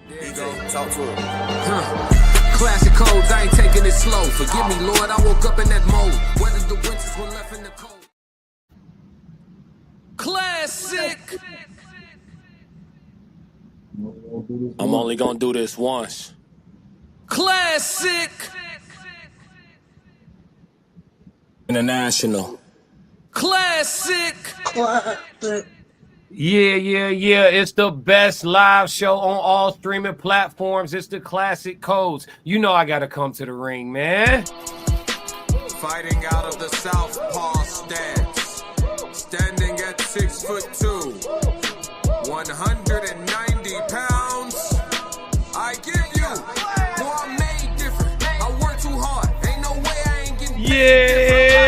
There you go. Talk to it. Classic codes, I ain't taking it slow. Forgive me, Lord, I woke up in that mode. Whether the winters were left in the cold. Classic. I'm only gonna do this once. Classic. International. Classic. Yeah. It's the best live show on all streaming platforms. It's the Classic Codes. You know I gotta come to the ring, man. Fighting out of the southpaw stance. Standing at 6'2", 190 pounds. I give you, boy, I'm made different. I work too hard. Ain't no way I ain't getting paid.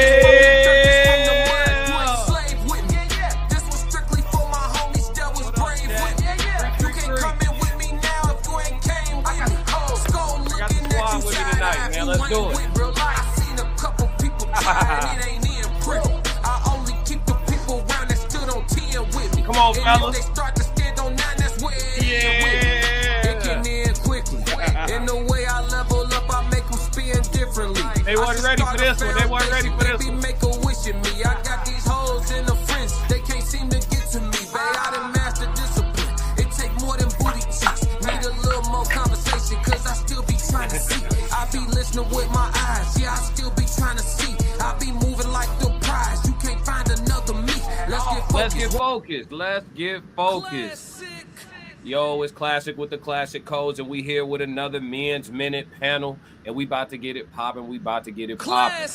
Let's do it. I seen a couple people trying, it ain't in print. I only keep the people around that stood on 10 with me. Come on, fellas. They start to stand on 9, that's where it end with me. It can end quickly. In the way I level up, I make them spin differently. They weren't ready for this one. They weren't ready for this one. Make a wish in me. I got these hoes in the fringe. They can't seem to get to me. Babe, I done mastered discipline. It take more than booty cheeks. Need a little more conversation, cause I still be trying to see. I be listening with my eyes, yeah, I still be trying to see. I be moving like the prize, you can't find another me. Let's get focused. Let's get focused. Yo, it's Classic with the Classic Codes, and we here with another Men's Minute panel, and we about to get it popping. We about to get it popping.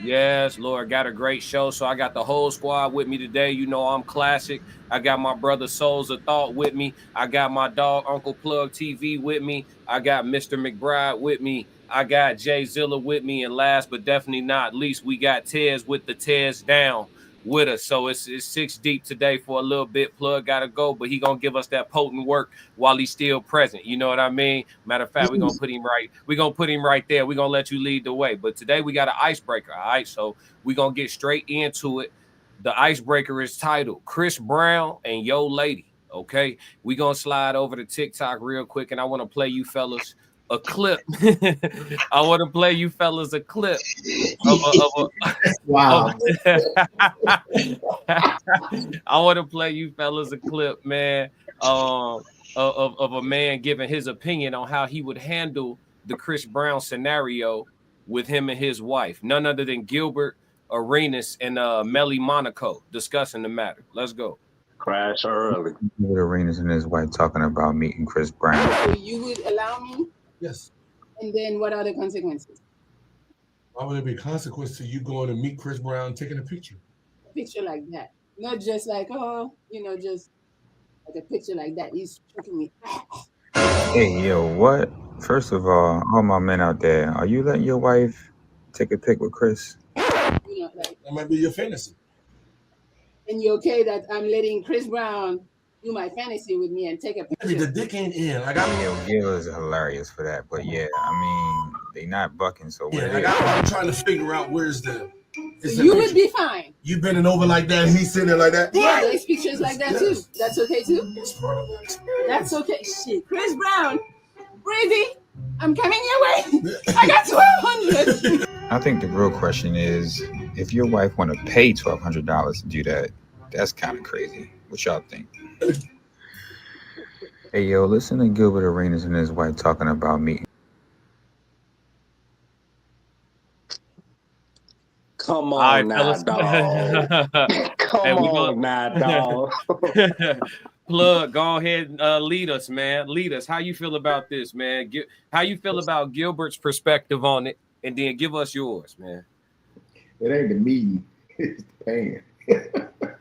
Yes, Lord, got a great show, so I got the whole squad with me today. You know I'm Classic. I got my brother Souls of Thought with me. I got my dog Uncle Plug TV with me. I got Mr. McBride with me. I got Jay Zilla with me, and last but definitely not least, we got Tez with the Tez Down with us. So it's 6 deep today for a little bit. Plug gotta go, but he gonna give us that potent work while he's still present. You know what I mean? Matter of fact, we're gonna put him right. We're gonna put him right there. We're gonna let you lead the way. But today we got an icebreaker. All right. So we're gonna get straight into it. The icebreaker is titled Chris Brown and Yo Lady. Okay. We're gonna slide over to TikTok real quick, and I want to play you fellas a clip. I want to play you fellas a clip wow. I want to play you fellas a clip, man, of a man giving his opinion on how he would handle the Chris Brown scenario with him and his wife. None other than Gilbert Arenas and Melly Monaco discussing the matter. Let's go. Crash early. Gilbert Arenas and his wife talking about meeting Chris Brown. So you would allow me? Yes. And then what are the consequences? Why would there be a consequence to you going to meet Chris Brown taking a picture? A picture like that. Not just like, just like a picture like that. He's choking me. Hey, yo, what? First of all my men out there, are you letting your wife take a pic with Chris? That might be your fantasy. And you okay that I'm letting Chris Brown do my fantasy with me and take a picture? The dick ain't in. Gil is hilarious for that, but yeah, I mean, they not bucking, so I'm trying to figure out where's the. You would be fine. You bending over like that, and he's sitting there like that. Yeah, there's pictures like that too. That's okay too. That's okay. Shit, Chris Brown, Brady, I'm coming your way. I got 1,200. I think the real question is, if your wife want to pay $1,200 to do that, that's kind of crazy. What y'all think? Hey, yo, listen to Gilbert Arenas and his wife talking about meeting. Come on now, dog. Come on now, dog. Plug, go ahead and lead us, man. Lead us. How you feel about this, man? How you feel about Gilbert's perspective on it? And then give us yours, man. It ain't the meeting, it's the paying.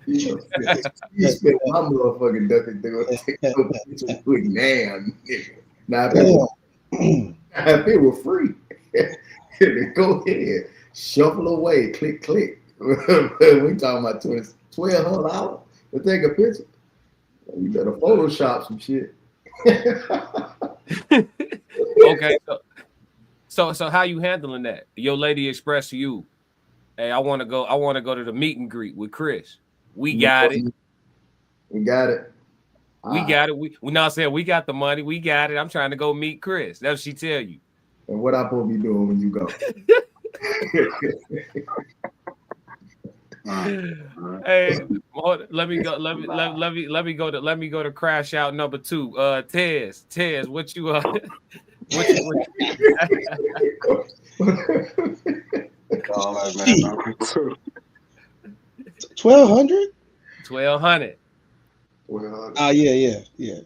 You spent my motherfucking ducking through and take no picture with Nam. Now, if it were free, go ahead, shuffle away, click. We talking about $1,200 to take a picture. You better Photoshop some shit. Okay, so how you handling that? Your lady expressed to you, hey, I want to go to the meet and greet with Chris. We got it. We got it. We got it. We not saying we got the money. We got it. I'm trying to go meet Chris. That's what she tell you. And what I supposed to be doing when you go? Hey, let me go. Let me go to crash out number 2. Tez, what you what you 1,200. 1,200. Yeah.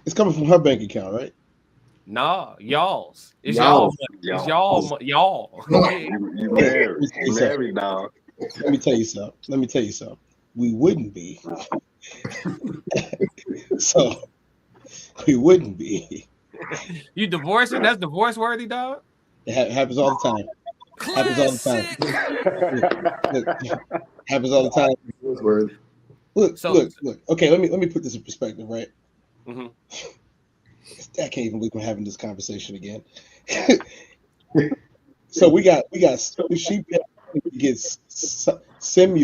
It's coming from her bank account, right? Nah, y'all's. It's y'all. It's y'all. You married now. Let me tell you something. We wouldn't be. So we wouldn't be. You divorcing? That's divorce worthy, dog. It happens all the time. Happens all the time. Happens all the time. Look. Okay, let me put this in perspective, right? Mm-hmm. I can't even believe we're having this conversation again. So we got she gets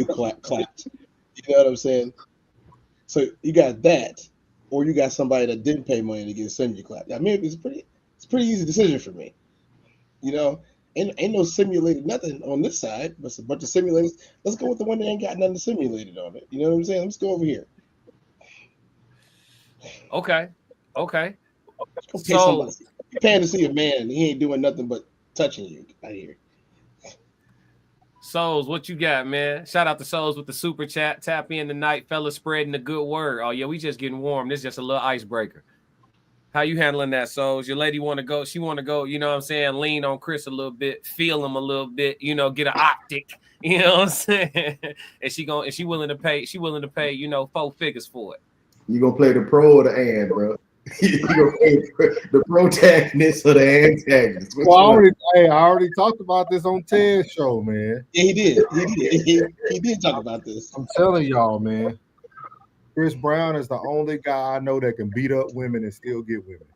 clapped. You know what I'm saying? So you got that, or you got somebody that didn't pay money to get clapped. I mean, it's a pretty easy decision for me. You know, ain't no simulated nothing on this side, but it's a bunch of simulators. Let's go with the one that ain't got nothing simulated on it. You know what I'm saying? Let's go over here. Okay. So you're paying to see a man and he ain't doing nothing but touching you out here. Souls, what you got, man? Shout out to Souls with the super chat. Tap in tonight, fellas, spreading the good word. Oh yeah, we just getting warm. This is just a little icebreaker. How you handling that, Souls? Your lady want to go? She want to go? You know what I'm saying? Lean on Chris a little bit, feel him a little bit. You know, get an optic. You know what I'm saying? And she willing to pay. She willing to pay. 4 figures for it. You gonna play the pro or the and, bro? You gonna play the protagonist or the antagonist? Well, I already talked about this on Ted's show, man. Yeah, he did. He did talk about this. I'm telling y'all, man. Chris Brown is the only guy I know that can beat up women and still get women.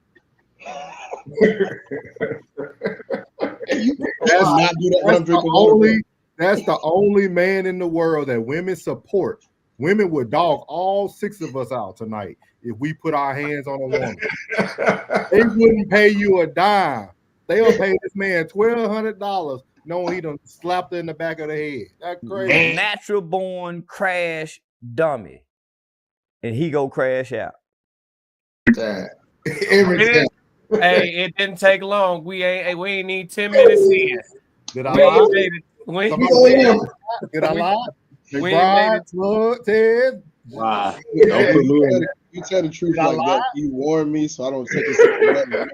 That's the only man in the world that women support. Women would dog all 6 of us out tonight if we put our hands on a woman. They wouldn't pay you a dime. They'll pay this man $1,200 knowing he done slapped her in the back of the head. That's crazy. A natural born crash dummy. And he go crash out. Hey, it didn't take long. We ain't need 10 minutes in. Did I lie? Did I lie? We ain't made it. Ted. Wow. You tell the truth like that. You warned me, so I don't take it.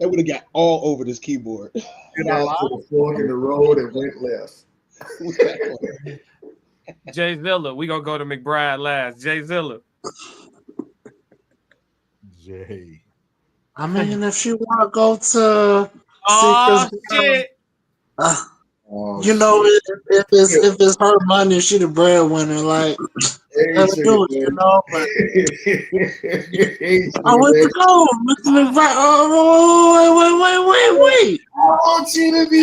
They would have got all over this keyboard. Did I lie? The fork in the road and went left. Jay Zilla, we gonna go to McBride last. Jay Zilla. Jay. I mean, if she want to go to shit. You know, if it's her money, she the breadwinner. Like, let her do it, you know. But I went to go, Mr. McBride. Oh, wait! I want you to be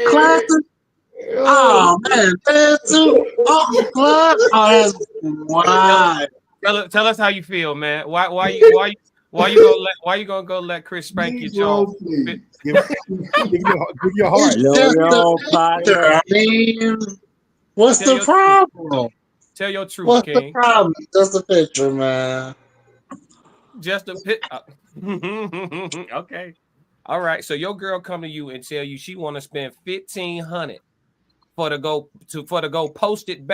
classic. Oh man, that too. Oh, class. Oh, that's wow. Tell us how you feel, man. Why you gonna go let Chris spank your jaw? Give your heart. I mean, what's the problem? Tell your truth, What's King. the problem? Just a picture, man. Just a pit. Okay. All right. So your girl come to you and tell you she want to spend $1,500 for to go post it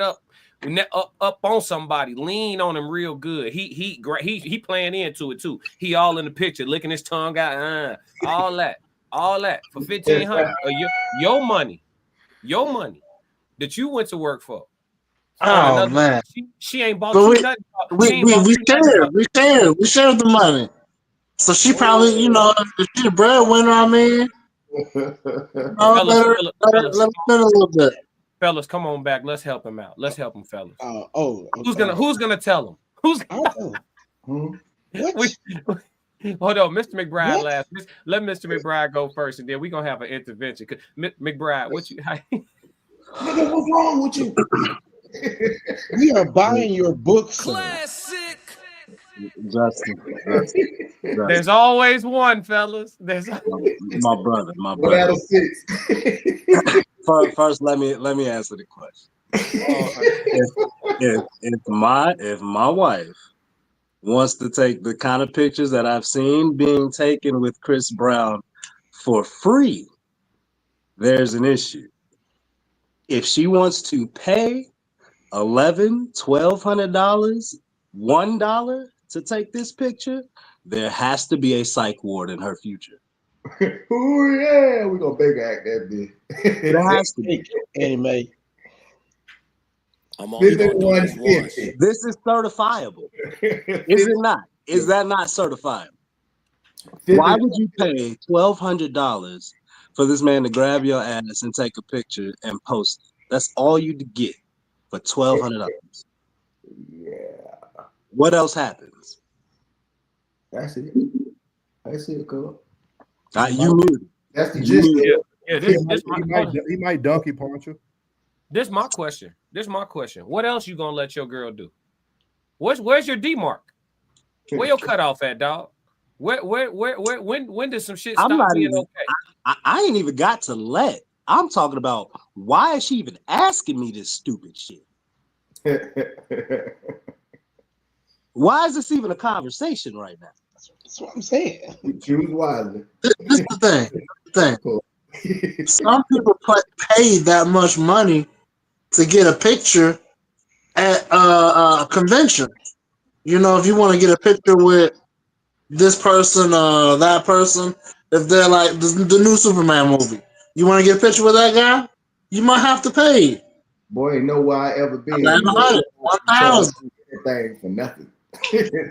up on somebody, lean on him real good. He playing into it too. He all in the picture, licking his tongue out, all that for $1,500. Your money that you went to work for. Oh man, she ain't bought you nothing. We shared the money. So she probably, you know, if she's a breadwinner, I mean, let her spend a little bit. Fellas, come on back. Let's help him out. Let's help him, fellas. Okay. Who's gonna tell him? Hold on, Mr. McBride last. Let Mr. McBride go first, and then we're gonna have an intervention. McBride, Nigga, what's wrong with you? We are buying your books. Classic. Justin. There's always one, fellas. There's my brother. One out of 6. First, let me answer the question. If my wife wants to take the kind of pictures that I've seen being taken with Chris Brown for free, there's an issue. If she wants to pay $1,100, $1,200, $1 to take this picture, there has to be a psych ward in her future. Oh yeah, we're gonna big act that bitch. There has to be. Anime. I'm only gonna do this once. This is certifiable. Is it not? Is that not certifiable? Why would you pay $1,200 for this man to grab your ass and take a picture and post it? That's all you get for $1,200. Yeah. What else happens? That's it. That's it, cool. You muted. That's the gist. Yeah, he might donkey punch you. This my question. What else you gonna let your girl do? Where's your D mark? Where your cutoff at, dog? When did some shit stop being okay? I ain't even got to let. I'm talking about why is she even asking me this stupid shit? Why is this even a conversation right now? That's what I'm saying. Choose wisely. This is the thing. Some people pay that much money to get a picture at a convention. You know, if you want to get a picture with this person, that person, if they're like the new Superman movie, you want to get a picture with that guy, you might have to pay. Boy, ain't know where I ever been. 1,000. Thing for nothing.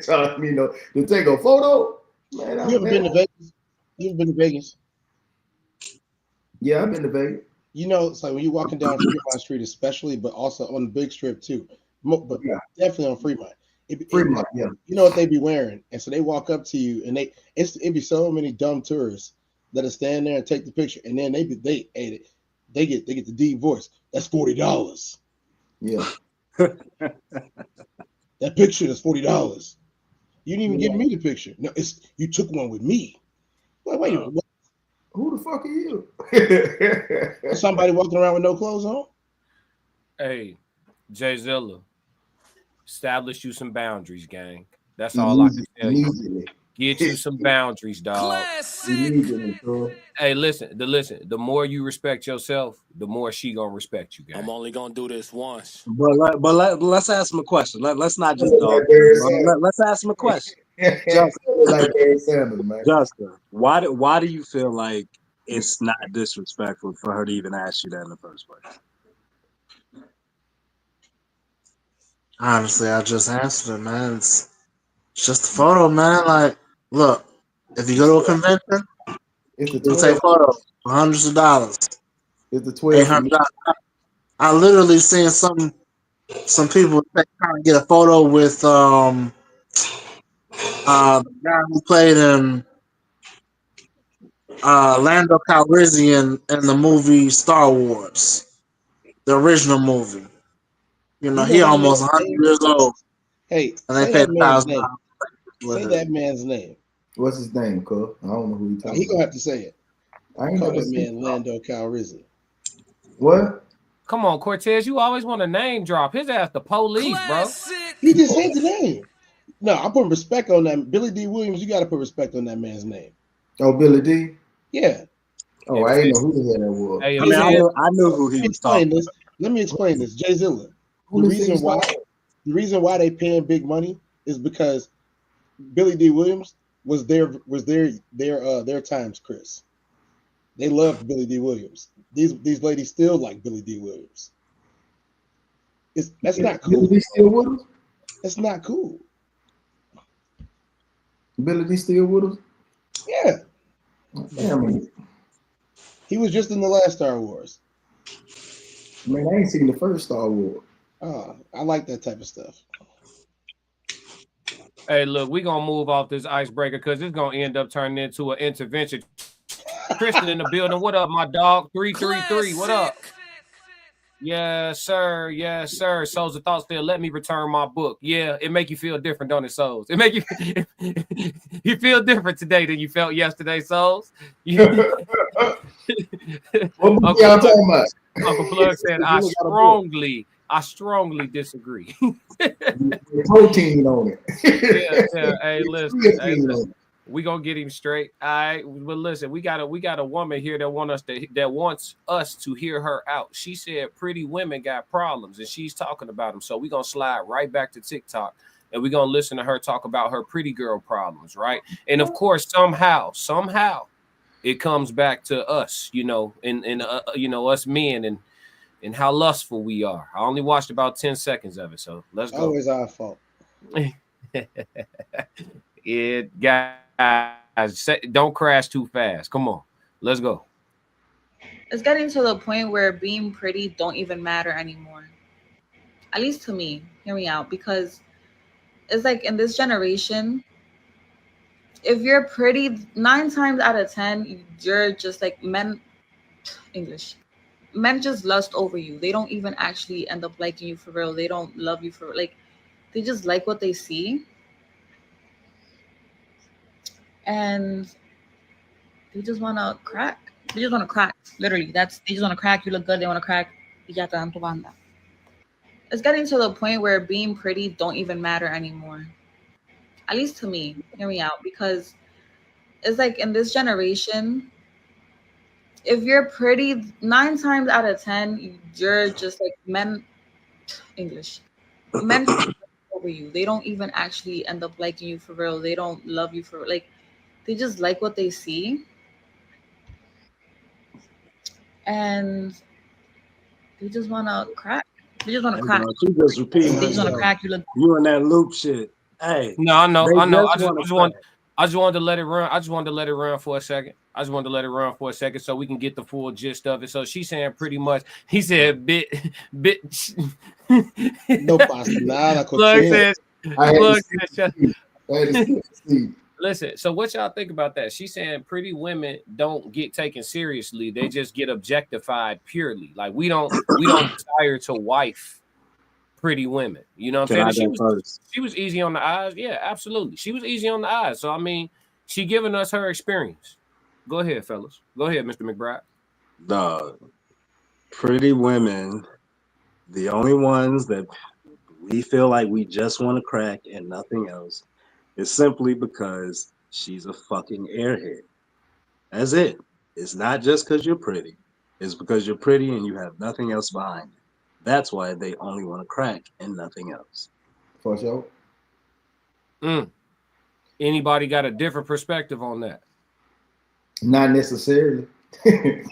So, you know, to take a photo. Man, You ever been to Vegas? You ever been to Vegas? Yeah, I've been to Vegas. You know, it's like when you're walking down Fremont Street, especially, but also on the big strip too. But definitely on Fremont. Fremont, yeah. You know what they be wearing, and so they walk up to you, and it be so many dumb tourists that'll stand there and take the picture, and then they get the deep voice. That's $40. Yeah. That picture is $40. You didn't even give me the picture. No, you took one with me. Like, wait a minute. Who the fuck are you? Somebody walking around with no clothes on? Hey, Jay Zilla, establish you some boundaries, gang. That's all I can tell you. Get you some boundaries, dog. Hey, listen. The more you respect yourself, the more she gonna respect you, gang. I'm only gonna do this once. But let's ask him a question. Let's not just dog. Let's ask him a question. Justin, why do you feel like it's not disrespectful for her to even ask you that in the first place? Honestly, I just answered it, man. It's just a photo, man. Like, look, if you go to a convention, you'll take photos for hundreds of dollars. It's the 12. I literally seen some people trying to get a photo with the guy who played in Lando Calrissian in the movie Star Wars, the original movie. You know, he almost 100 years old. Hey, and they paid $1,000. Say that man's name. What's his name, cuz? I don't know who he's talking about. He gonna have to say it. I ain't call never that seen man Lando Calrissian. What? Come on, Cortez. You always want to name drop. His ass the police, bro. He just said the name. No, I'm putting respect on that. Billy D. Williams, you got to put respect on that man's name. Oh, Billy D? Yeah. Oh, I didn't know who the hell that was. Hey, I knew who he was talking about. Let me explain this. Jay Zilla. The reason why they paying big money is because Billy D. Williams was their times, Chris. They loved Billy D. Williams. These ladies still like Billy D. Williams. That's not cool. Billy D. still with us? That's not cool. Billy D. still with us? Yeah. Damn. He was just in the last Star Wars. Man, I ain't seen the first Star Wars. I like that type of stuff. Hey, look, we're going to move off this icebreaker because it's going to end up turning into an intervention. Kristen in the building. What up, my dog? 333. What up? Yes, sir. Yes, sir. Souls of Thoughts there. Let me return my book. Yeah, it make you feel different, don't it, Souls? It make you you feel different today than you felt yesterday, Souls. What book y'all talking about? Uncle Plug said, I strongly disagree. Protein on it. Yeah. Hey, listen. We gonna get him straight. All right. But listen, we got a woman here that wants us to hear her out. She said pretty women got problems and she's talking about them. So we gonna slide right back to TikTok and we're gonna listen to her talk about her pretty girl problems, right? And of course, somehow it comes back to us, and us men and how lustful we are. I only watched about 10 seconds of it, so let's go. Always our fault. Guys, don't crash too fast. Come on, let's go. It's getting to the point where being pretty don't even matter anymore. At least to me. Hear me out, because it's like in this generation, if you're pretty, 9 times out of 10, you're just like men just lust over you. They don't even actually end up liking you for real. They don't love you for like, they just like what they see. And they just want to crack. They just want to crack. Literally, they just want to crack. You look good. They want to crack. It's getting to the point where being pretty don't even matter anymore. At least to me. Hear me out, because it's like in this generation, if you're pretty, 9 times out of 10, you're just like men over you. They don't even actually end up liking you for real. They don't love you for like, they just like what they see. And they just want to crack. They just want to crack. She just repeating. They just want to crack. You in that loop shit. Hey. No, I know. I just wanted to let it run. I just wanted to let it run for a second. So we can get the full gist of it. So she's saying pretty much, he said bit. No pasa nada. Listen, so what y'all think about that? She's saying pretty women don't get taken seriously. They just get objectified purely. Like we don't desire to wife pretty women. You know what I'm saying? She was easy on the eyes. Yeah, absolutely. She was easy on the eyes. So I mean, she giving us her experience. Go ahead, fellas. Go ahead, Mr. McBride. Dog. Pretty women, the only ones that we feel like we just want to crack and nothing else, is simply because she's a fucking airhead. That's it. It's not just because you're pretty. It's because you're pretty and you have nothing else behind it. That's why they only want to crack and nothing else. For sure. Anybody got a different perspective on that? Not necessarily. For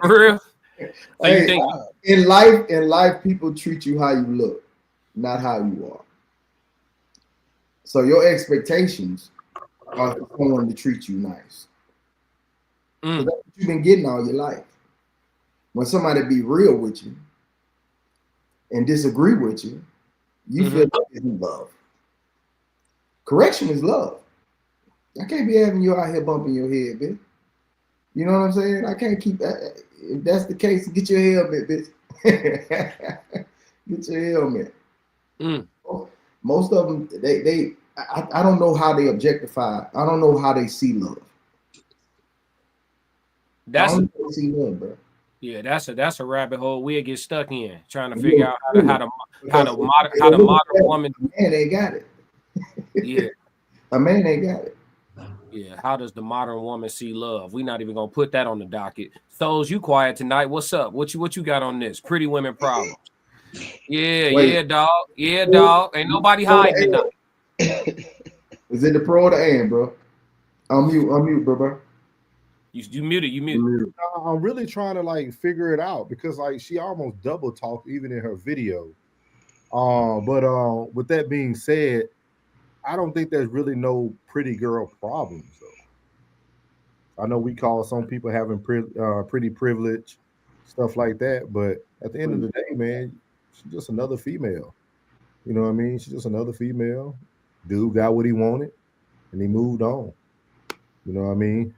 real? So hey, in life, people treat you how you look, not how you are. So your expectations are for someone to treat you nice. So that's what you've been getting all your life. When somebody be real with you and disagree with you, you feel like it's love. Correction is love. I can't be having you out here bumping your head, bitch. You know what I'm saying? I can't keep that. If that's the case, get your helmet, bitch. Get your helmet. Most of them, I don't know how they objectify. I don't know how they see love. See love, bro. Yeah, that's a rabbit hole we'll get stuck in trying to figure out how the modern woman. A man ain't got it. Yeah, a man ain't got it. Yeah, how does the modern woman see love? We're not even gonna put that on the docket. Souls, you quiet tonight. What's up? What you got on this? Pretty women problems. Yeah, dog. Yeah, dog. Ain't nobody hiding it. Is it the pro or the and, bro? Unmute, bro. You muted. I'm really trying to like figure it out because like she almost double talked even in her video. But with that being said, I don't think there's really no pretty girl problems though. I know we call some people having pretty privilege, stuff like that, but at the end of the day, man, she's just another female. You know what I mean? She's just another female. Dude got what he wanted and he moved on. You know what I mean?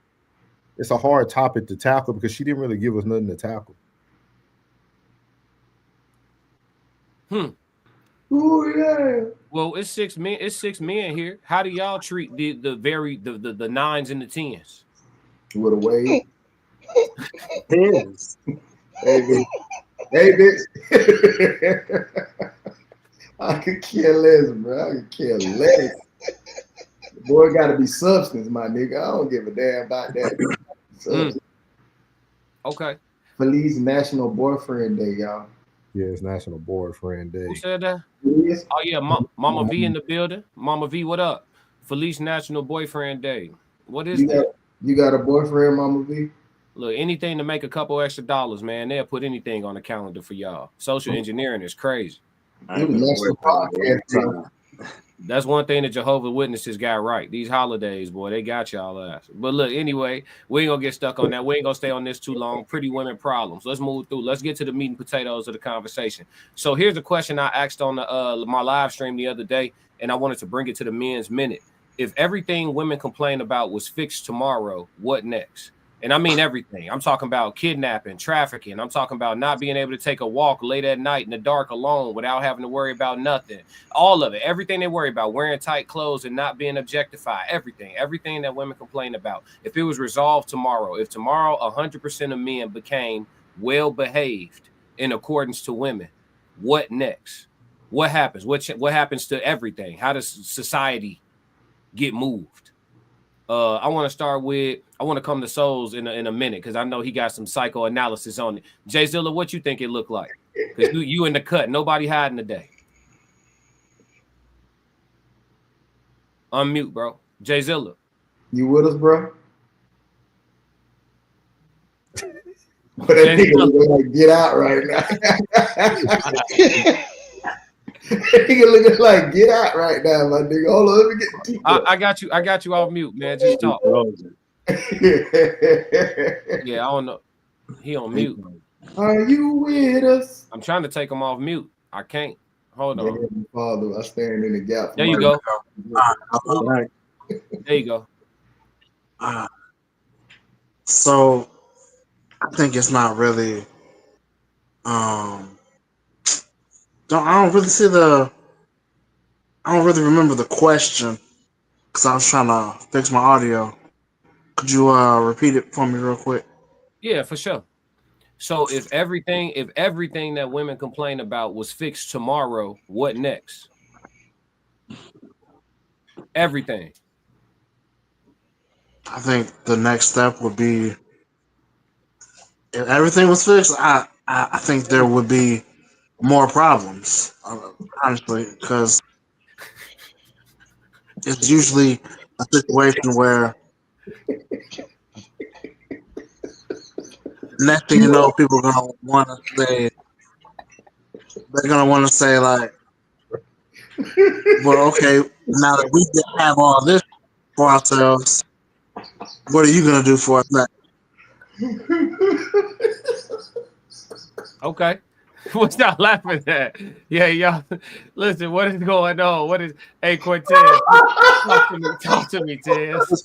It's a hard topic to tackle because she didn't really give us nothing to tackle. Ooh, yeah. Well, it's 6 men. It's 6 men here. How do y'all treat the 9s and the 10s? With a wave. Yes. Hey, bitch. Hey, bitch. I could care less, bro. I could care less. Boy, got to be substance, my nigga. I don't give a damn about that. Okay. Feliz National Boyfriend Day, y'all. Yeah, it's National Boyfriend Day. Who said that? Yes. Oh yeah, Mama V in the building. Mama V, what up? Feliz National Boyfriend Day. What is that? You got a boyfriend, Mama V? Look, anything to make a couple extra dollars, man. They'll put anything on the calendar for y'all. Social engineering is crazy. It was National Podcast Day. That's one thing that Jehovah's Witnesses got right. These holidays, boy, they got y'all ass. But look, anyway, we ain't gonna get stuck on that. We ain't gonna stay on this too long. Pretty women problems. Let's move through. Let's get to the meat and potatoes of the conversation. So here's a question I asked on my live stream the other day, and I wanted to bring it to the men's minute. If everything women complain about was fixed tomorrow, what next? And I mean everything. I'm talking about kidnapping, trafficking. I'm talking about not being able to take a walk late at night in the dark alone without having to worry about nothing. All of it. Everything they worry about. Wearing tight clothes and not being objectified. Everything that women complain about. If it was resolved tomorrow, if tomorrow 100% of men became well-behaved in accordance to women, what next? What happens? What happens to everything? How does society get moved? I want to come to Souls in a minute because I know he got some psychoanalysis on it. Jay Zilla, what you think it looked like? Because you in the cut. Nobody hiding today. Unmute, bro. Jay Zilla. You with us, bro? But that nigga look like get out right now. That nigga looking like get out right now, my nigga. Hold on, let me get. I got you off mute, man. Just talk. Yeah, I don't know. He on mute. Are you with us? I'm trying to take him off mute. I can't. Hold on. Father, I stand in the gap. There you go. There you go. So I think it's not really. I don't really remember the question because I was trying to fix my audio. Could you repeat it for me real quick? Yeah, for sure. So if everything that women complain about was fixed tomorrow, what next? Everything. I think the next step would be if everything was fixed. I think there would be more problems, honestly, because it's usually a situation where next thing you know, people are gonna want to say, they're gonna want to say like, well, okay, now that we have all this for ourselves, what are you gonna do for us next? Okay. What y'all laughing at? Yeah, y'all. Listen, what is going on? What is? Hey, Cortez, talk to me, Tez.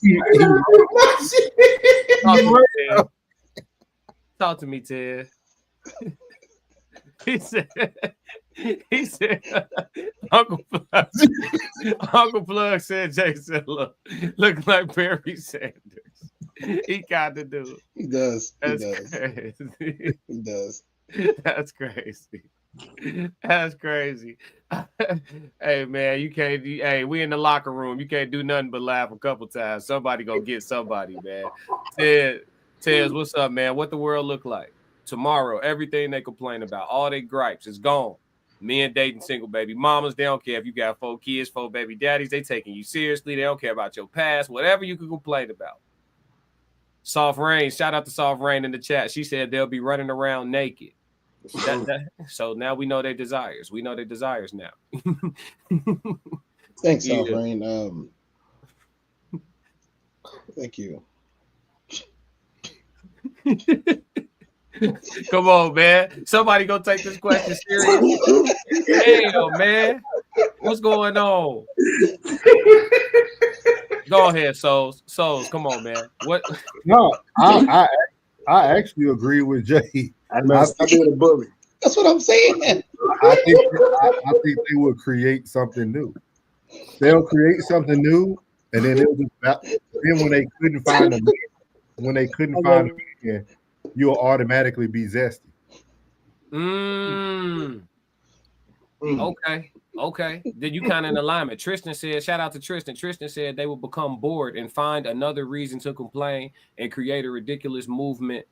Talk to me, Tez. He said, Uncle Plug said Jason look like Barry Sanders. He got to do it. He does. Crazy. He does. That's crazy. That's crazy. Hey man, you can't. Hey, we in the locker room. You can't do nothing but laugh a couple times. Somebody gonna get somebody, man. Tez, what's up, man? What the world look like tomorrow? Everything they complain about, all their gripes, is gone. Men dating single baby mamas. They don't care if you got 4 kids, 4 baby daddies. They taking you seriously. They don't care about your past. Whatever you can complain about. Soft Rain, shout out to Soft Rain in the chat. She said they'll be running around naked. So now we know their desires. We know their desires now. Thanks, Soft Rain. Thank you. Come on, man. Somebody go take this question serious. Damn, man. What's going on? Go ahead, Souls. Souls, come on, man. What? No, I actually agree with Jay. I did a bully. That's what I'm saying. I think they will create something new. They'll create something new, and then they'll just then when they couldn't find a man, you'll automatically be zesty. Okay. Then you kind of in alignment. Tristan said, shout out to Tristan. Tristan said they will become bored and find another reason to complain and create a ridiculous movement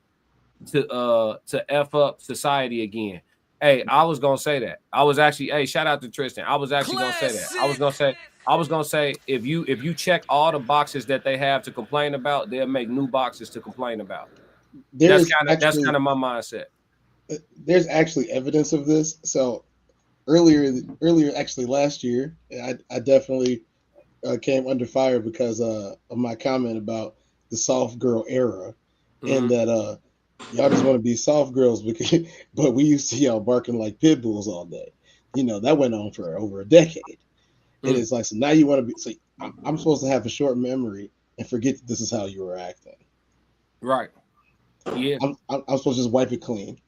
to F up society again. Hey, I was gonna say that. I was actually, hey, shout out to Tristan. I was actually gonna say that. I was gonna say if you check all the boxes that they have to complain about, they'll make new boxes to complain about. That's kind of my mindset. There's actually evidence of this. So earlier, actually last year, I definitely came under fire because of my comment about the soft girl era, and that y'all just want to be soft girls because, but we used to y'all barking like pit bulls all day. You know, that went on for over a decade. And it's like, so now you want to be, so I'm supposed to have a short memory and forget that this is how you were acting. Right. Yeah. I'm supposed to just wipe it clean.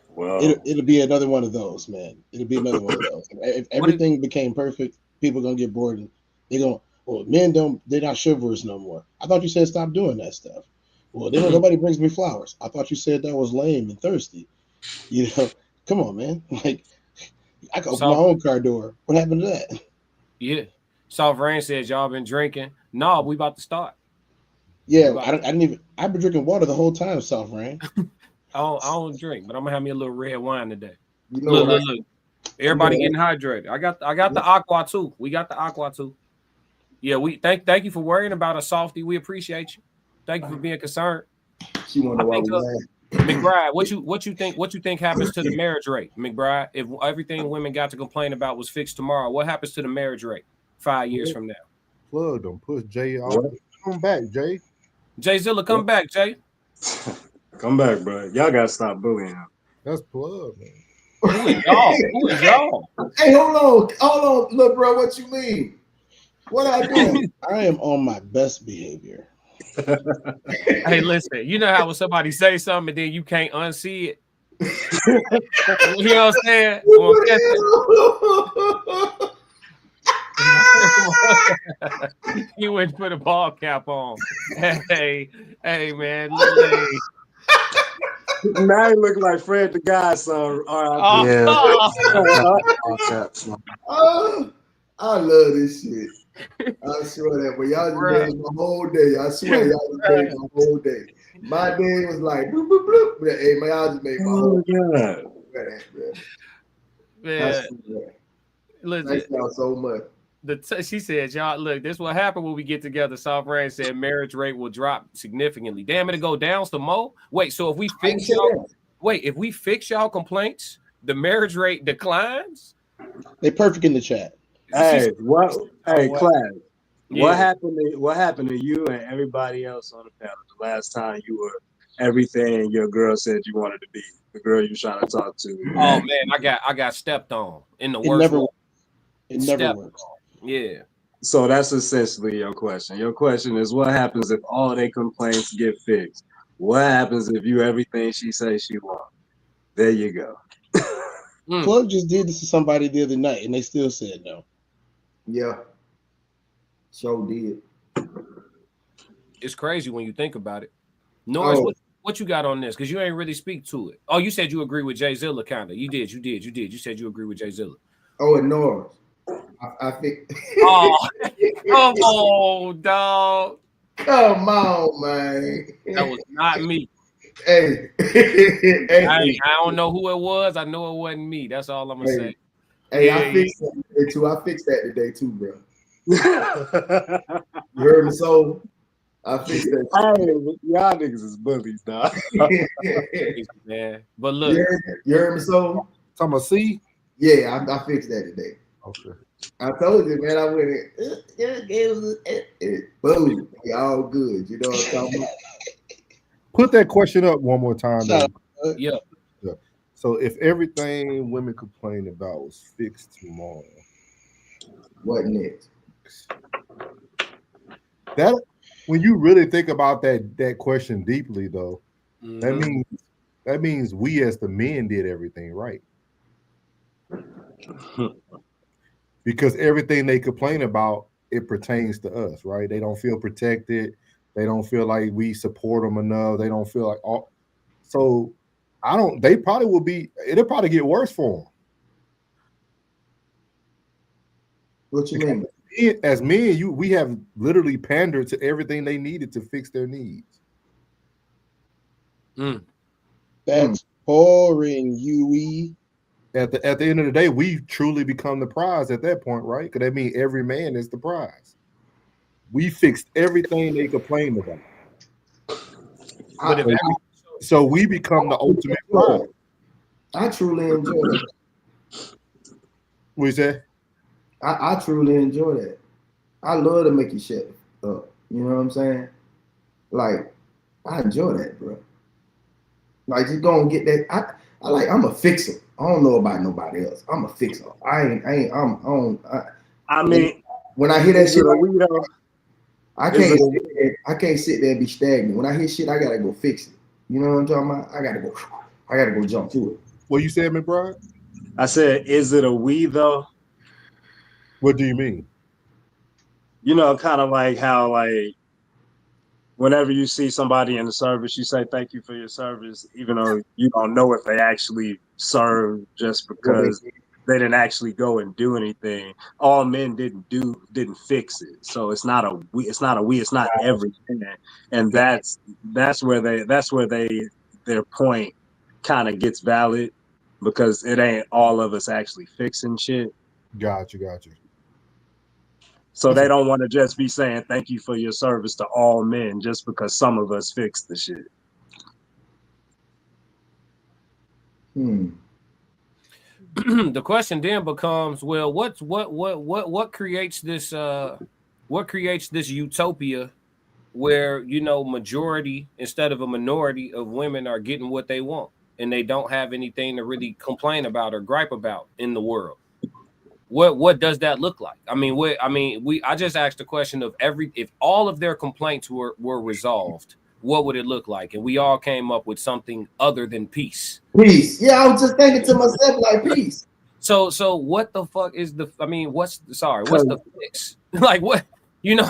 Well, it'll be another one of those, man. It'll be another one of those. If everything became perfect, people are going to get bored and they're going, well, they're not chivalrous no more. I thought you said stop doing that stuff. Well, then nobody brings me flowers. I thought you said that was lame and thirsty. You know, come on, man. Like, I can open my own car door. What happened to that? Yeah. Soft Rain says y'all been drinking. No, we about to start. Yeah, I've been drinking water the whole time, Soft Rain. I don't drink, but I'm gonna have me a little red wine today. Look. Everybody getting hydrated. I got the aqua too. We got the aqua too. Yeah, we thank you for worrying about us, Softy. We appreciate you. Thank you for being concerned. She wonder why we McBride, what you think happens to the marriage rate, McBride? If everything women got to complain about was fixed tomorrow, what happens to the marriage rate 5 years from now? Plug them. Push Jay off. Come back, Jay. Jay Zilla, come back, Jay. Come back, bro. Y'all gotta stop bullying him. That's Plug, man. Who is y'all? Hey, hold on, look, bro. What you mean? What I do? I am on my best behavior. Hey, listen. You know how when somebody say something and then you can't unsee it. You know what I'm saying? You went to put a ball cap on. Hey, man. Now he look like Fred the Godson. I love this shit. I swear that, but y'all just made my whole day. I swear y'all just made my whole day. My day was like bloop, bloop, bloop. But, hey, man, y'all just made my whole day. Man. Listen, thank y'all so much. She said, y'all, look, this will happen when we get together. Soft Rain said marriage rate will drop significantly. Damn, it'll go down some more. Wait, so if we fix y'all complaints, the marriage rate declines? They perfect in the chat. Hey, class. Yeah. What happened to you and everybody else on the panel the last time you were everything your girl said you wanted to be? The girl you trying to talk to. Oh man, I got stepped on in the worst way. It never works. Yeah. So that's essentially your question. Your question is, what happens if all their complaints get fixed? What happens if you everything she says she wants? There you go. Plug just did this to somebody the other night, and they still said no. Yeah. So did. It's crazy when you think about it. Norris, what you got on this? Because you ain't really speak to it. Oh, you said you agree with Jay Zilla, kind of. You did. You said you agree with Jay Zilla. Oh, and Norris. I think. Oh, come on, dog. Come on, man. That was not me. Hey. I don't know who it was. I know it wasn't me. That's all I'm gonna say. Hey, yeah, I fixed that today too. I fixed that today too, bro. You heard me, so I fixed that. Hey, y'all niggas is bullies, dog. Man, but look, you heard me, so I'm a C. Yeah, I fixed that today. Okay. I told you, man. I went in. Boom, all good. You know what I'm talking about? Put that question up one more time. Yeah. So if everything women complain about was fixed tomorrow, what next? That when you really think about that question deeply, though, that means we as the men did everything right. Because everything they complain about, it pertains to us, right? They don't feel protected. They don't feel like we support them enough. They don't feel like all. So I don't. They probably will be. It'll probably get worse for them. What you mean? As men, we have literally pandered to everything they needed to fix their needs. That's boring, Huey. At the end of the day, we truly become the prize at that point, right? Because that means every man is the prize. We fixed everything they complained about. So we become the ultimate prize. I truly enjoy that. What you say? I truly enjoy that. I love to make you shut up. You know what I'm saying? Like, I enjoy that, bro. Like, just go and get that. I'm a fixer. I don't know about nobody else. I'm a fixer. I mean, when I hear that shit, I can't sit there and be stagnant. When I hear shit, I gotta go fix it. You know what I'm talking about? I gotta go jump to it. What you said, McBride? I said, is it a we though? What do you mean? You know, kind of like how, like, whenever you see somebody in the service, you say thank you for your service, even though you don't know if they actually served just because they didn't actually go and do anything. All men didn't fix it. So it's not a we, it's not every man. And that's where their point kind of gets valid, because it ain't all of us actually fixing shit. Gotcha. So they don't want to just be saying thank you for your service to all men just because some of us fixed the shit. The question then becomes, well, what creates this utopia where, you know, majority instead of a minority of women are getting what they want and they don't have anything to really complain about or gripe about in the world? What does that look like? I just asked the question of if all of their complaints were resolved, what would it look like? And we all came up with something other than peace. Peace. Yeah, I was just thinking to myself, like, peace. So what the fuck is what's the fix? Like, what, you know?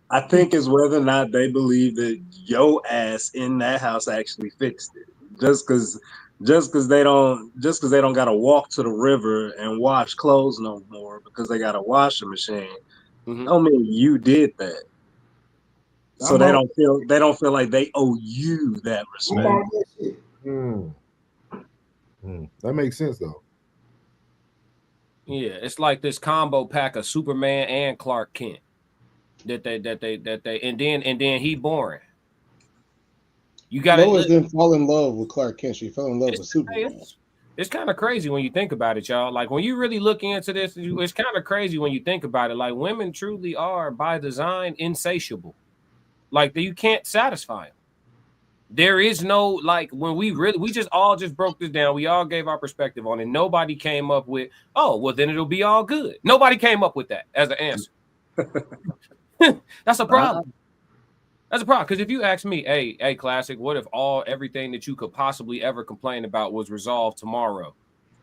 I think is whether or not they believe that your ass in that house actually fixed it. Just because they don't gotta walk to the river and wash clothes no more because they got a washing machine, don't mean you did that. So they don't feel like they owe you that respect. That makes sense though. Yeah, it's like this combo pack of Superman and Clark Kent that they and then he boring. You got Lois didn't fall in love with Clark Kent. She fell in love with Superman. It's kind of crazy when you think about it, y'all. Like, when you really look into this, it's kind of crazy when you think about it. Like, women truly are by design insatiable. Like, you can't satisfy them. There is no, like, when we just all broke this down. We all gave our perspective on it. Nobody came up with, oh, well, then it'll be all good. Nobody came up with that as an answer. That's a problem. That's a problem. Because if you ask me, hey, Classic, what if everything that you could possibly ever complain about was resolved tomorrow?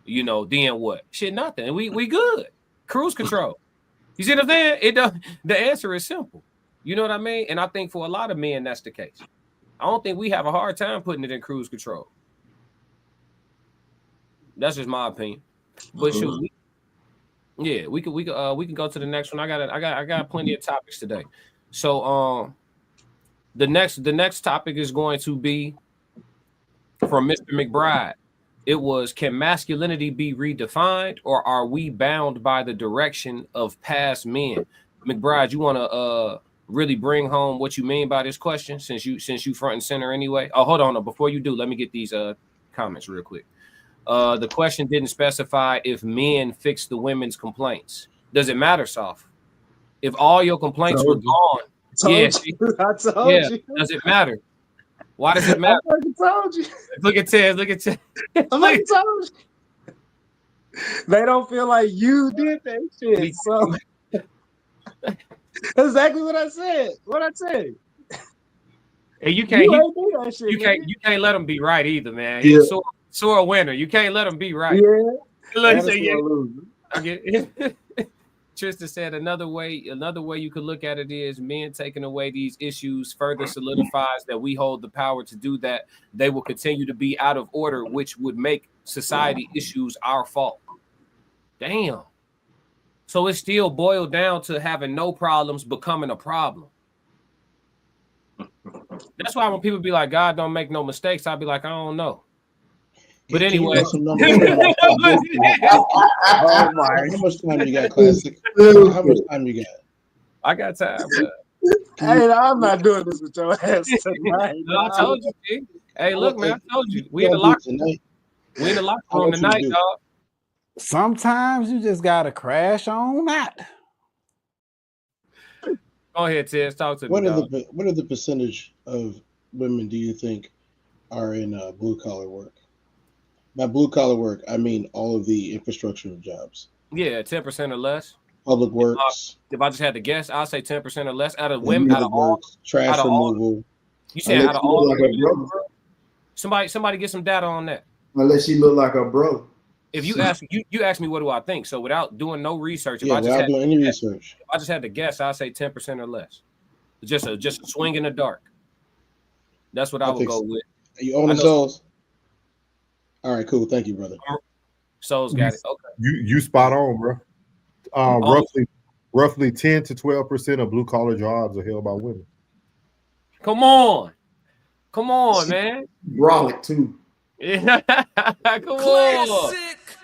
You know, then what? Shit, nothing. We good. Cruise control. You see what I'm saying? The answer is simple. You know what I mean? And I think for a lot of men, that's the case. I don't think we have a hard time putting it in cruise control. That's just my opinion. But shoot, we can go to the next one. I got plenty of topics today. So the next topic is going to be from Mr. McBride. It was, can masculinity be redefined, or are we bound by the direction of past men? McBride, you want to really bring home what you mean by this question, since you front and center anyway? Oh, hold on. Before you do, let me get these comments real quick. The question didn't specify if men fix the women's complaints. Does it matter, Soph? If all your complaints were gone, I told you. Does it matter? Why does it matter? I told you. Look at Ted. Look at Ted. I told you. They don't feel like you did that shit. So that's exactly what I said. And you can't let them be right either, man. He's a sore winner. You can't let them be right. Yeah. Look, say, yeah. I get Tristan said another way you could look at it is men taking away these issues further solidifies that we hold the power to do that. They will continue to be out of order, which would make society issues our fault. Damn. So it still boiled down to having no problems becoming a problem. That's why when people be like, God don't make no mistakes, I'll be like, I don't know. But anyway, how much time you got, Classic? How much time you got? I got time, but hey, I'm not doing this with your ass tonight. No, I told you, G. Hey, look, man, I told you. We in the locker room. We in the locker room tonight, dog. Sometimes you just gotta crash on out. Go ahead, Ted. Talk to me. What are the percentage of women do you think are in blue collar work? By blue collar work, I mean all of the infrastructure of jobs. Yeah, 10% or less. Public works. If I just had to guess, I'll say 10% or less out of women. Out of all trash removal. You saying out of all? Somebody get some data on that. Unless she look like a bro. If you ask me what do I think, so without doing no research, without doing any research, if I just had to guess, I'll say 10% or less. Just a swing in the dark. That's what I would go with. Are you on the Souls? All right, cool. Thank you, brother. Souls got it. Okay. You spot on, bro. Roughly 10 to 12% of blue collar jobs are held by women. Come on, man. Brolic too. Yeah, come on.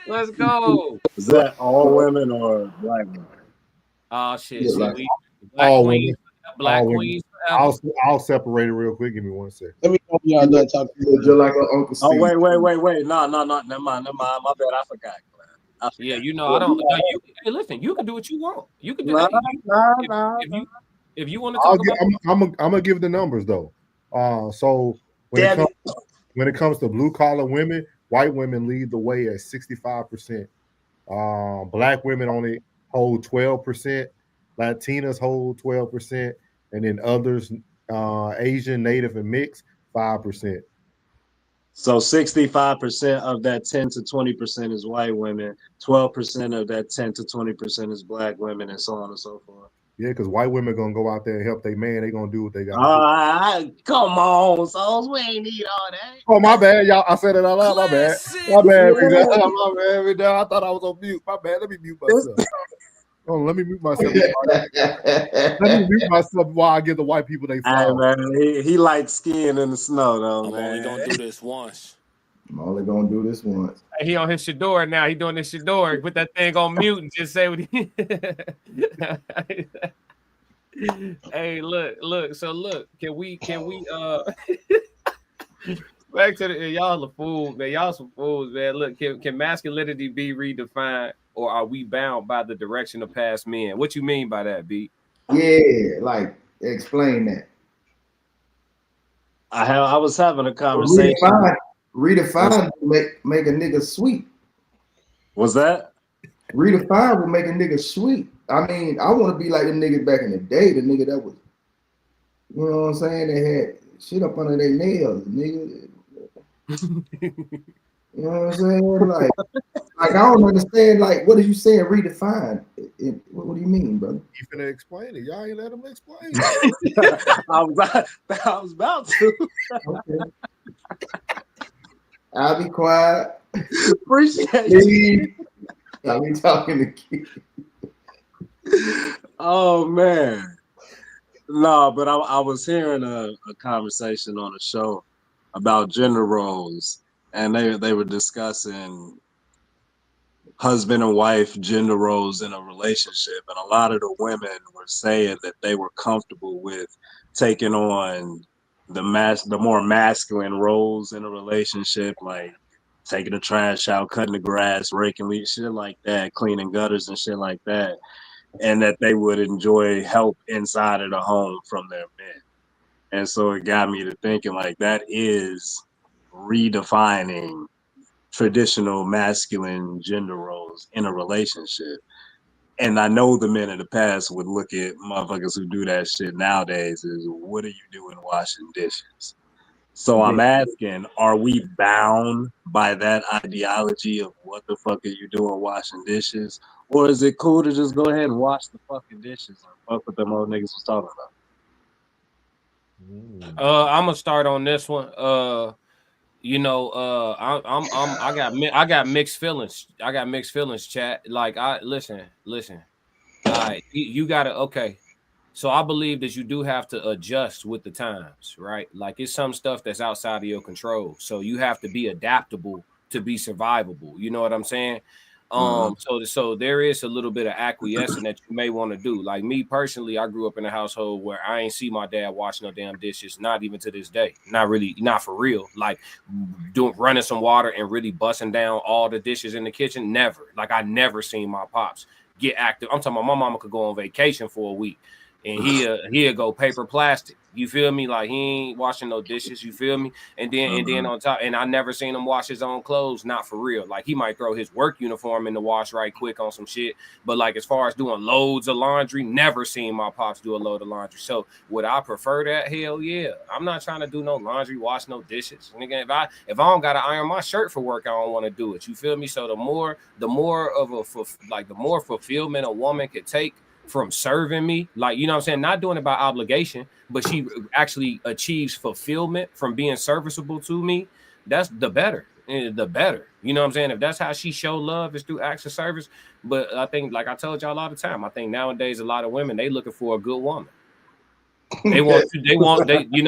Let's go. Is that all women or black women? Oh shit. All women. Black queens. I'll separate it real quick. Give me 1 second. Let me know y'all done talking. You're like Uncle Steve. Oh, wait. No. Never mind. My bad. I forgot. Yeah, you know, I don't. Hey, listen, you can do what you want. You can do that. If you want to talk about, I'm gonna give the numbers though. So when it comes to blue collar women, white women lead the way at 65%. Black women only hold 12%. Latinas hold 12%, and then others, Asian, Native, and mixed, 5%. So 65% of that 10 to 20% is white women, 12% of that 10 to 20% is black women, and so on and so forth. Yeah, because white women gonna go out there and help their man. They gonna do what they gotta do. Come on, Souls. We ain't need all that. Oh, my bad, y'all. I said it out loud. My bad. My bad. I thought I was on mute. My bad. Let me mute myself. Let me mute myself. Let me mute myself while I give the white people they flowers. Man, he likes skiing in the snow, though. I'm only gonna do this once. He on his Shador now. He doing his Shador. Put that thing on mute and just say what he. Hey, look. So look, can we? Back to the y'all a fool, man. Y'all some fools, man. Look, can masculinity be redefined, or are we bound by the direction of past men? What you mean by that, B? Yeah, like explain that. I was having a conversation. Redefine make a nigga sweet. What's that? Redefine will make a nigga sweet. I mean, I want to be like the nigga back in the day, the nigga that was, you know what I'm saying? They had shit up under their nails, nigga. You know what I'm saying? Like I don't understand. Like, what are you saying? Redefine? What do you mean, brother? You finna explain it. Y'all ain't let him explain. I was about to. Okay. I'll be quiet. Appreciate you. I'll be talking to kids. Oh man. No, but I was hearing a conversation on a show about gender roles, and they were discussing husband and wife gender roles in a relationship, and a lot of the women were saying that they were comfortable with taking on the more masculine roles in a relationship, like taking the trash out, cutting the grass, raking leaves, shit like that, cleaning gutters and shit like that, and that they would enjoy help inside of the home from their men. And so it got me to thinking, like, that is redefining traditional masculine gender roles in a relationship. And I know the men of the past would look at motherfuckers who do that shit nowadays as, what are you doing washing dishes? So I'm asking, are we bound by that ideology of what the fuck are you doing washing dishes? Or is it cool to just go ahead and wash the fucking dishes and fuck what them old niggas was talking about? I'm gonna start on this one. I got mixed feelings. I got mixed feelings, chat. Like listen. All right, you gotta okay. So I believe that you do have to adjust with the times, right? Like it's some stuff that's outside of your control. So you have to be adaptable to be survivable. You know what I'm saying? So there is a little bit of acquiescing that you may want to do. Like me personally, I grew up in a household where I ain't see my dad wash no damn dishes, not even to this day. Not really, not for real. Like running some water and really busting down all the dishes in the kitchen. Never. Like I never seen my pops get active. I'm talking about my mama could go on vacation for a week and he'll go paper plastic. You feel me? Like he ain't washing no dishes. You feel me? And then on top, and I never seen him wash his own clothes. Not for real. Like he might throw his work uniform in the wash right quick on some shit. But like as far as doing loads of laundry, never seen my pops do a load of laundry. So would I prefer that? Hell yeah. I'm not trying to do no laundry, wash no dishes. And again, if I don't gotta iron my shirt for work, I don't want to do it. You feel me? So the more fulfillment a woman could take from serving me, like, you know what I'm saying, not doing it by obligation, but she actually achieves fulfillment from being serviceable to me, that's the better. You know what I'm saying? If that's how she show love is through acts of service. But I think, like I told y'all all the time, I think nowadays a lot of women, they looking for a good woman. They you know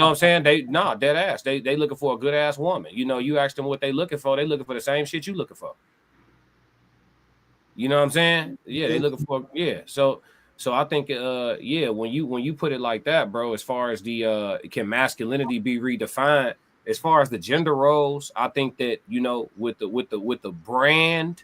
what I'm saying? Dead ass. They looking for a good ass woman. You know, you ask them what they looking for the same shit you looking for. You know what I'm saying? Yeah, they looking for So I think when you put it like that, bro, as far as the can masculinity be redefined, as far as the gender roles, I think that, you know, with the brand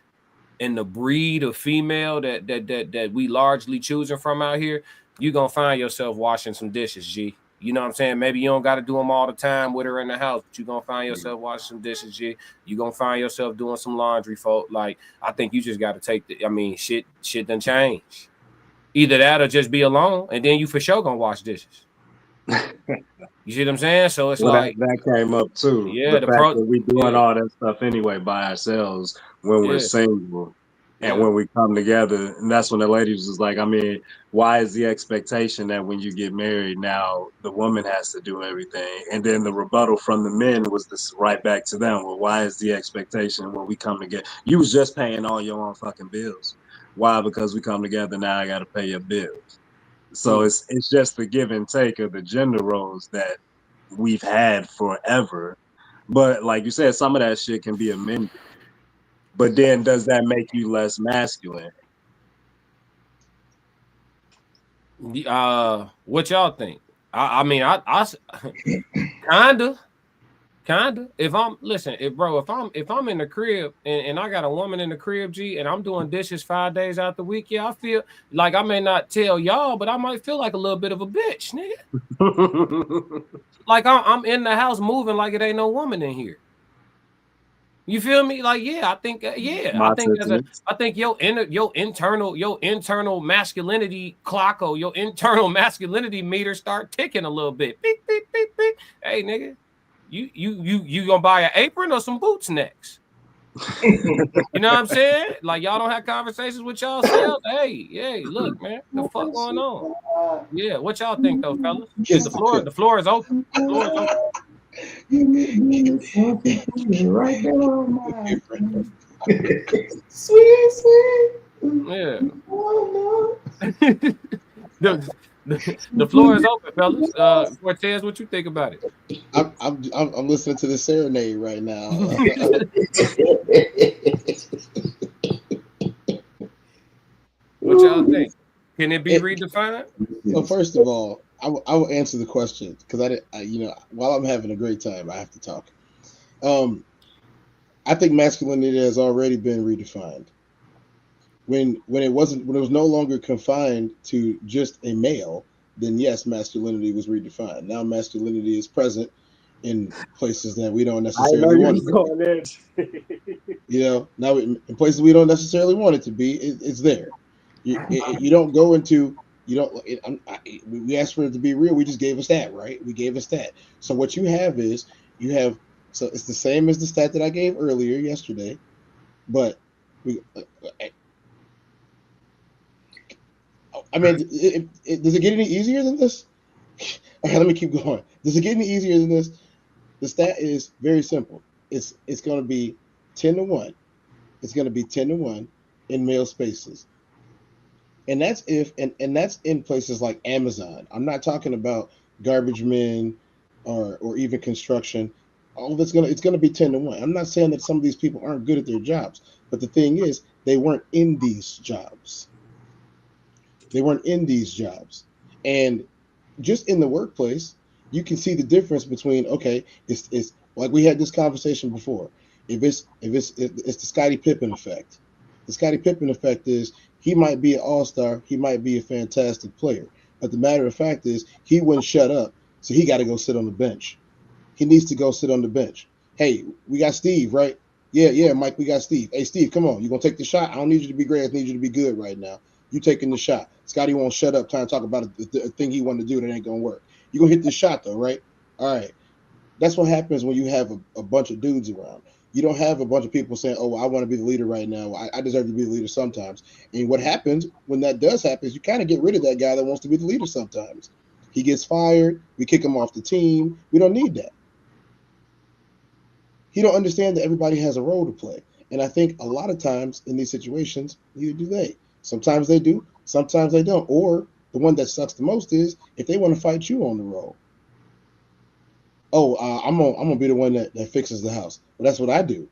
and the breed of female that we largely choosing from out here, you're gonna find yourself washing some dishes, G. You know what I'm saying? Maybe you don't got to do them all the time with her in the house, but you're going to find yourself washing some dishes, G. You're going to find yourself doing some laundry, folk. Like, I think you just got to take shit done change. Either that or just be alone, and then you for sure going to wash dishes. You see what I'm saying? So it's that came up too. Yeah, the fact that we doing all that stuff anyway by ourselves when we're single. And when we come together, and that's when the ladies was like, I mean, why is the expectation that when you get married now the woman has to do everything? And then the rebuttal from the men was this right back to them. Well, why is the expectation when we come together? You was just paying all your own fucking bills. Why? Because we come together now, I got to pay your bills. So it's just the give and take of the gender roles that we've had forever. But like you said, some of that shit can be amended. But then does that make you less masculine? What y'all think? I mean, I kinda. If I'm in the crib and I got a woman in the crib, G, and I'm doing dishes 5 days out the week, yeah, I feel like I may not tell y'all, but I might feel like a little bit of a bitch, nigga. Like I'm in the house moving like it ain't no woman in here. You feel me? Like, yeah, I think your internal masculinity clock or your internal masculinity meter start ticking a little bit. Beep, beep, beep, beep. Hey, nigga, you gonna buy an apron or some boots next? You know what I'm saying? Like, y'all don't have conversations with yourselves. Hey, look, man, the fuck going on? Yeah, what y'all think though, fellas? The floor is open. The floor is open. Right there, sweet. Yeah. The floor is open, fellas. Cortez, what you think about it? I'm listening to the serenade right now. What y'all think? Can it be redefined? Well, first of all, I will answer the question because while I'm having a great time, I have to talk. I think masculinity has already been redefined. When it was no longer confined to just a male, then yes, masculinity was redefined. Now masculinity is present in places that we don't necessarily want it to be. Now in places we don't necessarily want it to be, it's there. You don't go into we asked for it to be real. We just gave us that, right? We gave us that. So what you have is You have, so it's the same as the stat that I gave earlier yesterday, but we. I mean, does it get any easier than this? Okay, let me keep going. Does it get any easier than this? The stat is very simple. It's going to be 10-1. It's going to be 10-1 in male spaces, and that's if and that's in places like Amazon. I'm not talking about garbage men or even construction. All of it's gonna be 10-1. I'm not saying that some of these people aren't good at their jobs, but the thing is, they weren't in these jobs. They weren't in these jobs, and just in the workplace, you can see the difference between okay, it's like we had this conversation before. It's the Scottie Pippen effect. The Scottie Pippen effect is he might be an all-star, he might be a fantastic player, but the matter of fact is he wouldn't shut up, so he got to go sit on the bench. He needs to go sit on the bench. Hey, we got Steve, right? Yeah, Mike, we got Steve. Hey, Steve, come on. You gonna take the shot? I don't need you to be great. I need you to be good right now. You taking the shot. Scotty won't shut up trying to talk about the thing he wanted to do that ain't gonna work. You gonna hit this shot though, right? All right. That's what happens when you have a bunch of dudes around. You don't have a bunch of people saying, "Oh, I want to be the leader right now. I deserve to be the leader sometimes." And what happens when that does happen is you kind of get rid of that guy that wants to be the leader sometimes. He gets fired. We kick him off the team. We don't need that. He don't understand that everybody has a role to play. And I think a lot of times in these situations, neither do they. Sometimes they do, sometimes they don't. Or the one that sucks the most is if they want to fight you on the role. Oh, I'm gonna be the one that fixes the house. Well, that's what I do.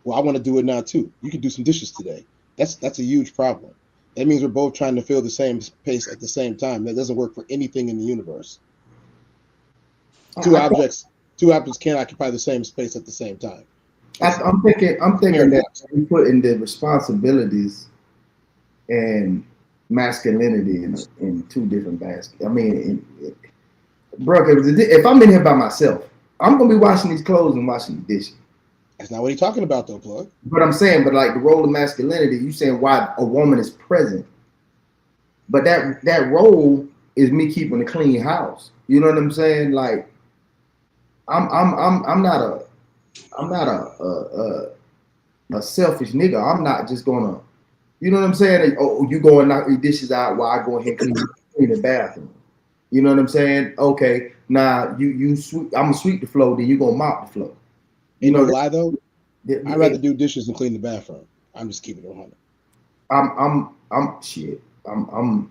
Well, I want to do it now too. You can do some dishes today. That's a huge problem. That means we're both trying to fill the same space at the same time. That doesn't work for anything in the universe. Two objects can't occupy the same space at the same time. I'm thinking that we put in the responsibilities and masculinity in two different baskets. I mean, bro, if I'm in here by myself, I'm gonna be washing these clothes and washing the dishes. That's not what he's talking about, though, Plug. But I'm saying, like the role of masculinity, you saying why a woman is present, but that role is me keeping a clean house. You know what I'm saying? Like, I'm not a selfish nigga. I'm not just gonna, you know what I'm saying? Oh, you go and knock your dishes out while I go ahead and clean the bathroom. You know what I'm saying? Okay, now you sweep. I'm gonna sweep the floor, then you gonna mop the floor. You know lie though? I'd rather do dishes than clean the bathroom. I'm just keeping it 100. I'm shit. I'm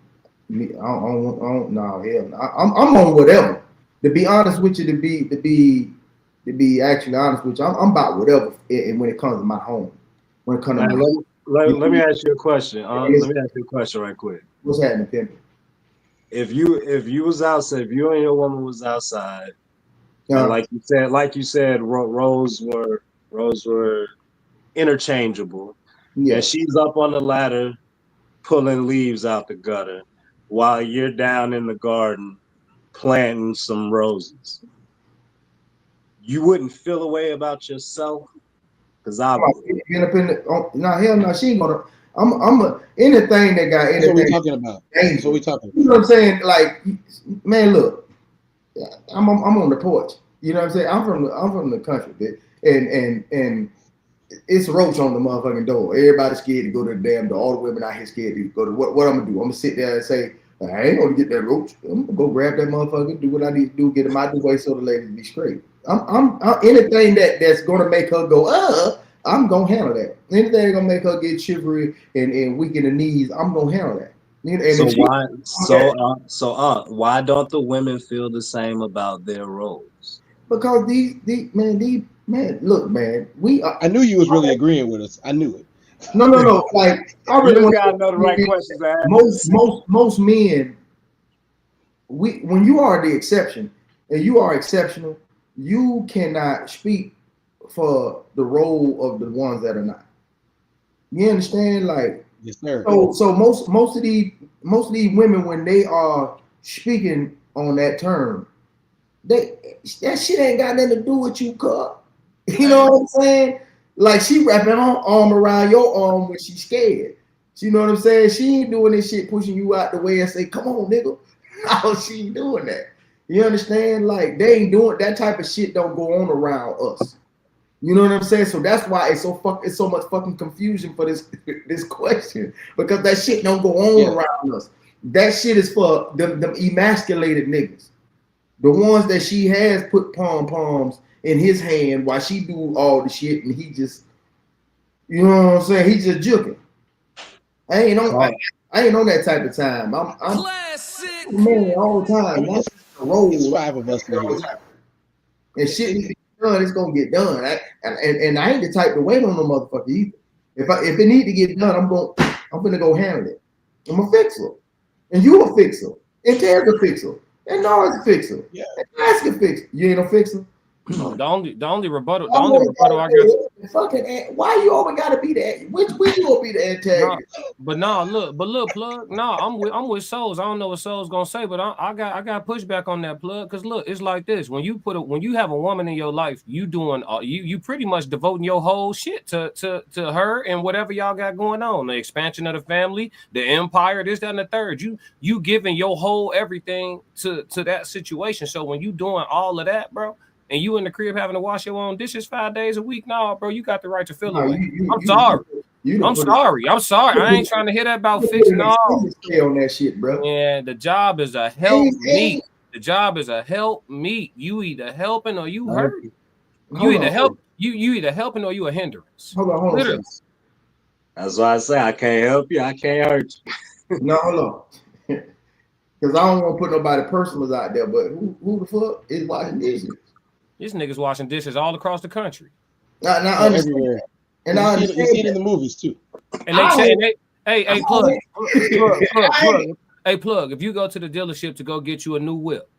me. I don't no hell no. I'm on whatever. To be honest with you, to be actually honest with you, I'm about whatever. And when it comes to my home, when it comes to let me ask you a question. Let me ask you a question right quick. What's happening, Pimp? If you was outside, if you and your woman was outside, and like you said, roles were interchangeable, and she's up on the ladder pulling leaves out the gutter while you're down in the garden planting some roses. You wouldn't feel a way about yourself? Because I would. No, hell no, she ain't gonna. I'm anything that got anything. That's what we talking about. That's what we talking about. You know what I'm saying? Like, man, look, I'm on the porch. You know what I'm saying? I'm from the country, bitch. And it's a roach on the motherfucking door. Everybody's scared to go to the damn door. All the women out here scared to go to what I'm gonna do? I'm gonna sit there and say, I ain't gonna get that roach. I'm gonna go grab that motherfucker, do what I need to do, get him out the way so the ladies be straight. I'm anything that's gonna make her go, I'm gonna handle that. Anything that's gonna make her get shivery and weak in the knees, I'm gonna handle that. And why don't the women feel the same about their roles? Because these man, look, man, I knew you was really agreeing with us. I knew it. No. Like, I really just gotta know the right questions to ask. Most men, when you are the exception and you are exceptional, you cannot speak for the role of the ones that are not. You understand? Like, yes, sir. So most of these women, when they are speaking on that term, that shit ain't got nothing to do with you, cuz. You know what I'm saying? Like, she wrapping her arm around your arm when she's scared. You know what I'm saying? She ain't doing this shit pushing you out the way and say, come on, nigga. No, she ain't doing that. You understand? Like they ain't doing that type of shit. Don't go on around us. You know what I'm saying? So that's why it's so much fucking confusion for this question, because that shit don't go on around us. That shit is for them emasculated niggas. The ones that she has put pom-poms in his hand while she do all the shit, and he just, you know what I'm saying? He just juking. I ain't on that type of time. I'm man all the time. That's the role. It's 5 of us in here. And shit needs to get done, it's gonna get done. And I ain't the type to wait on no motherfucker either. If it need to get done, I'm gonna go handle it. I'm a fixer. And you a fixer. And Ted's a fixer. And Noah's a fixer. Yeah. And Ask a fixer. You ain't a fixer? The only rebuttal I got. Fucking, why you always gotta be the which you gonna be the antagonist? Look, plug. No, I'm with Souls. I don't know what Souls gonna say, but I got pushback on that, plug. Cause look, it's like this: when you have a woman in your life, you doing you pretty much devoting your whole shit to her and whatever y'all got going on, the expansion of the family, the empire, this, that, and the third. You giving your whole everything to that situation. So when you doing all of that, bro, and you in the crib having to wash your own dishes 5 days a week, nah, bro, you got the right to feel away. I'm sorry. I'm sorry. I ain't trying to hear that about fixing all. On that shit, bro. And the job is a help meet. The job is a help meet. You either helping or you hurt. You either helping or you a hindrance. Hold on. That's why I say I can't help you. I can't hurt you. No, hold on. Because I don't want to put nobody personals out there, but who the fuck is washing dishes? This nigga's washing dishes all across the country. Everywhere. And I understand. You see it in the movies too. And they say, hey, plug. Hey, plug. If you go to the dealership to go get you a new whip,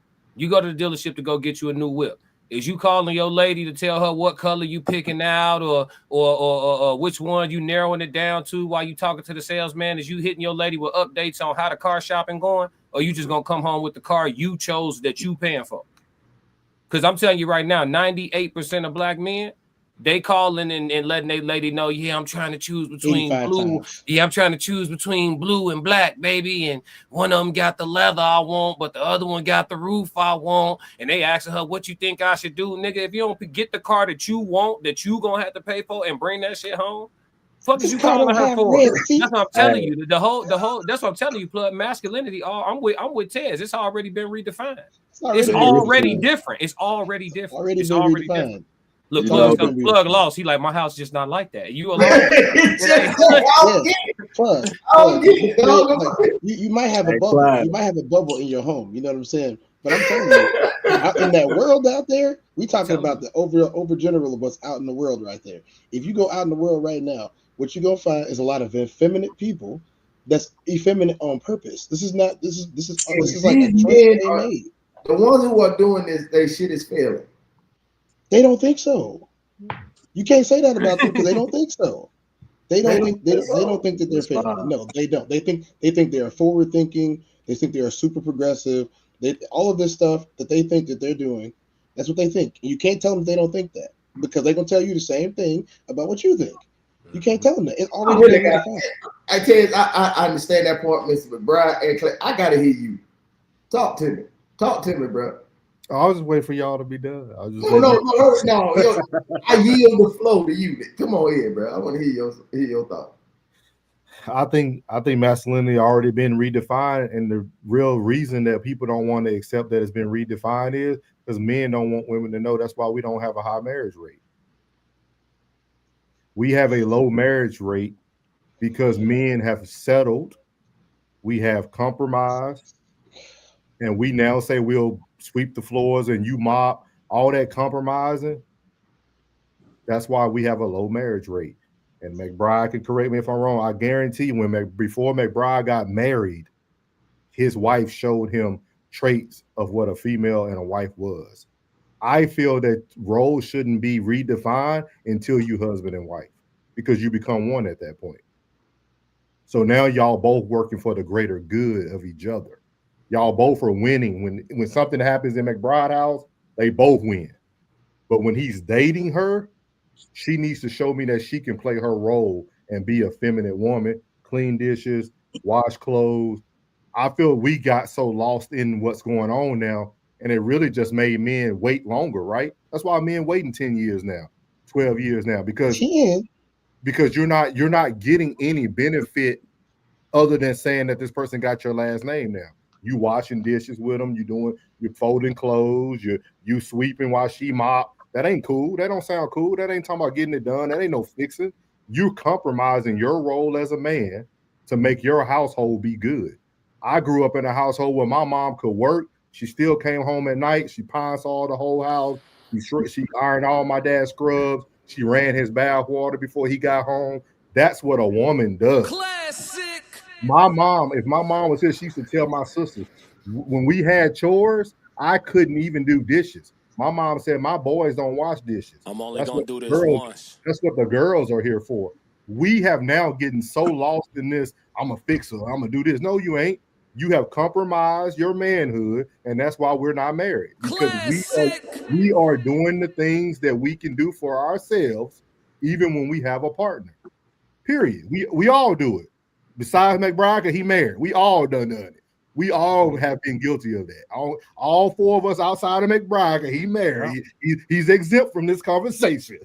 is you calling your lady to tell her what color you picking out or which one you narrowing it down to while you talking to the salesman? Is you hitting your lady with updates on how the car shopping going? Or you just gonna come home with the car you chose that you paying for? Because I'm telling you right now, 98% of black men, they calling and letting their lady know, yeah, I'm trying to choose between blue. Times. Yeah, I'm trying to choose between blue and black, baby. And one of them got the leather I want, but the other one got the roof I want. And they asking her, what you think I should do? Nigga, if you don't get the car that you want, that you gonna have to pay for and bring that shit home, fuck is you calling her for? That's what I'm telling you. The whole that's what I'm telling you, plug. Masculinity, I'm with Tez. It's already been redefined. It's already different. It's already different. It's already different. Look, plug lost. He like, my house just not like that. You alone. You might have a bubble. You might have a bubble in your home. You know what I'm saying? But I'm telling you, in that world out there, we talking about the over general of what's out in the world right there. If you go out in the world right now, what you're gonna find is a lot of effeminate people that's effeminate on purpose. This is like a choice they made. The ones who are doing this, they shit is failing. They don't think so. You can't say that about them because they don't think so. They don't think that they're failing. No, they don't. They think they are forward thinking. They think they are super progressive. All of this stuff that they think that they're doing, that's what they think. And you can't tell them they don't think that because they're gonna tell you the same thing about what you think. You can't tell them that. It's already been defined. I tell you, I understand that part, Mr. McBride and Clay. I gotta hear you. Talk to me, bro. I was just waiting for y'all to be done. I was just no. Yo, I yield the flow to you. Come on here, bro. I want to hear your thoughts. I think masculinity already been redefined, and the real reason that people don't want to accept that it's been redefined is because men don't want women to know. That's why we don't have a high marriage rate. We have a low marriage rate because men have settled, we have compromised, and we now say we'll sweep the floors and you mop, all that compromising. That's why we have a low marriage rate. And McBride can correct me if I'm wrong. I guarantee you before McBride got married, his wife showed him traits of what a female and a wife was. I feel that roles shouldn't be redefined until you husband and wife, because you become one at that point. So now y'all both working for the greater good of each other. Y'all both are winning. When something happens in McBride's house, they both win. But when he's dating her, she needs to show me that she can play her role and be a feminine woman, clean dishes, wash clothes. I feel we got so lost in what's going on now and it really just made men wait longer, right? That's why men waiting 10 years now, 12 years now, because you're not getting any benefit other than saying that this person got your last name now. You washing dishes with them, you're folding clothes, you sweeping while she mop. That ain't cool. That don't sound cool. That ain't talking about getting it done. That ain't no fixing. You compromising your role as a man to make your household be good. I grew up in a household where my mom could work. She still came home at night. She pine-sawed the whole house. She ironed all my dad's scrubs. She ran his bath water before he got home. That's what a woman does. Classic. My mom, if my mom was here, she used to tell my sisters, when we had chores, I couldn't even do dishes. My mom said, my boys don't wash dishes. I'm only gonna do this once. That's what the girls are here for. We have now getting so lost in this, I'm a fixer, I'm gonna do this. No, you ain't. You have compromised your manhood, and that's why we're not married. Because we are doing the things that we can do for ourselves, even when we have a partner. Period. We all do it. Besides McBride, because he married. We all done it. We all have been guilty of that. All four of us outside of McBride, because he married. He's exempt from this conversation.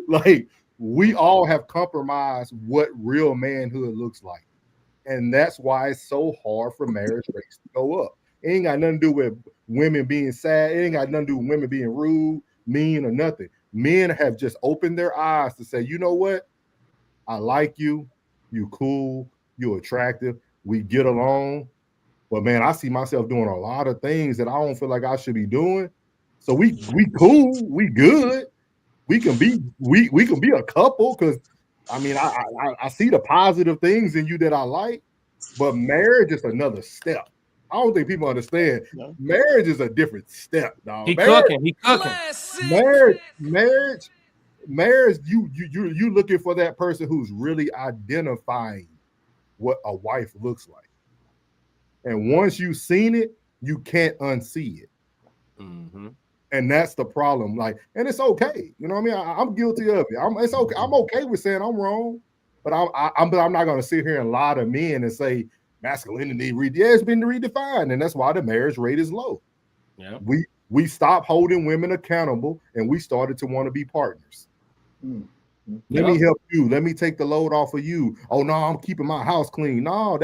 Like, we all have compromised what real manhood looks like. And that's why it's so hard for marriage rates to go up. It ain't got nothing to do with women being sad. It ain't got nothing to do with women being rude, mean, or nothing. Men have just opened their eyes to say, you know what? I like you. You cool. You're attractive. We get along. But man, I see myself doing a lot of things that I don't feel like I should be doing. So we cool. We good. We can be a couple, because I mean, I see the positive things in you that I like, but marriage is another step. I don't think people understand. Marriage is a different step, dog. He cooking. Marriage, you looking for that person who's really identifying what a wife looks like. And once you've seen it, you can't unsee it. Mm-hmm. And that's the problem. Like, and it's okay. You know what I mean? I'm guilty of it. It's okay. I'm okay with saying I'm wrong, but I'm not going to sit here and lie to men and say masculinity. It's been redefined, and that's why the marriage rate is low. Yeah. We stopped holding women accountable, and we started to want to be partners. Let me help you. Let me take the load off of you. Oh no, I'm keeping my house clean. No,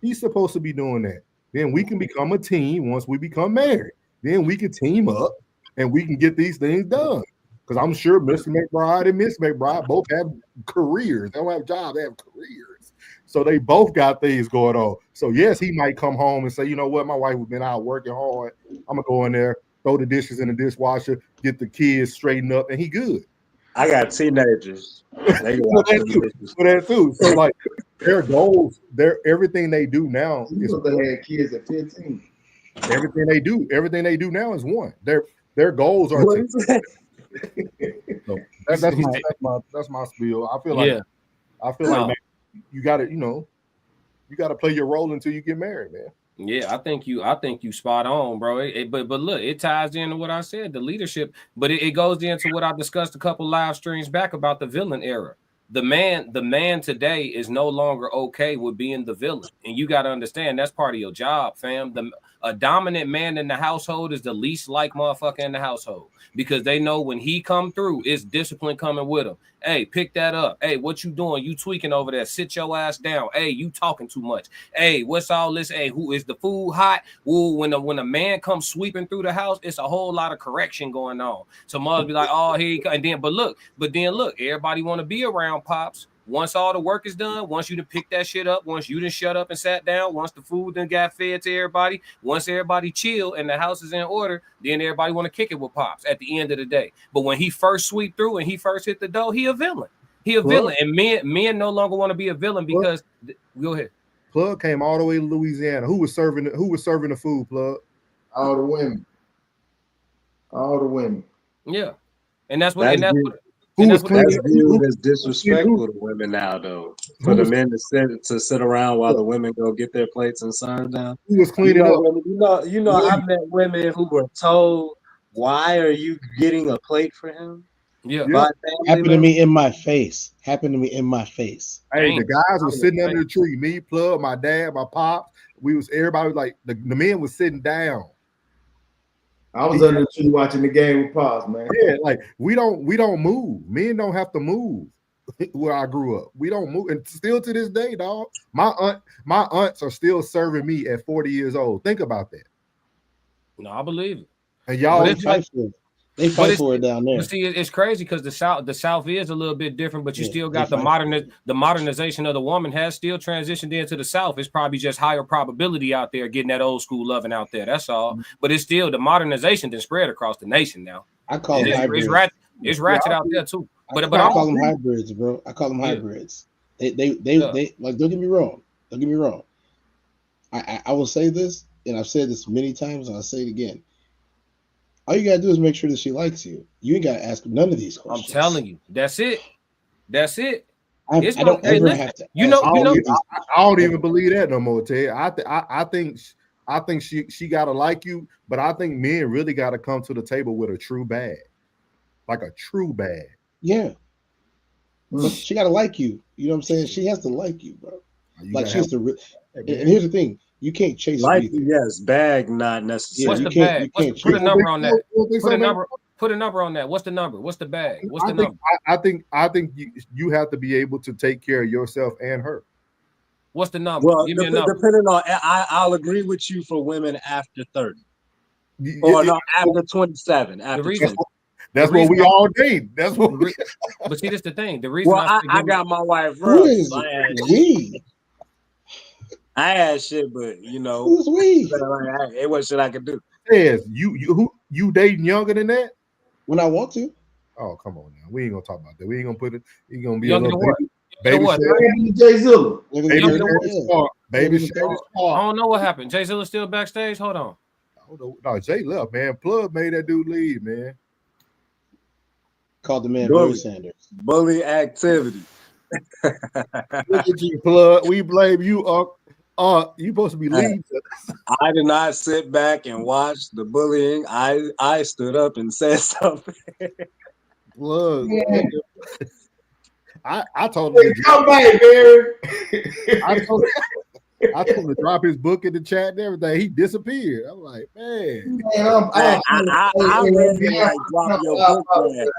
she's supposed to be doing that. Then we can become a team once we become married. Then we can team up and we can get these things done. Because I'm sure Mr. McBride and Miss McBride both have careers. They don't have jobs, they have careers. So they both got things going on. So yes, he might come home and say, you know what, my wife has been out working hard. I'm gonna go in there, throw the dishes in the dishwasher, get the kids straightened up, and he good. I got teenagers. They for that too. So like their goals, everything they do now is they had kids at 15. Everything they do now is one. Their goals are so that's my spiel. I feel like man, you gotta play your role until you get married, man. Yeah, I think you spot on, bro. But look, it ties into what I said, the leadership, but it goes into what I discussed a couple live streams back about the villain era. The man today is no longer okay with being the villain, and you got to understand that's part of your job, fam. A dominant man in the household is the least like motherfucker in the household, because they know when he come through, it's discipline coming with him. Hey, pick that up. Hey, what you doing? You tweaking over there? Sit your ass down. Hey, you talking too much. Hey, what's all this? Hey, who is the food hot? Ooh, when a man comes sweeping through the house, it's a whole lot of correction going on. So mothers be like, oh, here you go. And then, but then look, everybody want to be around pops. Once all the work is done, once you done pick that shit up, once you done shut up and sat down, once the food done got fed to everybody, once everybody chill and the house is in order, then everybody want to kick it with pops at the end of the day. But when he first sweep through and he first hit the door, he a villain. Villain. And men no longer want to be a villain because go ahead. Plug came all the way to Louisiana. Who was serving the food, Plug? All the women. Yeah. And that's what that's viewed as disrespectful to women now, though. For the men to sit around while the women go get their plates and serve down. Who was cleaning up? I've met women who were told, "Why are you getting a plate for him?" Yeah. Happened to me in my face. Hey, the guys were sitting under the tree. Me, Plug, my dad, my pops. Everybody was like the men was sitting down. I was under the tree watching the game with Pops, man. Yeah, like we don't move. Men don't have to move where I grew up. We don't move, and still to this day, dog. My aunts are still serving me at 40 years old. Think about that. No, I believe it. And y'all, they fight for it down there. But see, it's crazy because the South is a little bit different, but you still got the modernization of the woman has still transitioned into the South. It's probably just higher probability out there getting that old school loving out there. That's all. But it's still the modernization that spread across the nation now. I call them hybrids. It's ratchet out there too. But I call them hybrids, bro. I call them hybrids. They like. Don't get me wrong. Don't get me wrong. I will say this, and I've said this many times, and I'll say it again. All you gotta do is make sure that she likes you. You ain't gotta ask none of these questions. I'm telling you, that's it. That's it. I don't ever have to. I don't even believe that no more, Ted. I think she gotta like you, but I think men really gotta come to the table with a true bag, like a true bag. Yeah, but she gotta like you. You know what I'm saying? She has to like you, bro. Like she has to. And here's the thing. You can't chase like yes, bag not necessarily. What's the bag? Put a number on that. Put a number on that. What's the number? What's the bag? What's the number? I think you have to be able to take care of yourself and her. What's the number? Well, give me a number. Depending on, I'll agree with you for women after 30, or no, after 27. After the reason. That's what we all date. That's what. But see, that's the thing. The reason. Well, I got my wife. Who is we? I had shit, but you know, who's we? It was shit I could do. Yes, you dating younger than that? When I want to. Oh, come on now. We ain't gonna talk about that. We ain't gonna put it. You gonna be younger a little baby what? Jay Zilla. Baby, I don't know what happened. Jay Zilla still backstage. Hold on. No, Jay left, man. Plug made that dude leave, man. Called the man Bernie Sanders. Bully activity. Look at you, Plug. We blame you. You supposed to be leading. I did not sit back and watch the bullying. I stood up and said something. Look, I told him to come back, Barry. I told him to drop his book in the chat and everything. He disappeared. I'm like, man. I read like drop your book.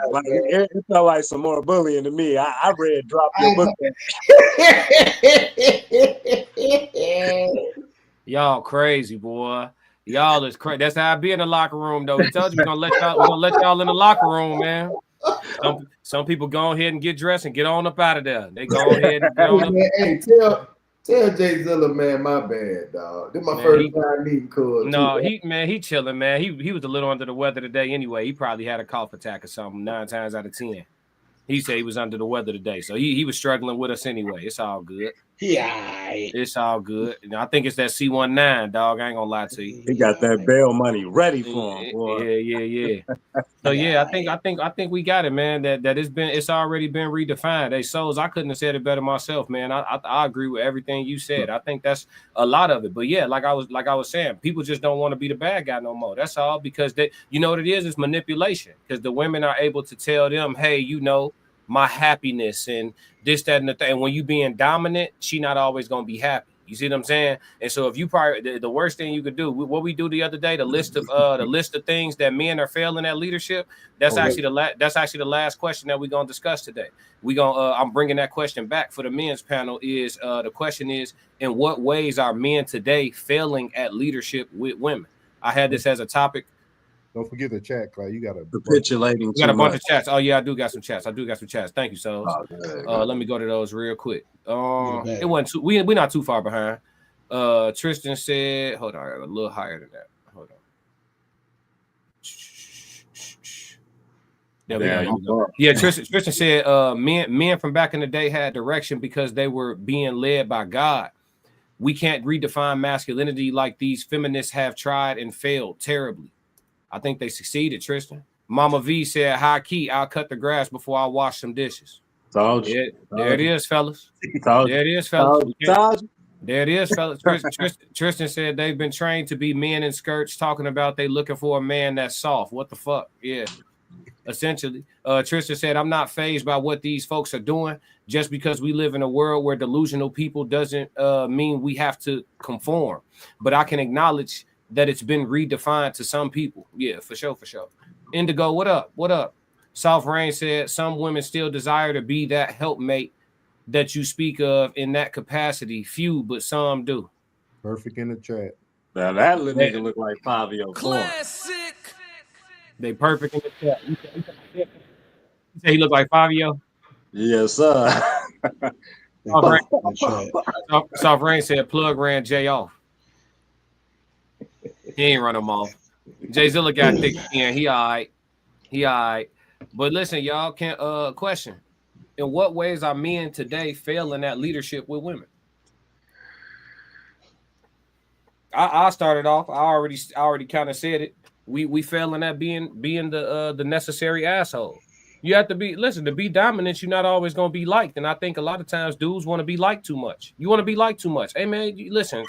Like, it felt like some more bullying to me. I read drop your book. Y'all crazy, boy. Y'all is crazy. That's how I be in the locker room, though. We told you we're gonna let y'all in the locker room, man. Some people go ahead and get dressed and get on up out of there. They go ahead and get on up. Hey, tell Jay Zilla, man, my bad, dog. This is my first time meeting Cuz. No, he chilling, man. He was a little under the weather today anyway. He probably had a cough attack or something 9 times out of 10. He said he was under the weather today, so he was struggling with us anyway. It's all good. Yeah, it's all good. And I think it's that C19, dog. I ain't gonna lie to you. He got that bail money ready for him, boy. Yeah. So yeah, I think we got it, man. That it's already been redefined. Hey, Souls, I couldn't have said it better myself, man. I agree with everything you said. I think that's a lot of it. But yeah, like I was saying, people just don't want to be the bad guy no more. That's all, because you know what it is? It's manipulation. Because the women are able to tell them, hey, you know, my happiness and this, that, and the thing. And when you being dominant, she not always gonna be happy. You see what I'm saying? And so if you probably the worst thing you could do, what we do the other day, the list of things that men are failing at leadership. That's actually the last question that we're gonna discuss today. I'm bringing that question back for the men's panel. Is the question is, in what ways are men today failing at leadership with women? I had this as a topic. Don't forget the chat, Clay. You got a capitulating. You got a bunch of chats. Oh yeah, I do got some chats. Thank you, so. Let me go to those real quick. It wasn't too. We're not too far behind. Tristan said, "Hold on, a little higher than that. Hold on." There we go. Yeah, Tristan said, "Men from back in the day had direction because they were being led by God. We can't redefine masculinity like these feminists have tried and failed terribly." I think they succeeded, Tristan. Mama V said, high key, I'll cut the grass before I wash some dishes. There it is, fellas. There it is, fellas. Tristan said they've been trained to be men in skirts talking about they looking for a man that's soft. What the fuck? Yeah. Essentially. Tristan said, I'm not fazed by what these folks are doing. Just because we live in a world where delusional people doesn't mean we have to conform. But I can acknowledge that it's been redefined to some people. Yeah, for sure, for sure. Indigo, what up? What up? South Rain said some women still desire to be that helpmate that you speak of in that capacity. Few, but some do. Perfect in the chat. Now that little nigga look like Fabio Foreign. They perfect in the chat. You say he look like Fabio? Yes, sir. South Rain said plug ran Jay off. He ain't run him off. Jay Zilla got thick skin. He all right. He all right. But listen, y'all can't question. In what ways are men today failing at leadership with women? I started off. I already kind of said it. We failing at being the necessary asshole. You have to be, listen, to be dominant, you're not always going to be liked. And I think a lot of times dudes want to be liked too much. You want to be liked too much. Hey, man, listen,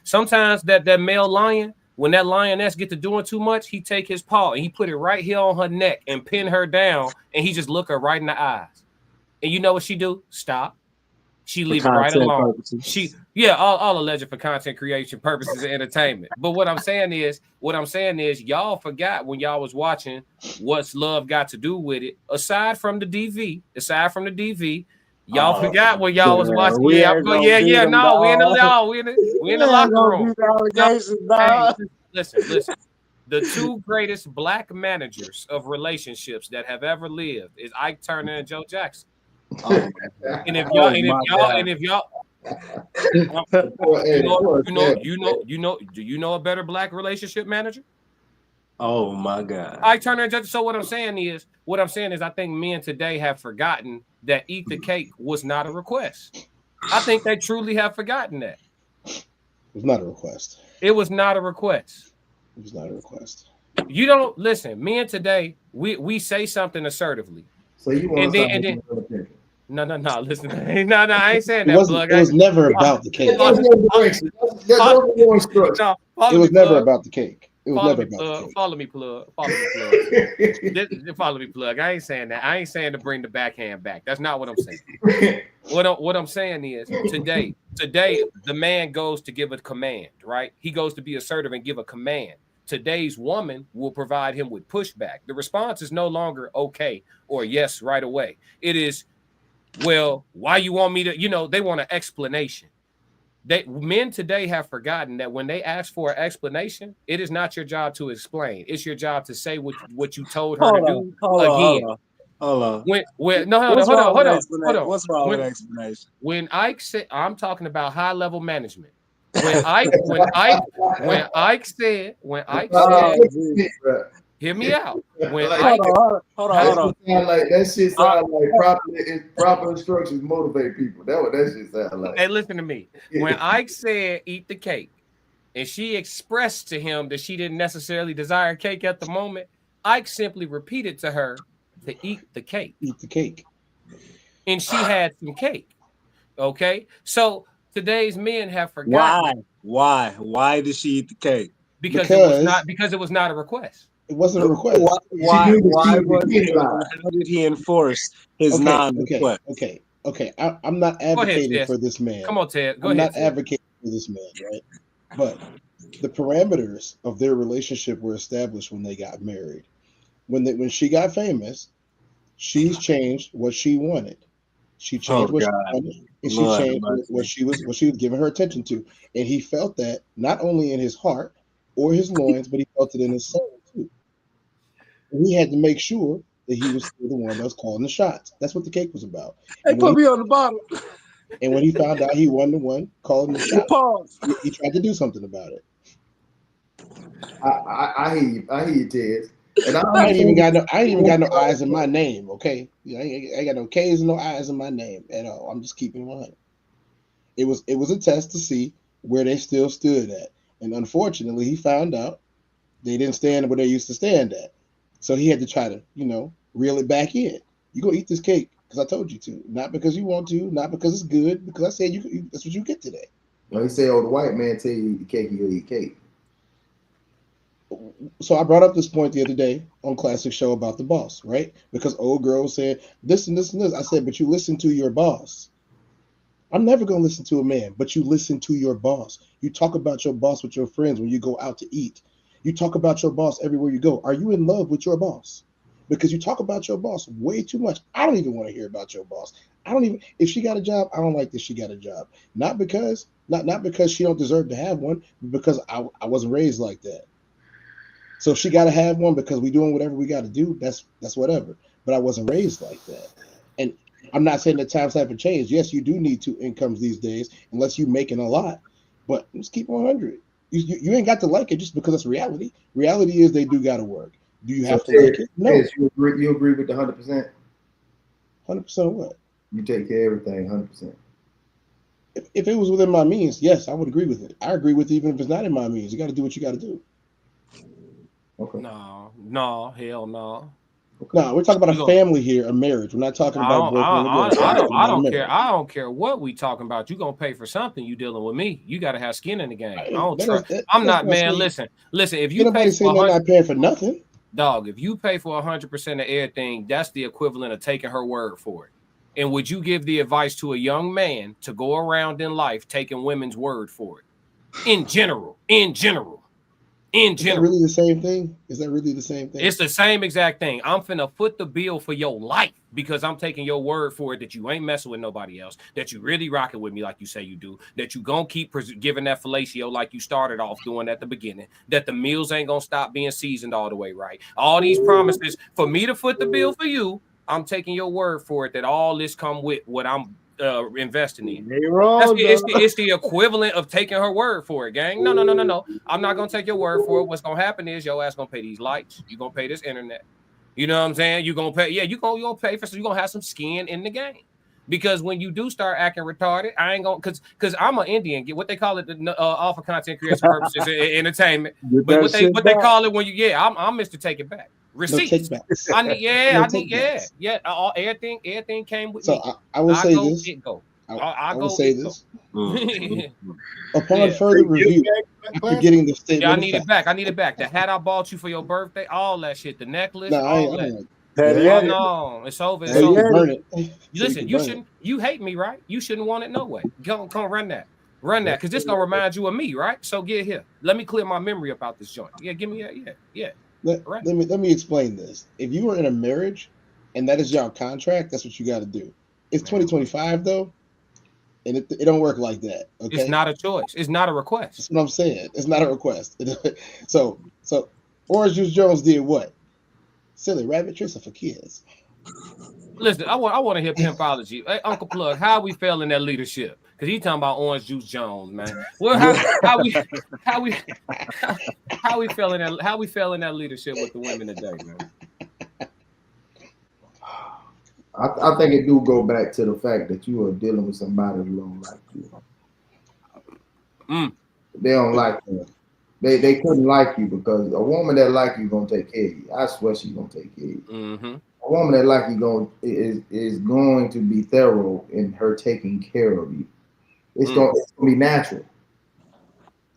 sometimes that male lion, when that lioness get to doing too much, he take his paw and he put it right here on her neck and pin her down, and he just look her right in the eyes. And you know what she do? Stop. She leave it right alone. Purposes. All alleged for content creation purposes and entertainment. But what I'm saying is, y'all forgot when y'all was watching What's Love Got to Do with It. Aside from the DV, y'all forgot when y'all was watching. We in the locker room. Listen. The two greatest black managers of relationships that have ever lived is Ike Turner and Joe Jackson. And if y'all, do you know a better black relationship manager? Oh my God! Ike Turner and Jackson. So what I'm saying is, I think men today have forgotten that eat the cake was not a request. I think they truly have forgotten that. It was not a request. It was not a request. It was not a request. You don't listen. Men today, we say something assertively. So you want to No. Listen, no. I ain't saying that. It was never about the cake. It was never about the cake. It was never about the cake. Follow me, plug. Follow me, plug. I ain't saying that. I ain't saying to bring the backhand back. That's not what I'm saying. What I'm saying is today, the man goes to give a command, right? He goes to be assertive and give a command. Today's woman will provide him with pushback. The response is no longer okay or yes right away. It is, well, why you want me to, they want an explanation. Men today have forgotten that when they ask for an explanation, it is not your job to explain. It's your job to say what you told her to do again. Hold on. Hold on. What's wrong with explanation? When Ike said, I'm talking about high level management. When Ike said, hear me out. When hold on. That shit sound like proper instructions motivate people. That's what that shit sound like. Hey, listen to me. When Ike said eat the cake, and she expressed to him that she didn't necessarily desire cake at the moment, Ike simply repeated to her to eat the cake. Eat the cake. And she had some cake. Okay? So today's men have forgotten. Why did she eat the cake? Because it was not a request. It wasn't a request. Why did he enforce his non-request? Okay. I'm not advocating for this man. Come on, Ted. I'm not advocating for this man, right? But the parameters of their relationship were established when they got married. When she got famous, she's changed what she wanted. She changed what she wanted, and she changed what she was giving her attention to. And he felt that not only in his heart or his loins, but he felt it in his soul too. And he had to make sure that he was still the one that was calling the shots. That's what the cake was about. Hey, put me on the bottom. And when he found out he wasn't the one calling the shots, he tried to do something about it. I hear you, Ted. And I ain't even got no eyes in my name, okay? I ain't got no K's and no eyes in my name at all. I'm just keeping it 100. It was a test to see where they still stood at. And unfortunately, he found out they didn't stand where they used to stand at. So he had to try to, reel it back in. You go eat this cake because I told you to. Not because you want to, not because it's good, because I said that's what you get today. Well, he said, the white man tell you to eat the cake, you'll eat cake. So I brought up this point the other day on Classic Show about the boss, right? Because old girl said this and this and this. I said, but you listen to your boss. I'm never going to listen to a man, but you listen to your boss. You talk about your boss with your friends when you go out to eat. You talk about your boss everywhere you go. Are you in love with your boss? Because you talk about your boss way too much. I don't even want to hear about your boss. I don't even, if she got a job, I don't like that she got a job. Not because she don't deserve to have one, but because I wasn't raised like that. So if she got to have one because we doing whatever we got to do, that's whatever. But I wasn't raised like that. And I'm not saying that times haven't changed. Yes, you do need two incomes these days, unless you're making a lot. But let's keep 100. You ain't got to like it just because it's reality. Reality is they do got to work. Do you have to like it? No. Yes, you agree with the 100%? 100% of what? You take care of everything 100%. If it was within my means, yes, I would agree with it. I agree with it even if it's not in my means. You got to do what you got to do. Okay. No, hell no. No, we're talking about a family here, a marriage. We're not talking about boyfriend and girlfriend. I don't care. I don't care what we talking about. You gonna pay for something. You dealing with me. You got to have skin in the game. I don't trust. I'm not, man. Listen. If you pay for they're not paying for nothing, dog. If you pay for 100% of everything, that's the equivalent of taking her word for it. And would you give the advice to a young man to go around in life taking women's word for it? In general. Is that really the same thing? Is that really the same thing? It's the same exact thing. I'm finna foot the bill for your life because I'm taking your word for it that you ain't messing with nobody else, that you really rocking with me like you say you do, that you gonna keep giving that fellatio like you started off doing at the beginning, that the meals ain't gonna stop being seasoned all the way right. All these promises for me to foot the bill for you, I'm taking your word for it that all this come with what I'm investing in. It's the equivalent of taking her word for it, gang. No. I'm not gonna take your word for it. What's gonna happen is your ass gonna pay these lights. You gonna pay this internet. You know what I'm saying? You gonna pay. Yeah, you gonna pay for. So you gonna have some skin in the game. Because when you do start acting retarded, I ain't gonna because I'm an Indian. Get what they call it, all for content creation purposes, entertainment. But what they call it when you I'm Mr. Take It Back. Receipts. I need everything came with me. I will say this. I will say this. Upon further review, after getting the statement, I need it back. I need it back. The hat I bought you for your birthday, all that shit, the necklace, all that. No, it's over. It's over. Burn it. Listen, you hate me, right? You shouldn't want it no way. Come run that, because this gonna remind you of me, right? So get here. Let me clear my memory about this joint. Yeah, give me that. Yeah. Let me explain this. If you are in a marriage and that is your contract, that's what you got to do. It's 2025 though, and it don't work like that. Okay, it's not a choice. It's not a request. That's what I'm saying. It's not a request. So Orange Juice Jones did what? Silly rabbit tricks are for kids. Listen, I want to hear pimpology. Hey, Uncle Plug, how we feel in that leadership? Because he talking about Orange Juice Jones, man. Well, how we feel in that leadership with the women today, man? I think it do go back to the fact that you are dealing with somebody who don't like you. They don't like you. They couldn't like you because a woman that like you gonna take care of you. I swear she's gonna take care of you. Mm-hmm. A woman that like you is going to be thorough in her taking care of you. It's gonna be natural.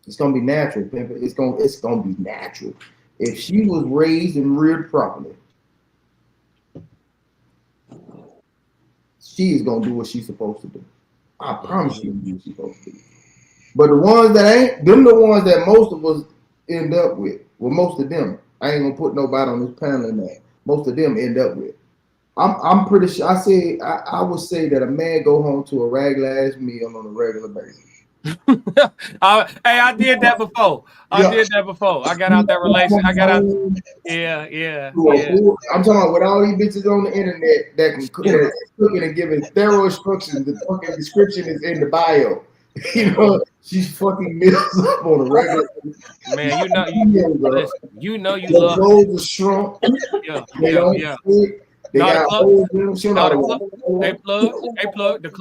It's gonna be natural, Pimp. It's gonna be natural. If she was raised and reared properly, she is gonna do what she's supposed to do. I promise you, do what she's supposed to do. But the ones that ain't, them the ones that most of us end up with. Well, most of them. I ain't gonna put nobody on this panel in that. Most of them end up with. I'm pretty sure. I would say that a man go home to a regular ass meal on a regular basis. I did that before. I got out that relationship. I got out. Yeah. I'm talking about with all these bitches on the internet that can cooking and giving thorough instructions. The fucking description is in the bio. You know, she's fucking meals up on a regular. Man, you love. The clothes are shrunk. Yeah. They got holes in them. Hey, plug. The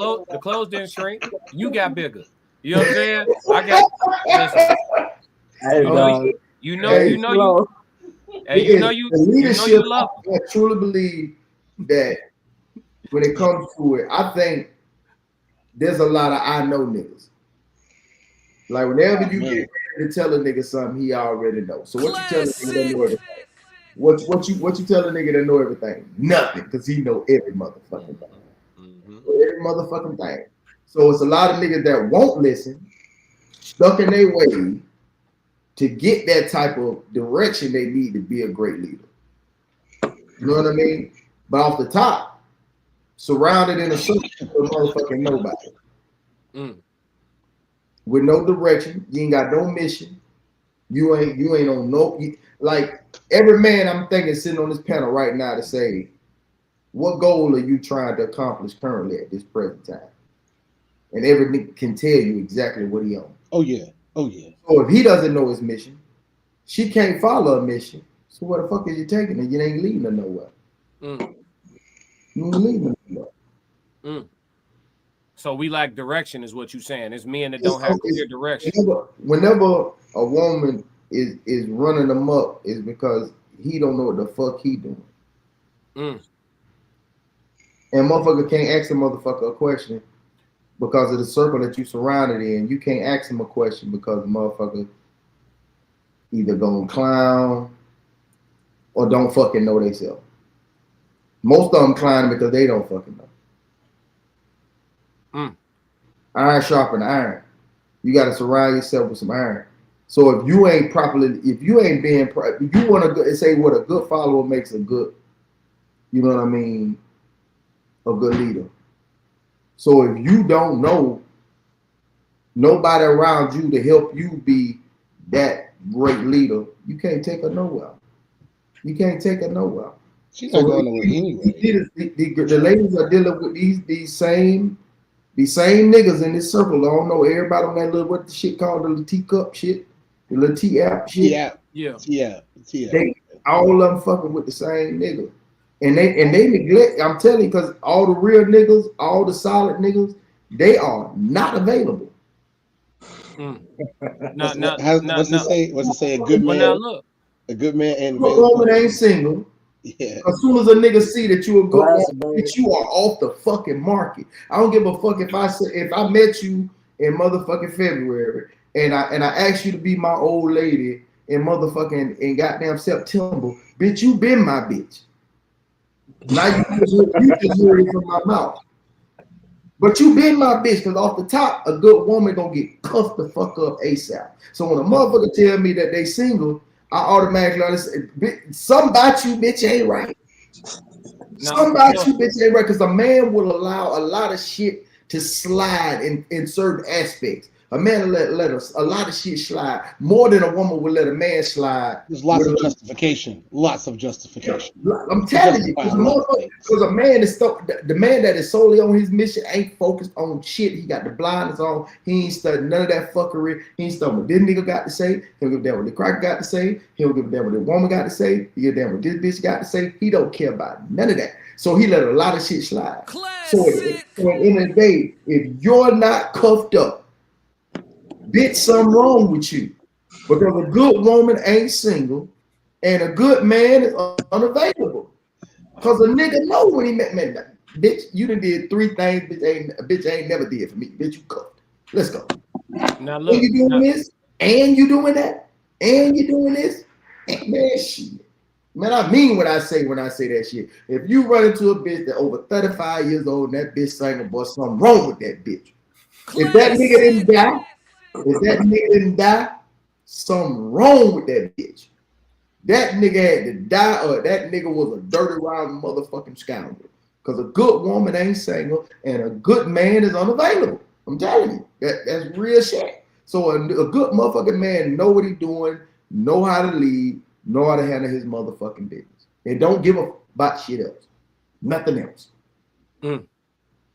clothes didn't shrink. You got bigger. You know what I'm saying? I got. Leadership. I truly believe that when it comes to it, I think there's a lot of I know niggas. Like whenever you get ready to tell a nigga something, he already knows. So what you tell a nigga that know everything? What you tell a nigga that know everything? Nothing, because he know every motherfucking thing. Every motherfucking thing. So it's a lot of niggas that won't listen, stuck in their way to get that type of direction they need to be a great leader. You know what I mean? But off the top, surrounded in a circle of motherfucking nobody. With no direction, you ain't got no mission. You ain't on no like every man I'm thinking sitting on this panel right now to say, what goal are you trying to accomplish currently at this present time? And every nigga can tell you exactly what he on. Oh yeah. Oh yeah. So if he doesn't know his mission, she can't follow a mission. So where the fuck is you taking her? You ain't leading her nowhere. You ain't leading her nowhere. So we lack direction, is what you're saying. It's men that don't have clear direction. Whenever a woman is running amok, is because he don't know what the fuck he doing. And motherfucker can't ask a motherfucker a question because of the circle that you surrounded in. You can't ask him a question because the motherfucker either gonna clown or don't fucking know themselves. Most of them clown because they don't fucking know. Iron sharpen iron. You got to surround yourself with some iron. So if you ain't properly, if you ain't being, if you want to say what a good follower makes a good, you know what I mean, a good leader. So if you don't know nobody around you to help you be that great leader, you can't take her nowhere. You can't take her nowhere. She's not going nowhere anyway. The ladies are dealing with these same niggas in this circle. I don't know everybody on that little, what the shit called, the little teacup shit, the little T-app shit. Yeah. They all of them fucking with the same nigga. And they neglect, I'm telling you, because all the real niggas, all the solid niggas, they are not available. What's it say? A good man. A good man and good woman ain't single. Yeah. As soon as a nigga see that you a good woman, bitch, you are off the fucking market. I don't give a fuck if I met you in motherfucking February and I asked you to be my old lady in motherfucking in goddamn September, bitch, you been my bitch. Now you just heard it from my mouth. But you been my bitch, because off the top, a good woman gonna get cuffed the fuck up ASAP. So when a motherfucker tell me that they single, I automatically understand, something about you, bitch, ain't right. Something about you, bitch, ain't right, because a man will allow a lot of shit to slide in certain aspects. A man will let a lot of shit slide more than a woman will let a man slide. There's lots of justification. Lots of justification. I'm telling you, because a man is the man that is solely on his mission ain't focused on shit. He got the blinders on. He ain't studying none of that fuckery. He ain't studying what this nigga got to say. He'll give a damn what the cracker got to say. He'll give a damn what the woman got to say. He'll give a damn what this bitch got to say. He don't care about none of that. So he let a lot of shit slide. So at the end of the day, if you're not cuffed up, bitch, something wrong with you. Because a good woman ain't single and a good man is unavailable. Because a nigga know when he met me. Bitch, you done did 3 things bitch ain't never did for me. Bitch, you cuffed. Let's go. Now look, and you doing this, and you doing that, and you doing this. Man, shit. Man, I mean what I say when I say that shit. If you run into a bitch that over 35 years old and that bitch single, boy, something wrong with that bitch. If that nigga didn't die, something wrong with that bitch. That nigga had to die, or that nigga was a dirty, round motherfucking scoundrel. Because a good woman ain't single, and a good man is unavailable. I'm telling you, that's real shit. So a good motherfucking man know what he doing, know how to lead, know how to handle his motherfucking business, and don't give a about shit else, nothing else.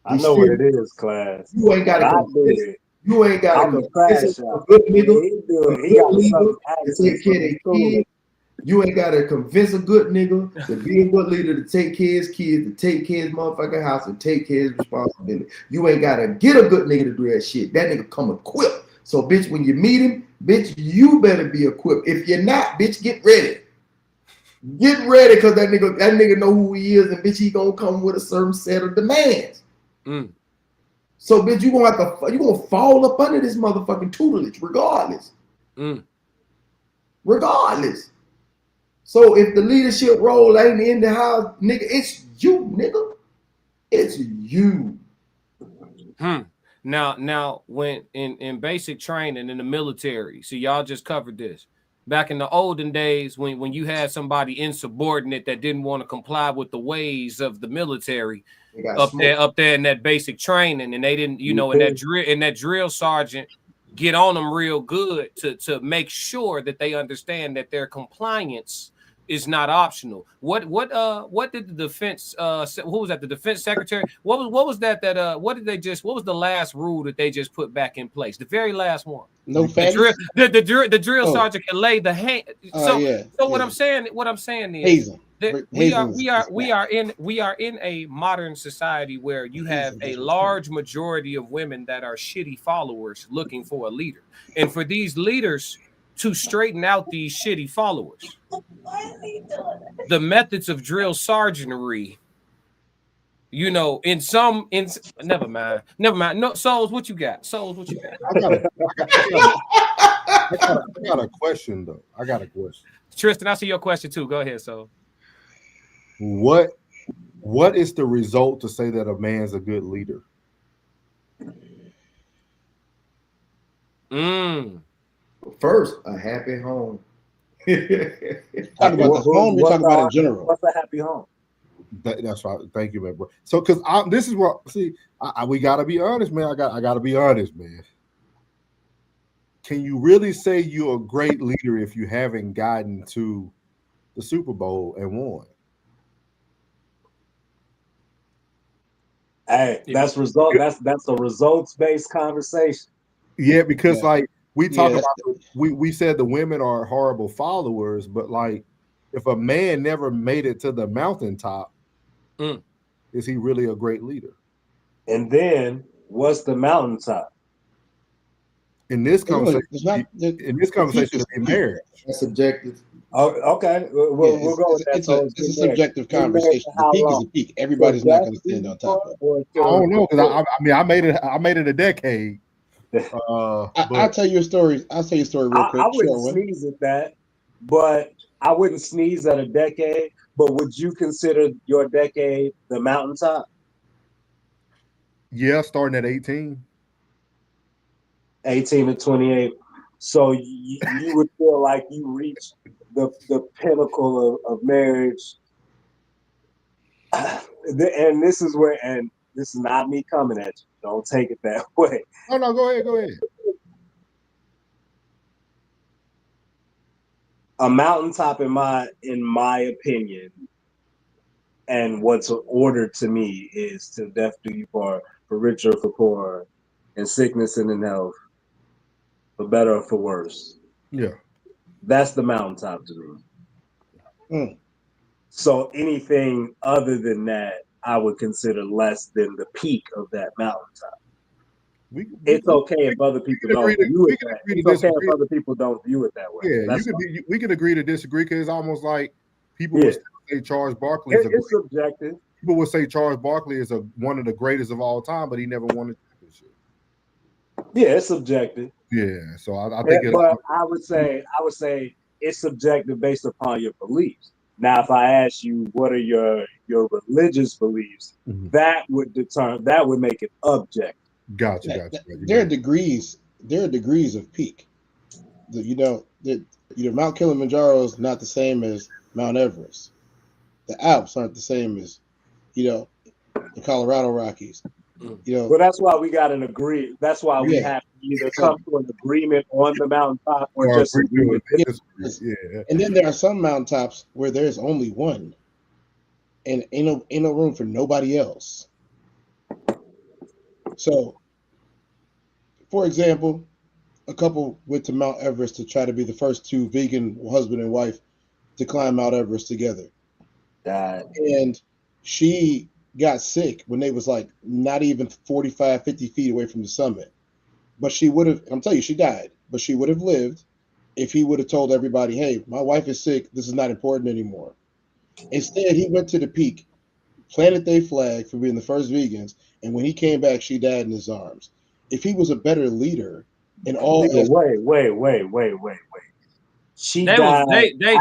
I know what it is, class. You ain't got to. You ain't got to. It's a good nigga. He got leader to take care of their kids. You ain't got to convince a good nigga to be a good leader, to take care of his kids, to take care of his motherfucking house, and take care of his responsibility. You ain't got to get a good nigga to do that shit. That nigga come equipped. So, bitch, when you meet him, bitch, you better be equipped. If you're not, bitch, get ready. Get ready, because that nigga know who he is, and bitch, he gonna come with a certain set of demands. So, bitch, you gonna fall up under this motherfucking tutelage, regardless. Regardless. So if the leadership role ain't in the house, nigga, it's you, nigga. It's you. Now, when in basic training in the military, see, y'all just covered this. Back in the olden days, when you had somebody insubordinate that didn't want to comply with the ways of the military, up there in that basic training, and they didn't, and that drill sergeant get on them real good to make sure that they understand that their compliance is not optional. What did the defense who was that, the defense secretary? What was that what was the last rule that they just put back in place? The very last one. No fatties? The drill sergeant can lay the hand. What I'm saying is that we are in a modern society where you have a large majority of women that are shitty followers looking for a leader. And for these leaders to straighten out these shitty followers, the methods of drill sergeantry, never mind. No, Souls, what you got? I got a question though. I got a question. Tristan, I see your question too. Go ahead, Soul. What is the result to say that a man's a good leader? First, a happy home. Talk about the home, you're talking about in general. What's a happy home? That's right. Thank you, man, bro. So, because this is what we gotta be honest, man. I gotta be honest, man. Can you really say you're a great leader if you haven't gotten to the Super Bowl and won? Hey, that's a results-based conversation. Yeah, because like we talk about, we said the women are horrible followers, but like if a man never made it to the mountaintop, is he really a great leader? And then what's the mountaintop? In this conversation, it'll be marriage. That's subjective. Oh, okay. We'll go with that. It's a subjective conversation. The peak is a peak. Everybody's not going to stand on top of it. I don't know, because I made it a decade. I'll tell you a story. I'll tell you a story real quick. I wouldn't sneeze at that, but I wouldn't sneeze at a decade. But would you consider your decade the mountaintop? Yeah, starting at 18. 18 to 28. So you would feel like you reached the pinnacle of marriage. And this is not me coming at you. Don't take it that way. Oh no, go ahead. A mountaintop, in my opinion, and what's ordered to me, is to death do you part, for richer or for poorer, in sickness and in health, for better or for worse. Yeah, that's the mountaintop to me. So anything other than that, I would consider less than the peak of that mountaintop. It's okay if other people don't view it that way. It's okay if other people don't view it that way. Yeah, we can agree to disagree, because it's almost like people would say Charles Barkley is it's subjective. People would say Charles Barkley is one of the greatest of all time, but he never won a championship. Yeah, it's subjective. Yeah, so I think but I would say it's subjective based upon your beliefs. Now, if I ask you what are your religious beliefs, that would make it objective. Gotcha. There are degrees of peak. Mount Kilimanjaro is not the same as Mount Everest. The Alps aren't the same as the Colorado Rockies. Well, that's why we got an agree. That's why we have to either come to an agreement on the mountaintop or just agree with it. Yeah. And then there are some mountaintops where there's only one, and ain't no room for nobody else. So, for example, a couple went to Mount Everest to try to be the first two vegan husband and wife to climb Mount Everest together. And she got sick when they was like not even 45, 50 feet away from the summit. But she would have, I'm telling you, she died. But she would have lived if he would have told everybody, hey, my wife is sick. This is not important anymore. Instead, he went to the peak, planted their flag for being the first vegans. And when he came back, she died in his arms. If he was a better leader in all... Wait. They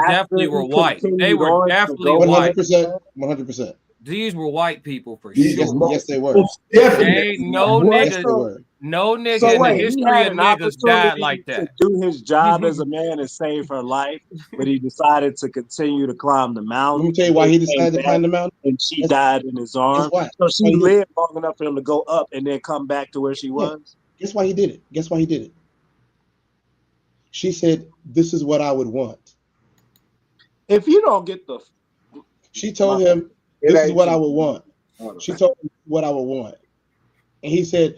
definitely were white. They were definitely white. 100%. These were white people for sure. Yes, they were. Ain't no nigga. No nigga So in the wait, he history had of an niggas died opportunity like to that. do his job as a man and save her life, but he decided to continue to climb the mountain. Let me tell you why he decided to climb the mountain. And she died in his arms. why. So she lived long enough for him to go up and then come back to where she was. Guess why he did it? Guess why he did it? She said, "This is what I would want." If you don't get the, she told him, "This is what I would want." She told him what I would want, and he said,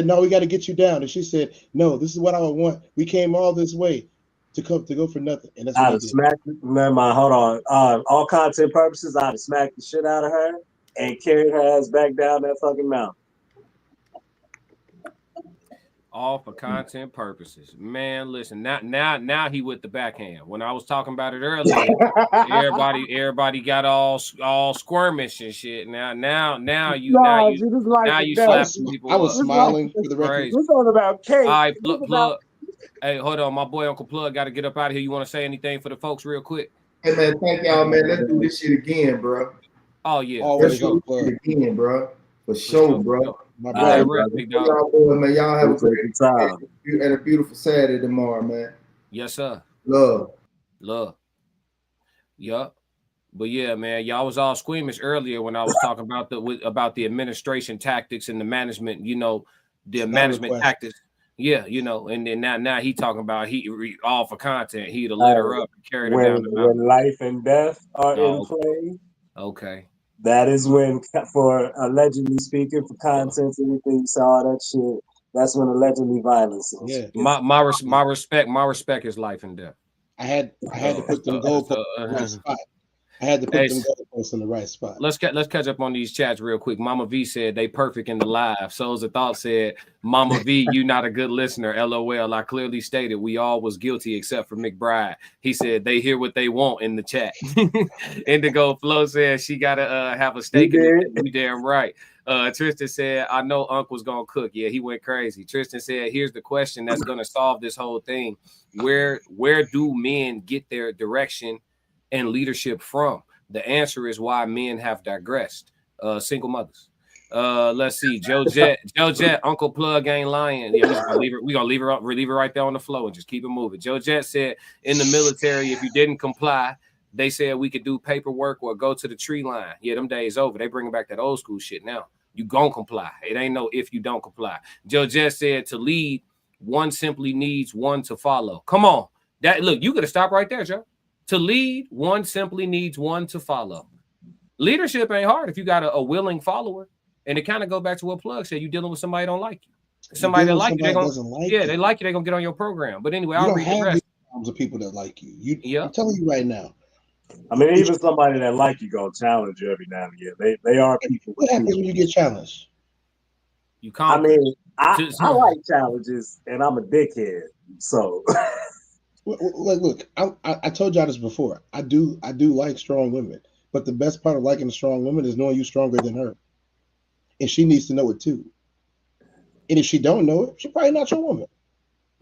"No, we got to get you down." And she said, "No, this is what I would want. We came all this way to go for nothing." And that's what I'd he have did. smacked. Never mind. Hold on. All content purposes, I'd have smacked the shit out of her and carried her ass back down that fucking mountain. All for content purposes, man. Listen, now he with the backhand. When I was talking about it earlier, everybody got all squirmish and shit. Now you slapping people. I was smiling for the record. This all about cake. All right, plug. Hey, hold on, my boy Uncle Plug got to get up out of here. You want to say anything for the folks real quick? Hey man, thank y'all, man. Let's do this shit again, bro. Oh yeah, let's do this shit again, bro. For sure, bro. My brother. Y'all have a great time and a beautiful Saturday tomorrow, man. Yes, sir. Love. Yup. But yeah, man, y'all was all squeamish earlier when I was talking about the administration tactics and the management. You know, the management tactics. Yeah, you know, and then now he talking about all for content. He'd have lit her up and carried her down the mountain. When life and death are in play. Okay. That is when, for allegedly speaking, for content, anything you saw that shit. That's when allegedly violence is. Yeah. My respect is life and death. I had to put them goalposts in the right spot. I had to put them goalposts in the right spot. Let's catch up on these chats real quick. Mama V said they perfect in the live. Souls of Thought said, Mama V, you not a good listener. LOL. I clearly stated we all was guilty except for McBride. He said they hear what they want in the chat. Indigo Flo said she gotta have a steak in it. We damn right. Tristan said, I know Unc was gonna cook. Yeah, he went crazy. Tristan said, here's the question that's gonna solve this whole thing. Where do men get their direction and leadership from? The answer is why men have digressed. Single mothers. Let's see. Joe Jet, Uncle Plug ain't lying. Yeah, we gonna leave her right there on the floor and just keep it moving. Joe Jet said in the military, if you didn't comply, they said we could do paperwork or go to the tree line. Yeah, them days over. They bringing back that old school shit now. You gonna comply. It ain't no if you don't comply. Joe Jet said to lead, one simply needs one to follow. Come on. Look, you gotta stop right there, Joe. To lead, one simply needs one to follow. Leadership ain't hard if you got a willing follower. And it kind of go back to what Plug said. You're dealing with somebody don't like you. Somebody that like you, they they like you, they're gonna get on your program. But anyway, I'll read the rest. Of people that like you. I'm telling you right now. I mean, even somebody that like you gonna challenge you every now and again. They are people. What happens when you get challenged? You can't. I mean, I like challenges, and I'm a dickhead. So, look, I told y'all this before. I do like strong women, but the best part of liking a strong woman is knowing you're stronger than her, and she needs to know it too. And if she don't know it, she's probably not your woman.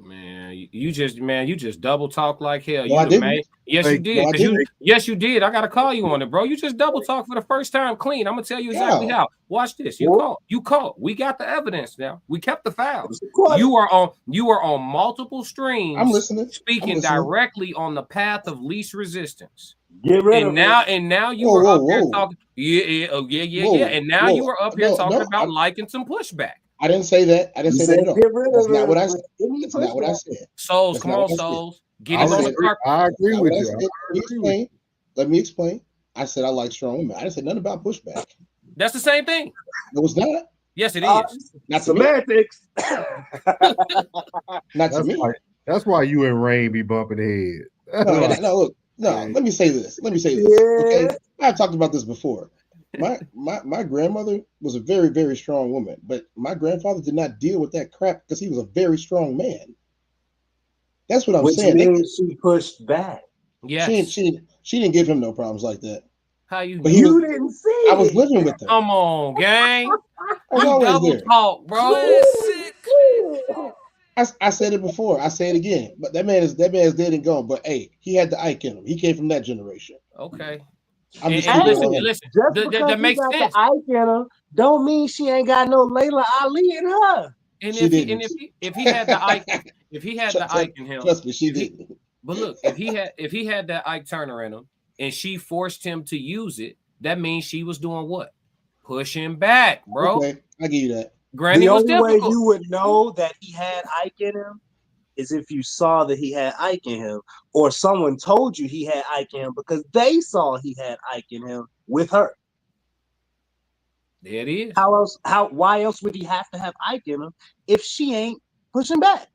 Man, you just double talk like hell. No, I didn't. Yes, you did. Yes, you did. I gotta call you on it, bro. You just double talk for the first time clean. I'm gonna tell you exactly how. Watch this. You caught. We got the evidence now. We kept the files. You are on multiple streams. I'm listening. Speaking directly on the path of least resistance. Get rid of it. And now you were up here talking. Yeah. And now you are up here talking about liking some pushback. I didn't say that. I didn't say that at all. That's not what I said. That's not what I said. Souls, come on, Souls. Get it on the carpet. I agree with you. Let me explain. I said I like strong women. I didn't say nothing about pushback. That's the same thing. No, it's not. Yes, it is. Not semantics. Not to me. That's why you and Rain be bumping head. No. Let me say this. Okay, I've talked about this before. My grandmother was a very, very strong woman, but my grandfather did not deal with that crap because he was a very strong man. That's what I'm saying. Means she pushed back. Yes. She didn't give him no problems like that. How you? But you didn't see. I was living with them. Come on, gang. You double talk, bro. I said it before. I say it again. But that man is dead and gone. But hey, he had the Ike in him. He came from that generation. Okay. Listen. That makes sense. The Ike in her don't mean she ain't got no Layla Ali in her. And She didn't. if he had the Ike, if he had the Ike in him, trust me, she didn't. But look, if he had that Ike Turner in him, and she forced him to use it, that means she was doing what? Pushing back, bro. Okay, I give you that. Granny The was only difficult. way you would know that he had Ike in him is if you saw that he had Ike in him, or someone told you he had Ike in him because they saw he had Ike in him with her. There it is. Why else would he have to have Ike in him if she ain't pushing back?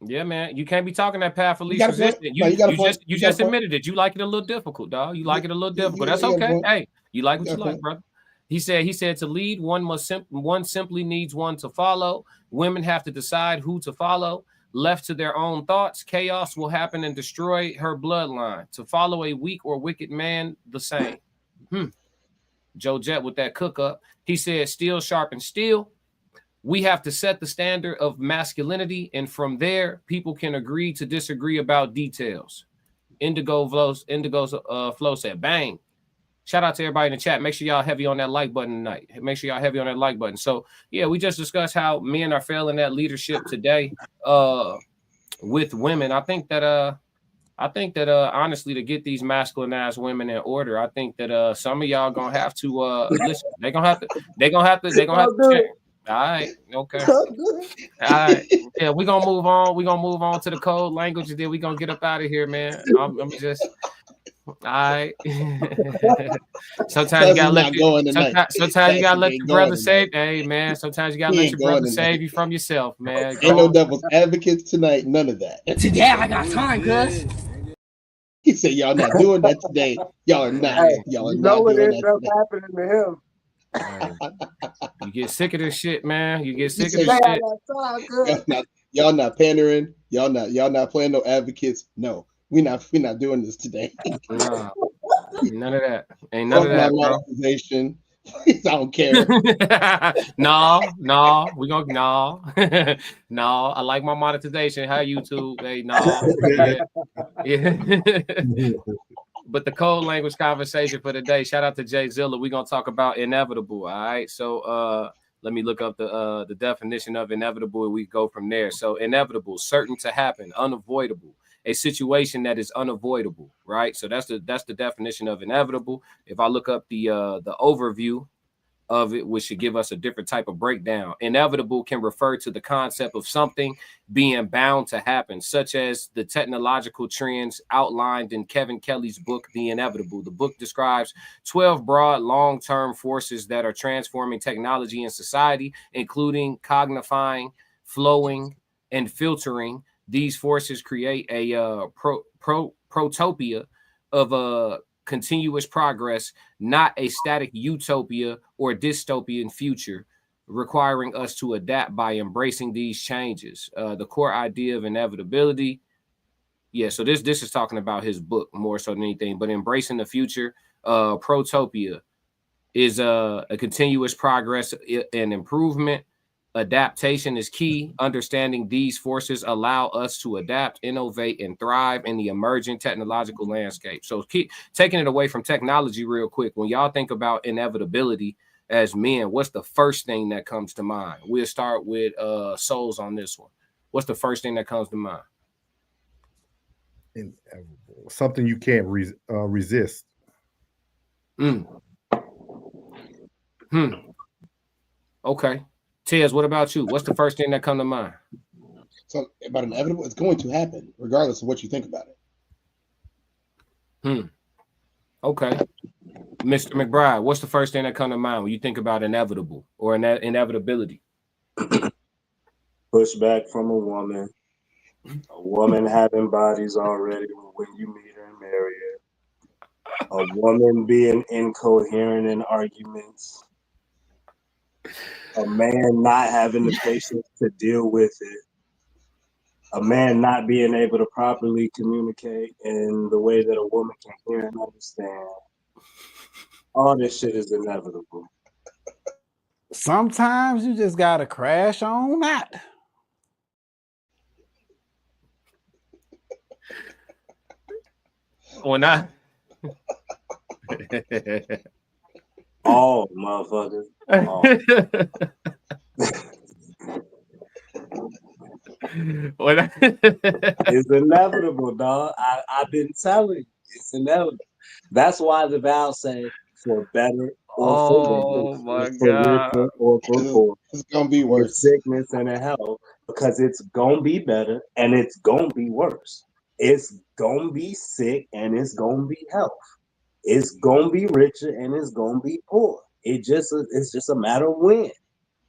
Yeah, man. You can't be talking that path of least got a point. resistance. No, you got a point. You just admitted it. You like it a little difficult, dog. You like it a little difficult. That's okay. Hey, you like what you like, brother. He said to lead, one simply needs one to follow. Women have to decide who to follow. Left to their own thoughts, chaos will happen and destroy her bloodline. To follow a weak or wicked man, the same. Joe Jet with that cook up. He said, steel sharpens steel. We have to set the standard of masculinity, and from there, people can agree to disagree about details. Indigo's Flow said, bang. Shout out to everybody in the chat. Make sure y'all heavy on that like button tonight. Make sure y'all heavy on that like button. So, yeah, we just discussed how men are failing that leadership today with women. I think that honestly, to get these masculinized women in order, I think that some of y'all gonna have to listen. They're gonna have to check. All right, okay. All right. Yeah, we're gonna move on. We're gonna move on to the code language, and then we're gonna get up out of here, man. I'm just all right. Sometimes you gotta let the brother save. Hey man, sometimes you gotta let your brother save you from yourself, man. Ain't no devil's advocates tonight, none of that. Today I got time, cuz. He said y'all not doing that today. Y'all are not. Y'all are not doing that today. Happening to him. You get sick of this shit, man. You get sick of this shit. Y'all not pandering. Y'all not playing no advocates. No, we not doing this today. Nah, none of that. Ain't none of that, bro. I don't care. No, we gonna no. I like my monetization. How YouTube? Hey, no. Yeah. But the code language conversation for today. Shout out to Jay Zilla. We're gonna talk about inevitable. All right. So let me look up the definition of inevitable, and we go from there. So inevitable, certain to happen, unavoidable. A situation that is unavoidable, right? So that's the definition of inevitable. If I look up the overview of it, which should give us a different type of breakdown. Inevitable can refer to the concept of something being bound to happen, such as the technological trends outlined in Kevin Kelly's book, The Inevitable. The book describes 12 broad long-term forces that are transforming technology and society, including cognifying, flowing, and filtering. These forces create a protopia of a continuous progress, not a static utopia or dystopian future, requiring us to adapt by embracing these changes. The core idea of inevitability. Yeah, so this is talking about his book more so than anything, but embracing the future. Protopia is a continuous progress and improvement. Adaptation is key. Understanding these forces allow us to adapt, innovate, and thrive in the emerging technological landscape. So keep taking it away from technology real quick. When y'all think about inevitability as men, what's the first thing that comes to mind? We'll start with Souls on this one. What's the first thing that comes to mind? Inevitable. Something you can't resist. Okay. Tez, what about you? What's the first thing that come to mind? So about inevitable, it's going to happen, regardless of what you think about it. Okay. Mr. McBride, what's the first thing that come to mind when you think about inevitable or inevitability? Pushback from a woman having bodies already when you meet her and marry her, a woman being incoherent in arguments, a man not having the patience to deal with it, a man not being able to properly communicate in the way that a woman can hear and understand. All this shit is inevitable. Sometimes you just gotta crash on that. Or not. All motherfuckers. All. It's inevitable, dog. I've been telling you, it's inevitable. That's why the vows say for better or for Oh my worse, for richer God. or for poor, It's gonna be for worse. sickness and in health, because it's gonna be better and it's gonna be worse. It's gonna be sick and it's gonna be health. It's gonna be richer and it's gonna be poor. It's just a matter of when.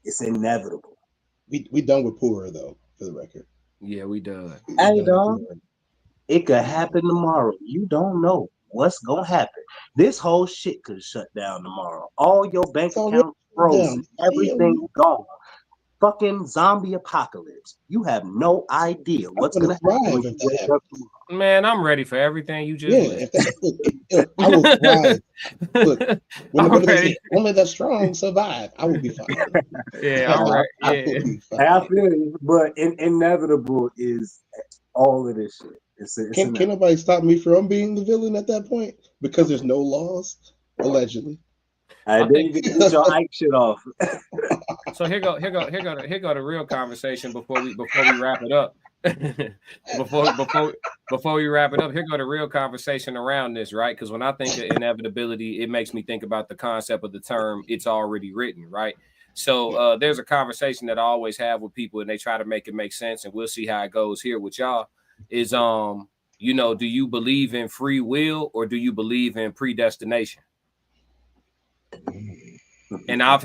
It's inevitable. We done with poorer though, for the record. Yeah, we done. We Hey, done with dog. poorer. It could happen tomorrow. You don't know what's gonna happen. This whole shit could shut down tomorrow. All your bank It's already accounts frozen. down. Everything gone. Fucking zombie apocalypse. You have no idea I'm what's gonna gonna happen thrive when if you that wake happens. up tomorrow. Man, I'm ready for everything you just Yeah, listed. if that, I will thrive. Look, what do they say? Only the strong survive. I will be fine. Yeah, I'm right. I Yeah. will be I fine. feel you, but inevitable is all of this shit. It's Can inevitable. nobody stop me from being the villain at that point? Because there's no laws, allegedly. I I think think you get your Ike shit off. so. Here go the real conversation before we wrap it up. before we wrap it up, here go the real conversation around this, right? Because when I think of inevitability, it makes me think about the concept of the term "it's already written," right? So there's a conversation that I always have with people, and they try to make it make sense, and we'll see how it goes here with y'all. Is you know, do you believe in free will or do you believe in predestination? And I'll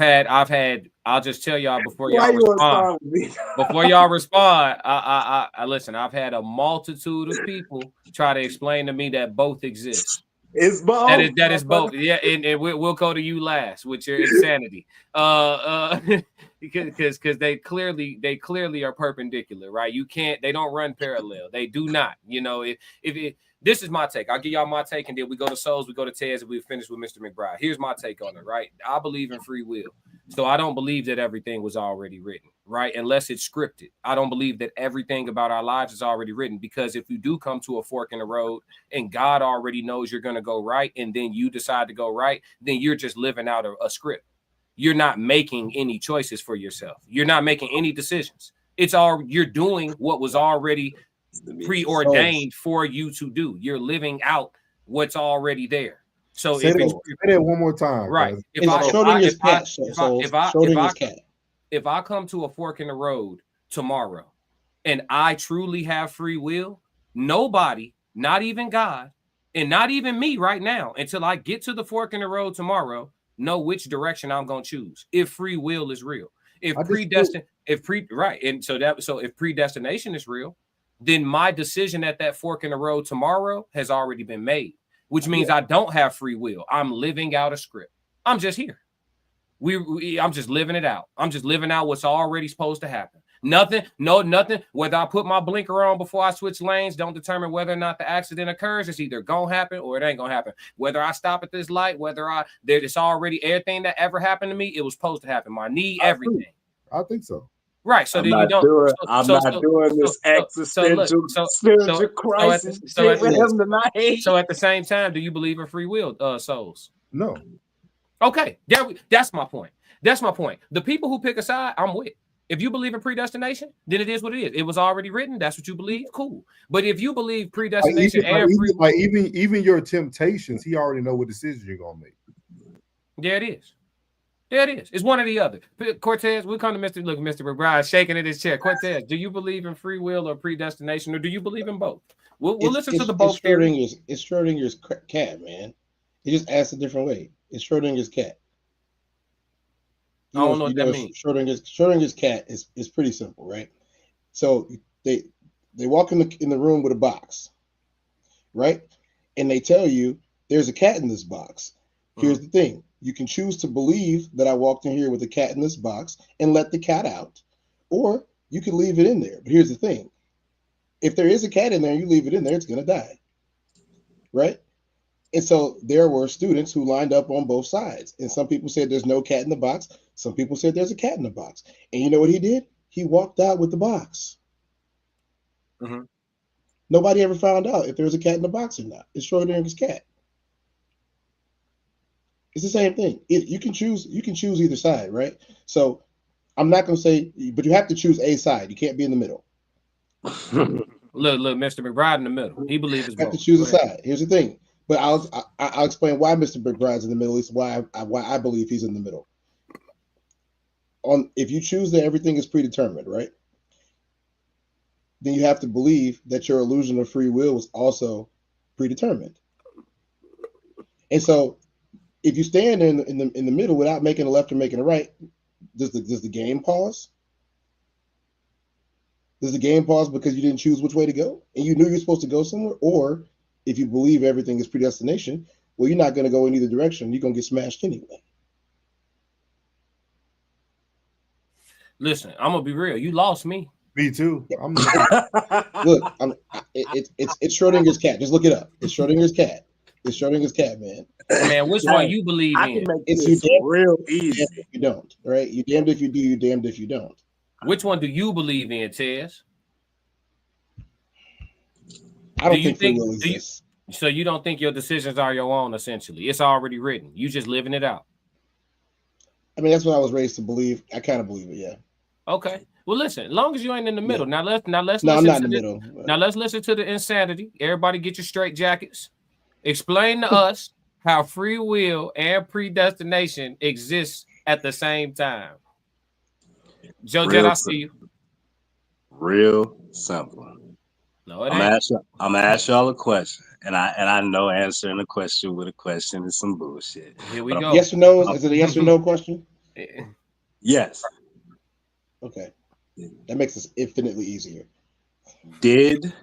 just tell y'all before Why y'all you respond. respond with me? Before y'all respond, I listen. I've had a multitude of people try to explain to me that both exist. It's both. That is both. Yeah, and we'll go to you last with your insanity. Because they clearly are perpendicular, right? You can't. They don't run parallel. They do not. You know, if this is my take. I'll give y'all my take, and then we go to Souls, we go to Tez, and we finish with Mr. McBride. Here's my take on it, right? I believe in free will. So I don't believe that everything was already written, right? Unless it's scripted. I don't believe that everything about our lives is already written, because if you do come to a fork in the road and God already knows you're going to go right, and then you decide to go right, then you're just living out a script. You're not making any choices for yourself. You're not making any decisions. You're doing what was already preordained for you to do. You're living out what's already there. So say that one more time, right? If I come to a fork in the road tomorrow and I truly have free will, nobody, not even God, and not even me right now, until I get to the fork in the road tomorrow, know which direction I'm going to choose. If free will is real, if predestination is real, then my decision at that fork in the road tomorrow has already been made, which means I don't have free will. I'm living out a script. I'm just here. I'm just living it out. I'm just living out what's already supposed to happen. Nothing. Whether I put my blinker on before I switch lanes don't determine whether or not the accident occurs. It's either gonna happen or it ain't gonna happen. Whether I stop at this light, it's already everything that ever happened to me, it was supposed to happen. My knee, everything. I think so. Right. So I'm then not you don't. I'm not doing this existential spiritual crisis shit with him tonight. So at the same time, do you believe in free will, Souls? No. Okay. That's my point. That's my point. The people who pick a side, I'm with. If you believe in predestination, then it is what it is. It was already written. That's what you believe. Cool. But if you believe predestination even your temptations, he already know what decisions you're gonna make. There it is. There it is. It's one or the other. Cortez, we'll come to Mr. McBride shaking in his chair. Cortez, do you believe in free will or predestination, or do you believe in both? We'll listen to the both theories. It's Schrodinger's cat, man. He just asked a different way. It's Schrodinger's cat. I don't know what that means. Schrodinger's cat is pretty simple, right? So they walk in the room with a box, right? And they tell you there's a cat in this box. Here's the thing. You can choose to believe that I walked in here with a cat in this box and let the cat out, or you can leave it in there. But here's the thing. If there is a cat in there and you leave it in there, it's going to die, right? And so there were students who lined up on both sides. And some people said there's no cat in the box. Some people said there's a cat in the box. And you know what he did? He walked out with the box. Mm-hmm. Nobody ever found out if there was a cat in the box or not. It's Schrodinger's cat. It's the same thing. You can choose either side, right? So I'm not going to say, but you have to choose a side. You can't be in the middle. Look, Mr. McBride in the middle. He believes it's You have to both. choose a side. Here's the thing. But I'll explain why Mr. McBride's in the middle. Is why I believe he's in the middle. If you choose that everything is predetermined, right? Then you have to believe that your illusion of free will is also predetermined. And so, if you stand in the middle without making a left or making a right, does the game pause? Does the game pause because you didn't choose which way to go and you knew you were supposed to go somewhere? Or if you believe everything is predestination, well, you're not going to go in either direction. You're going to get smashed anyway. Listen, I'm gonna be real. You lost me. Me too. Look, it's Schrodinger's cat. Just look it up. It's Schrodinger's cat. It's Schrodinger's cat, man. Man, which one you believe I in? can make It's this you real easy. if you don't, right? You damned if you do, you damned if you don't. Which one do you believe in, Tez? I don't think free will exists. So you don't think your decisions are your own, essentially. It's already written. You just living it out. I mean, that's what I was raised to believe. I kind of believe it, yeah. Okay. Well, listen, as long as you ain't in the middle. Yeah. Now let's No, listen I'm not to in the the middle. Now let's listen to the insanity. Everybody get your straight jackets. Explain to us how free will and predestination exists at the same time. Joe Jet, I see you. Real simple. No, it I'm ain't. gonna ask y'all a question, and I know answering a question with a question is some bullshit. Here we But go. Yes or no? Is it a yes or no question? Yes. Okay. That makes this infinitely easier. Did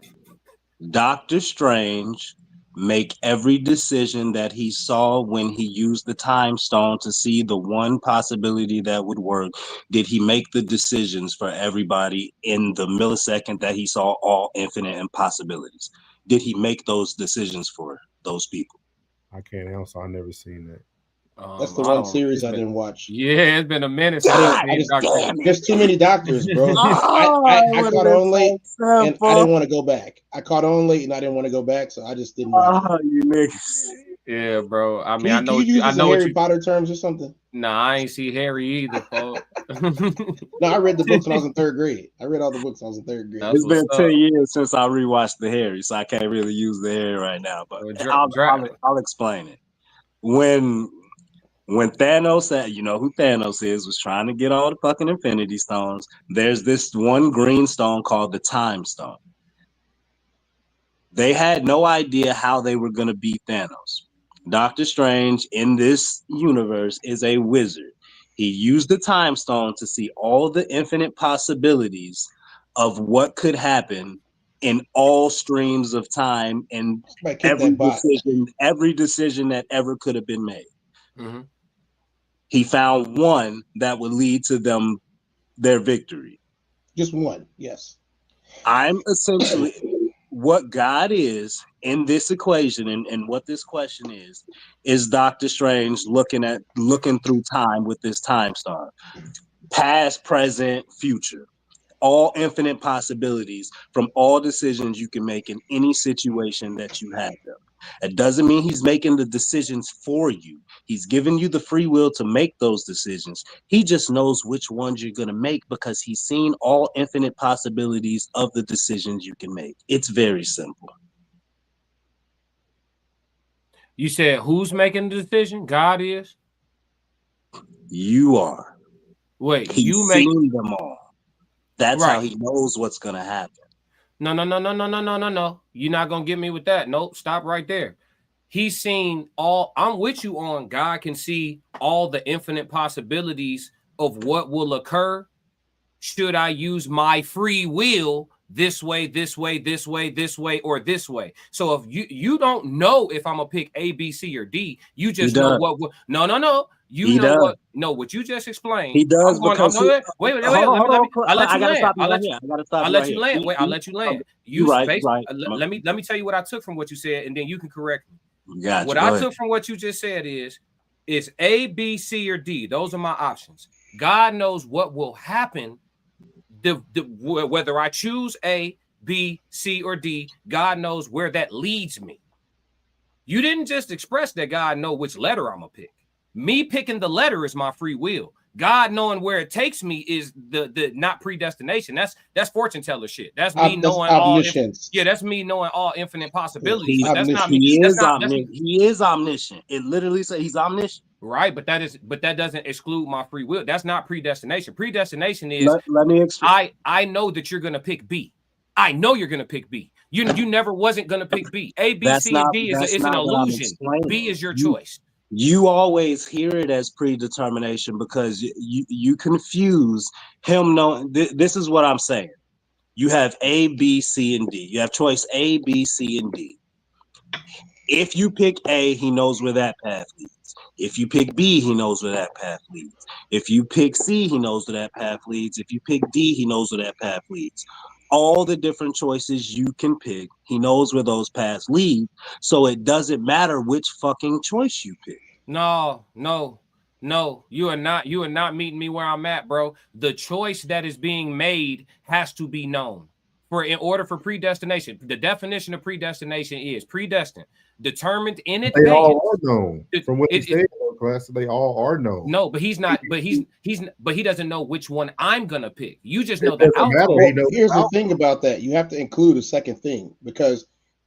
Doctor Strange make every decision that he saw when he used the time stone to see the one possibility that would work? Did he make the decisions for everybody in the millisecond that he saw all infinite impossibilities? Did he make those decisions for those people? I can't answer. I've never seen that. That's the one series I didn't watch. Yeah, it's been a minute since there's too many doctors, bro. I caught on late and I didn't want to go back. I caught on late and I didn't want to go back, so I just didn't watch it. You niggas. Yeah, bro. I mean, Can I know. you use I this know in what Harry you. Potter terms or something? Nah, I ain't see Harry either, folks. No, I read the books when I was in third grade. I read all the books when I was in third grade. It's been 10 years since I rewatched the Harry, so I can't really use the Harry right now. But I'll explain it. When Thanos said, you know who Thanos is, was trying to get all the fucking Infinity Stones, there's this one green stone called the Time Stone. They had no idea how they were going to beat Thanos. Doctor Strange in this universe is a wizard. He used the Time Stone to see all the infinite possibilities of what could happen in all streams of time and every decision that ever could have been made. Mm-hmm. He found one that would lead to their victory. Just one, yes. I'm essentially what God is in this equation, and what this question is Doctor Strange looking through time with this time stone. Past, present, future. All infinite possibilities from all decisions you can make in any situation that you have them. It doesn't mean he's making the decisions for you. He's giving you the free will to make those decisions. He just knows which ones you're going to make because he's seen all infinite possibilities of the decisions you can make. It's very simple. You said who's making the decision? God is? You are. Wait, he's you make seen them all. That's right. how he knows what's going to happen. No. You're not going to get me with that. Nope. Stop right there. He's seen all. I'm with you on God can see all the infinite possibilities of what will occur. Should I use my free will this way, this way, this way, this way, or this way? So if you don't know if I'm going to pick A, B, C, or D, you just know what. No. You know what? No, what you just explained. He does Wait. I'll let you land. Wait, I'll let you land. Let me tell you what I took from what you said, and then you can correct me. What I took from what you just said is A, B, C, or D. Those are my options. God knows what will happen. Whether I choose A, B, C, or D, God knows where that leads me. You didn't just express that God knows which letter I'm gonna pick. Me picking the letter is my free will. God knowing where it takes me is the not predestination. That's fortune teller shit. That's me knowing all. That's me knowing all infinite possibilities. But that's not me. He is omniscient. It literally says he's omniscient. Right, but that doesn't exclude my free will. That's not predestination. Predestination is let me explain. I know that you're gonna pick B. I know you're gonna pick B. You never wasn't gonna pick B. A, B, C, and D is an illusion. B is your choice. You always hear it as predetermination because you confuse him knowing. This is what I'm saying. You have A, B, C, and D. You have choice A, B, C, and D. If you pick A, he knows where that path leads. If you pick B, he knows where that path leads. If you pick C, he knows where that path leads. If you pick D, he knows where that path leads. All the different choices you can pick, he knows where those paths lead. So it doesn't matter which fucking choice you pick. No. You are not meeting me where I'm at, bro. The choice that is being made has to be known. In order for predestination, the definition of predestination is predestined, determined in advance. They all are known. From what you say, class, they all are known. No, but he's not. But he doesn't know which one I'm gonna pick. You just know the outcome. Here's the thing about that: you have to include a second thing, because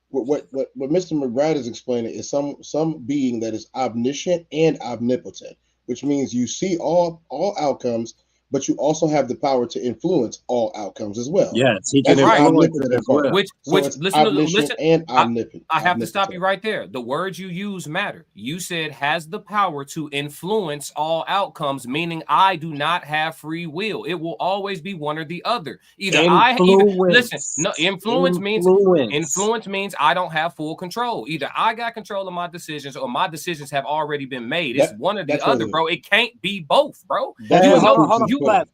what Mr. McBride is explaining is some being that is omniscient and omnipotent, which means you see all outcomes, but you also have the power to influence all outcomes as well. Yes, he can influence it as well. Listen, and omnipotent. I have to stop you right there. The words you use matter. You said has the power to influence all outcomes, meaning I do not have free will. It will always be one or the other. Influence means I don't have full control. Either I got control of my decisions or my decisions have already been made. It's one or the other, bro. It can't be both, bro. Hold on. Class.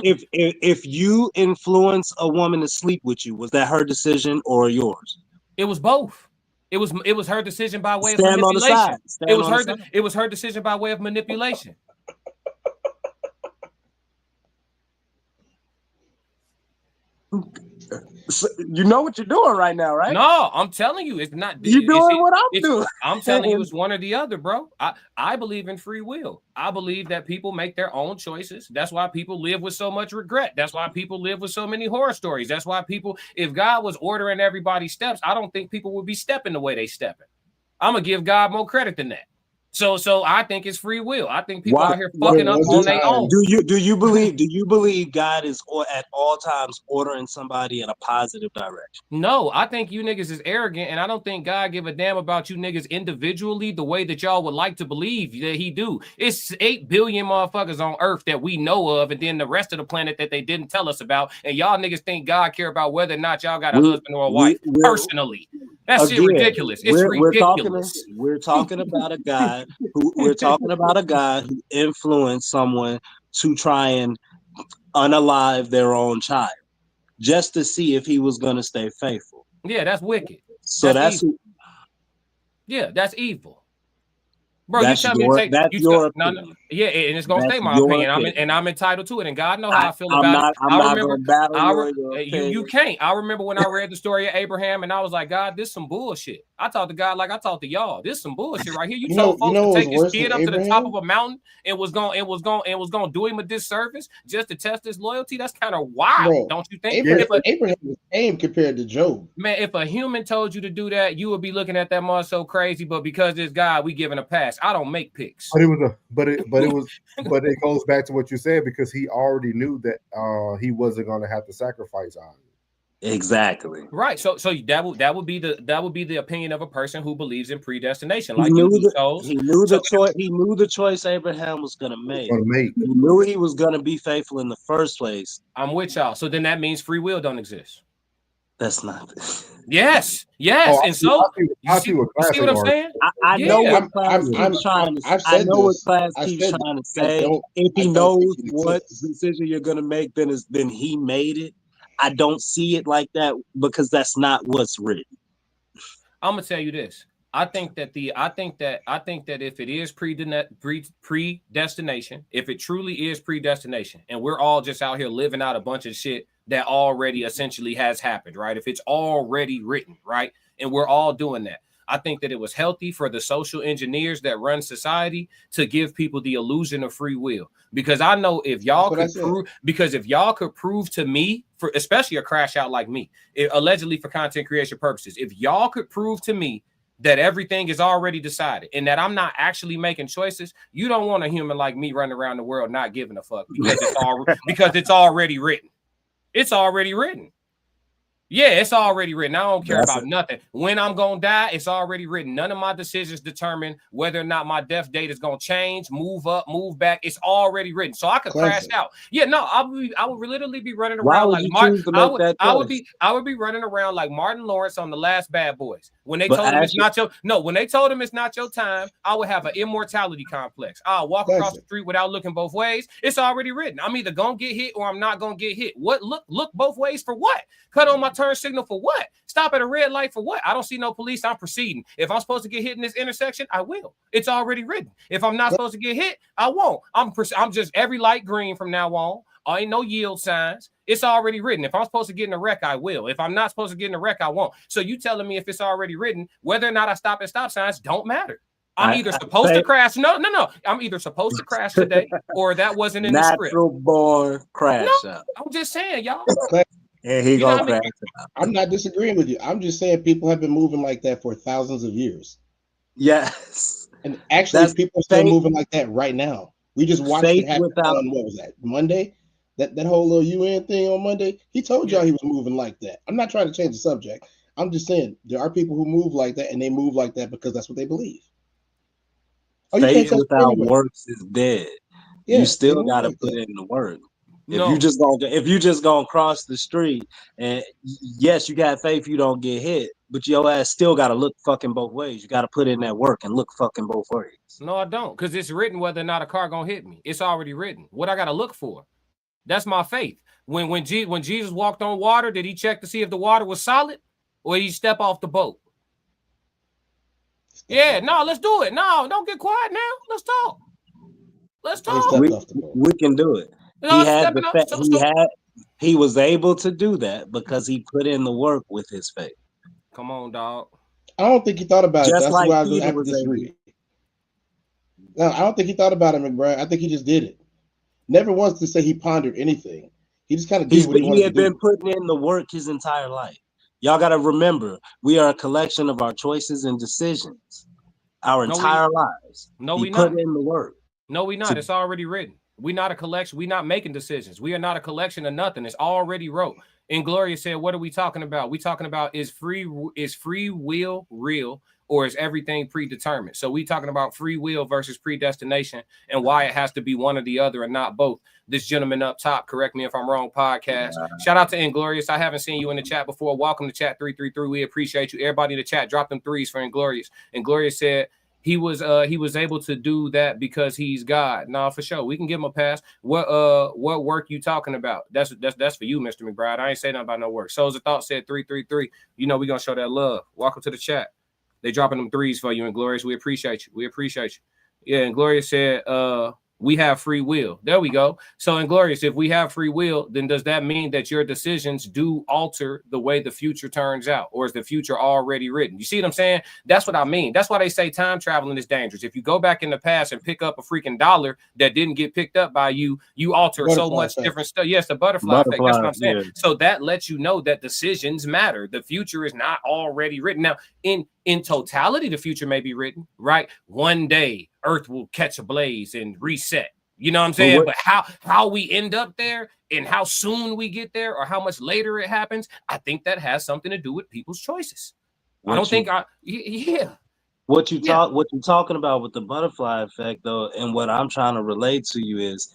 If you influence a woman to sleep with you, was that her decision or yours? It was both. It was her decision by way of manipulation. It was her decision by way of manipulation. So you know what you're doing right now, right? No, I'm telling you, it's not. You're doing what I'm doing. I'm telling you, it's one or the other, bro. I believe in free will. I believe that people make their own choices. That's why people live with so much regret. That's why people live with so many horror stories. That's why people, if God was ordering everybody's steps, I don't think people would be stepping the way they stepping. I'm gonna give God more credit than that. So I think it's free will. I think people out here fucking up on their own. Do you believe God is at all times ordering somebody in a positive direction? No, I think you niggas is arrogant, and I don't think God give a damn about you niggas individually the way that y'all would like to believe that he do. It's 8 billion motherfuckers on Earth that we know of, and then the rest of the planet that they didn't tell us about. And y'all niggas think God care about whether or not y'all got a husband or a wife personally. That's shit ridiculous. It's ridiculous. We're talking about a guy who influenced someone to try and unalive their own child just to see if he was going to stay faithful. Yeah, that's wicked. So that's evil. Yeah, that's evil. Bro, that's you tell your, me to take your no. Yeah, and it's gonna stay my opinion. And I'm entitled to it, and God knows how I feel about it. You can't. I remember when I read the story of Abraham, and I was like, God, this some bullshit. I talked to God like I talked to y'all. This some bullshit right here. You told folks to take his kid up to the top of a mountain and was gonna do him a disservice just to test his loyalty. That's kind of wild, don't you think? Abraham was tame compared to Job. Man, if a human told you to do that, you would be looking at that mother so crazy. But because it's God, we giving a pass. I don't make picks. But it goes back to what you said, because he already knew that he wasn't going to have to sacrifice on it. Exactly. Right. So that would be the opinion of a person who believes in predestination. Like he knew the choice Abraham was going to make. He knew he was going to be faithful in the first place. I'm with y'all. So then that means free will don't exist. That's not. Yes. And so you see what I'm saying? I know what class keeps trying to say. I know what class keeps trying to say. If he knows what decision you're gonna make, then he made it. I don't see it like that, because that's not what's written. I'm gonna tell you this. I think that if it is predestination, if it truly is predestination, and we're all just out here living out a bunch of shit that already essentially has happened, right? If it's already written, right? And we're all doing that. I think that it was healthy for the social engineers that run society to give people the illusion of free will. Because I know if y'all could prove to me, for especially a crash out like me, allegedly for content creation purposes, if y'all could prove to me that everything is already decided and that I'm not actually making choices, you don't want a human like me running around the world not giving a fuck because it's already written. It's already written. Yeah, it's already written. I don't care about nothing. When I'm going to die, it's already written. None of my decisions determine whether or not my death date is going to change, move up, move back. It's already written. So I could crash out. Yeah, no, I would literally be running around like Martin. I would be running around like Martin Lawrence on The Last Bad Boys. When they told him it's not your time, I would have an immortality complex. I'll walk across the street without looking both ways. It's already written. I'm either going to get hit or I'm not going to get hit. What look both ways for what? Cut on my turn signal for what? Stop at a red light for what? I don't see no police. I'm proceeding. If I'm supposed to get hit in this intersection, I will. It's already written. If I'm not supposed to get hit, I won't. I'm just every light green from now on. Ain't no yield signs. It's already written. If I'm supposed to get in a wreck, I will. If I'm not supposed to get in a wreck, I won't. So you telling me if it's already written, whether or not I stop at stop signs don't matter. I'm either supposed to crash. No. I'm either supposed to crash today or that wasn't in the script. Natural born crash out. I'm just saying, y'all. And he gonna crash out. I'm not disagreeing with you. I'm just saying people have been moving like that for thousands of years. Yes. And actually, people are still moving like that right now. We just watched it happen on, what was that, Monday? That whole little UN thing on Monday. He told y'all he was moving like that. I'm not trying to change the subject. I'm just saying there are people who move like that, and they move like that because that's what they believe. Faith without works is dead. Yeah, you still got to put in the work. If you just gonna cross the street, and yes, you got faith, you don't get hit, but your ass still got to look fucking both ways. You got to put in that work and look fucking both ways. No, I don't, because it's written whether or not a car gonna hit me. It's already written. What I got to look for? That's my faith. When Jesus walked on water, did he check to see if the water was solid, or did he step off the boat? Yeah, no, let's do it. No, don't get quiet now. Let's talk. Let's talk. We can do it. He was able to do that because he put in the work with his faith. Come on, dog. I don't think he thought about it. That's like why I was disagree. No, I don't think he thought about it, McBride. I think he just did it. Never once to say he pondered anything. He just kind of did what he had been putting in the work his entire life. Y'all got to remember, we are a collection of our choices and decisions our entire lives. No, we put in the work. No, we not. It's already written. We're not a collection. We're not making decisions. We are not a collection of nothing. It's already wrote. And Gloria said, what are we talking about? We talking about is free will real, or is everything predetermined? So we talking about free will versus predestination and why it has to be one or the other and not both. This gentleman up top, correct me if I'm wrong, podcast. Shout out to Inglorious. I haven't seen you in the chat before. Welcome to chat 333. We appreciate you. Everybody in the chat, drop them threes for Inglorious. Inglorious said he was able to do that because he's God. No, for sure. We can give him a pass. What work you talking about? That's for you, Mr. McBride. I ain't saying nothing about no work. Souls of Thought said 333. You know we're gonna show that love. Welcome to the chat. They dropping them threes for you, Inglorious. We appreciate you. We appreciate you. Yeah, Inglorious said we have free will. There we go. So Inglorious, if we have free will, then does that mean that your decisions do alter the way the future turns out? Or is the future already written? You see what I'm saying? That's what I mean. That's why they say time traveling is dangerous. If you go back in the past and pick up a freaking dollar that didn't get picked up by you, you alter so much different stuff. Yes, the butterfly effect. That's what I'm saying. Yeah. So that lets you know that decisions matter. The future is not already written. Now, in totality, the future may be written, right? One day, Earth will catch a blaze and reset. You know what I'm saying? But how we end up there and how soon we get there or how much later it happens, I think that has something to do with people's choices. What you're talking about with the butterfly effect, though, and what I'm trying to relate to you is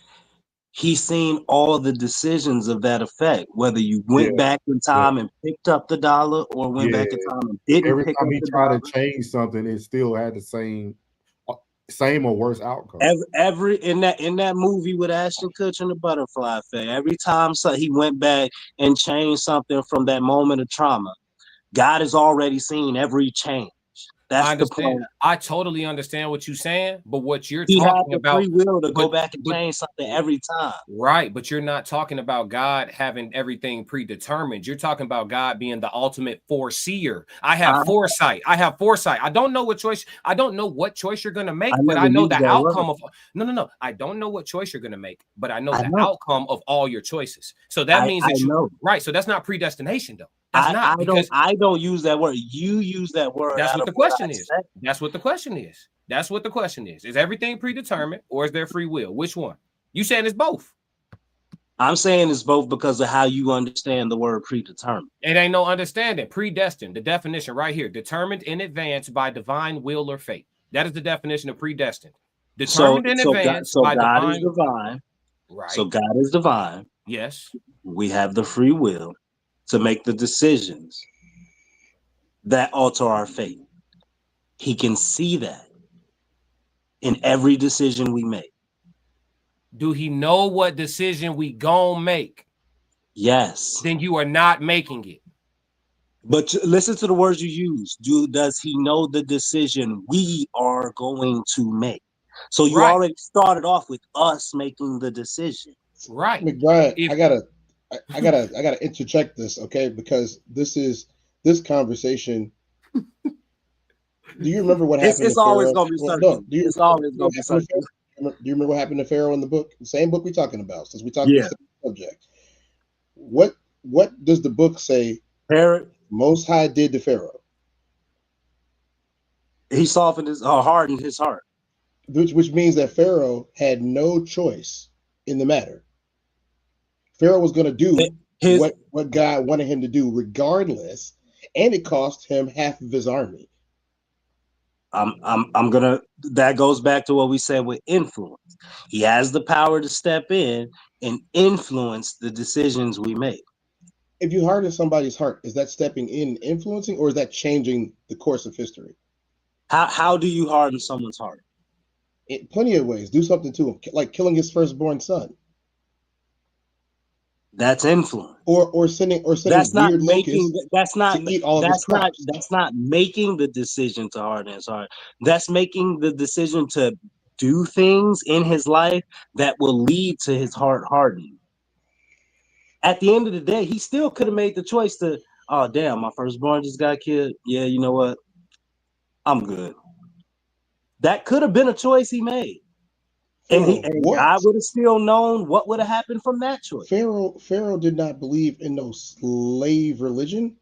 he's seen all the decisions of that effect, whether you went back in time and picked up the dollar or went back in time and didn't Every pick time up he the tried dollar. to change something, it still had the same or worse outcome. Every in that movie with Ashton Kutcher and the butterfly effect, every time he went back and changed something from that moment of trauma, God has already seen every change. That's I the understand. point. I totally understand what you're saying, but what you're He had talking the about, free will to go but, back and but change something every time. right, but you're not talking about God having everything predetermined. You're talking about God being the ultimate foreseer. I have foresight. I have foresight. I don't know what choice. I don't know what choice you're going to make, but I know the outcome of. No. I don't know what choice you're going to make, but I know the outcome of all your choices. So that means that you know. Right. So that's not predestination, though. That's not because I don't use that word. You use that word. That's what the question is. That's what the question is. That's what the question is. Is everything predetermined or is there free will? Which one? You saying it's both? I'm saying it's both because of how you understand the word predetermined. It ain't no understanding. Predestined, the definition right here, determined in advance by divine will or fate. That is the definition of predestined. Determined in advance by God divine. is divine. Right. So God is divine. Yes. We have the free will to make the decisions that alter our fate. He can see that in every decision we make. Do he know what decision we gon' make? Yes. Then you are not making it. But listen to the words you use. Does he know the decision we are going to make? So you already started off with us making the decision. Right. McBride, I gotta interject this, okay? Because this conversation. Do you remember what happened It's to Pharaoh? always gonna be circular. It's always gonna be circular. Do you remember what happened to Pharaoh in the book? The same book we're talking about, since we talking about the same subject. What does the book say? Most High did to Pharaoh. He softened his hardened his heart. Which means that Pharaoh had no choice in the matter. Pharaoh was going to do what God wanted him to do regardless, and it cost him half of his army. That goes back to what we said with influence. He has the power to step in and influence the decisions we make. If you harden somebody's heart, is that stepping in, influencing, or is that changing the course of history? How do you harden someone's heart? In plenty of ways. Do something to him, like killing his firstborn son. That's influence. Or sending that's not weird making that's not making the decision to harden his heart. That's making the decision to do things in his life that will lead to his heart hardening. At the end of the day, he still could have made the choice to, oh damn, my firstborn just got killed. Yeah, you know what? I'm good. That could have been a choice he made. And God would have still known what would have happened from that choice. Pharaoh did not believe in no slave religion.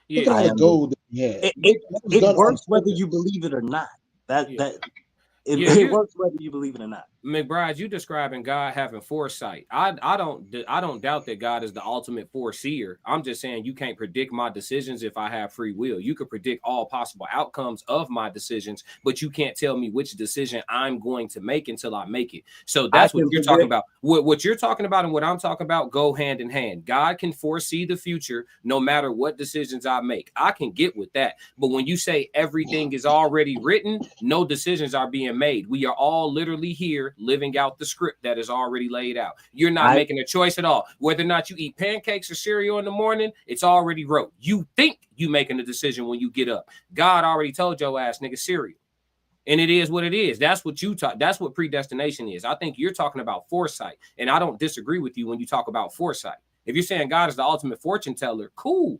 Yeah, look at all the gold that he had. It works whether you believe it or not. It works whether you believe it or not. McBride, you describing God having foresight. I don't doubt that God is the ultimate foreseer. I'm just saying you can't predict my decisions if I have free will. You could predict all possible outcomes of my decisions, but you can't tell me which decision I'm going to make until I make it. So that's what you're talking about. What you're talking about and what I'm talking about go hand in hand. God can foresee the future no matter what decisions I make. I can get with that. But when you say everything is already written, no decisions are being made. We are all literally here living out the script that is already laid out. You're not making a choice at all. Whether or not you eat pancakes or cereal in the morning, it's already wrote. You think you making a decision when you get up. God already told your ass, nigga, cereal. And it is what it is. That's what you talk. That's what predestination is. I think you're talking about foresight. And I don't disagree with you when you talk about foresight. If you're saying God is the ultimate fortune teller, cool.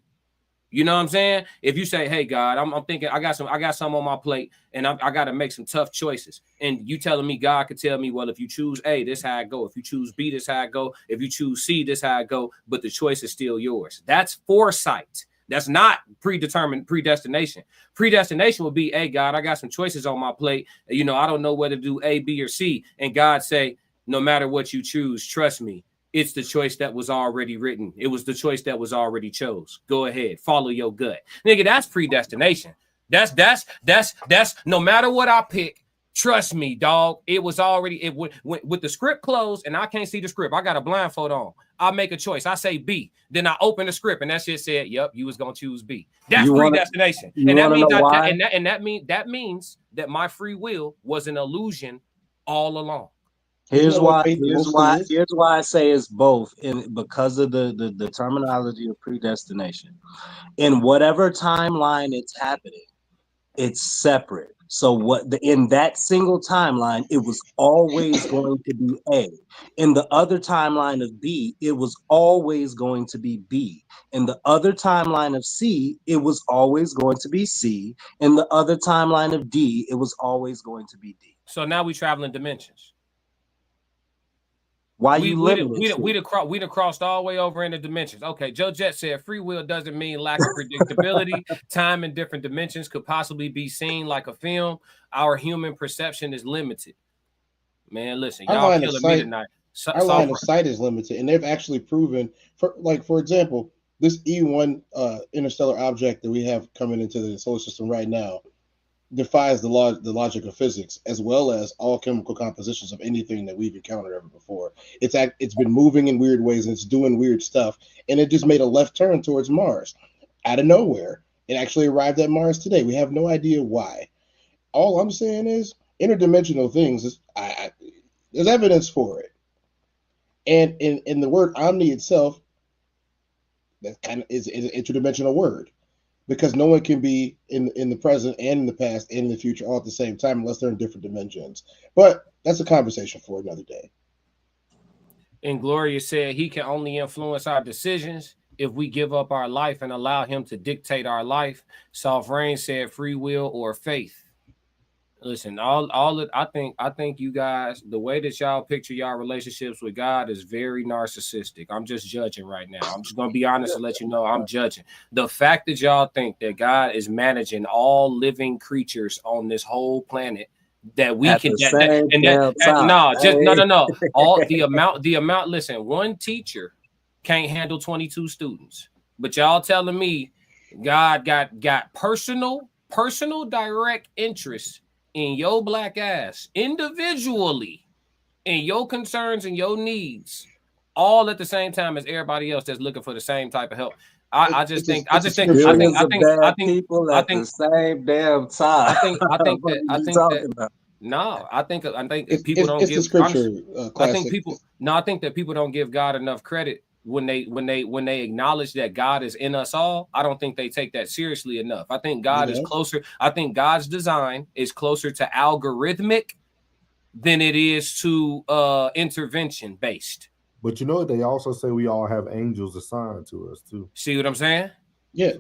You know what I'm saying? If you say, hey, God, I'm thinking I got some on my plate and I got to make some tough choices. And you telling me God could tell me, well, if you choose A, this how I go. If you choose B, this how I go. If you choose C, this how I go. But the choice is still yours. That's foresight. That's not predetermined predestination. Predestination would be, hey, God, I got some choices on my plate. You know, I don't know whether to do A, B, or C. And God say, no matter what you choose, trust me. It's the choice that was already written. It was the choice that was already chose. Go ahead. Follow your gut. Nigga, that's predestination. That's no matter what I pick, trust me, dog. It was already, with the script closed and I can't see the script. I got a blindfold on. I make a choice. I say B. Then I open the script and that shit said, yep, you was going to choose B. That's predestination. And that means that my free will was an illusion all along. Here's why I say it's both, because of the terminology of predestination. In whatever timeline it's happening, It's separate. So in that single timeline, it was always going to be A. In the other timeline of B, it was always going to be B. In the other timeline of C, it was always going to be C. In the other timeline of D, it was always going to be D. So now we traveling dimensions. Why we you we limited? crossed all the way over into dimensions. Okay, Joe Jet said free will doesn't mean lack of predictability. Time in different dimensions could possibly be seen like a film. Our human perception is limited. Man, listen, y'all killing me tonight. Our line of sight is limited, and they've actually proven, for example, this E1 interstellar object that we have coming into the solar system right now defies the logic of physics, as well as all chemical compositions of anything that we've encountered ever before. It's been moving in weird ways, and it's doing weird stuff, and it just made a left turn towards Mars out of nowhere. It actually arrived at Mars today. We have no idea why. All I'm saying is interdimensional things. There's evidence for it, and in the word omni itself, that kind of is an interdimensional word. Because no one can be in the present and in the past and in the future all at the same time unless they're in different dimensions. But that's a conversation for another day. And Gloria said he can only influence our decisions if we give up our life and allow him to dictate our life. Soft Rain said free will or faith. Listen, I think you guys, the way that y'all picture y'all relationships with God is very narcissistic. I'm just judging right now. I'm just gonna be honest and let you know I'm judging. The fact that y'all think that God is managing all living creatures on this whole planet, that we At can no. all the amount. Listen, one teacher can't handle 22 students, but y'all telling me God got personal direct interest in your black ass individually, in your concerns and your needs, all at the same time as everybody else that's looking for the same type of help. I think people at the same damn time. I think people don't give scripture. I think that people don't give God enough credit when they acknowledge that God is in us all. I don't think they take that seriously enough. I think God is closer. I think God's design is closer to algorithmic than it is to intervention based. But you know what? They also say we all have angels assigned to us too. See what I'm saying? Yeah,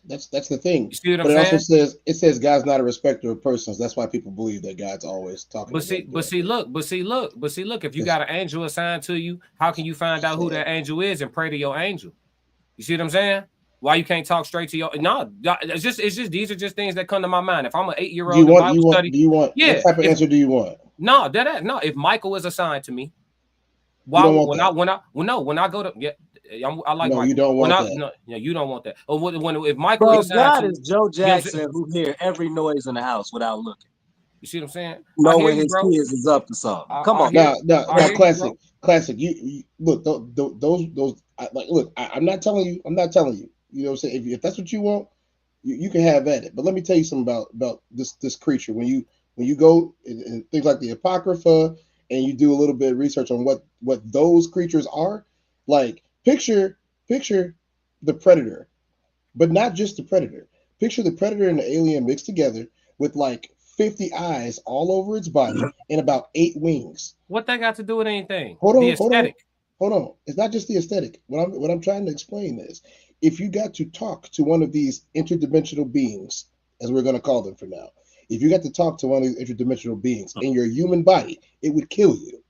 that's the thing. You see what I'm saying? Also says God's not a respecter of persons. That's why people believe that God's always talking. But see, look. If you got an angel assigned to you, how can you find out who that angel is and pray to your angel? You see what I'm saying? Why you can't talk straight to your it's just these are just things that come to my mind. If I'm an 8-year-old, do you want what type of answer do you want? No, if Michael is assigned to me, why when I go to I like Michael. You don't want that. No, you don't want that. Or if Michael is God is Joe Jackson who hear every noise in the house without looking. You see what I'm saying? Know when his kids is up to something. Come on, now, classic. You look those. I'm not telling you. You know what I'm saying? If that's what you want, you can have at it. But let me tell you something about this creature. When you go in things like the Apocrypha and you do a little bit of research on what those creatures are, like picture the predator, but not just the predator. Picture the predator and the alien mixed together with like 50 eyes all over its body and about 8 wings. What that got to do with anything? Hold on. It's not just the aesthetic. What I'm trying to explain is, if you got to talk to one of these interdimensional beings, as we're going to call them for now, if you got to talk to one of these interdimensional beings in your human body, it would kill you.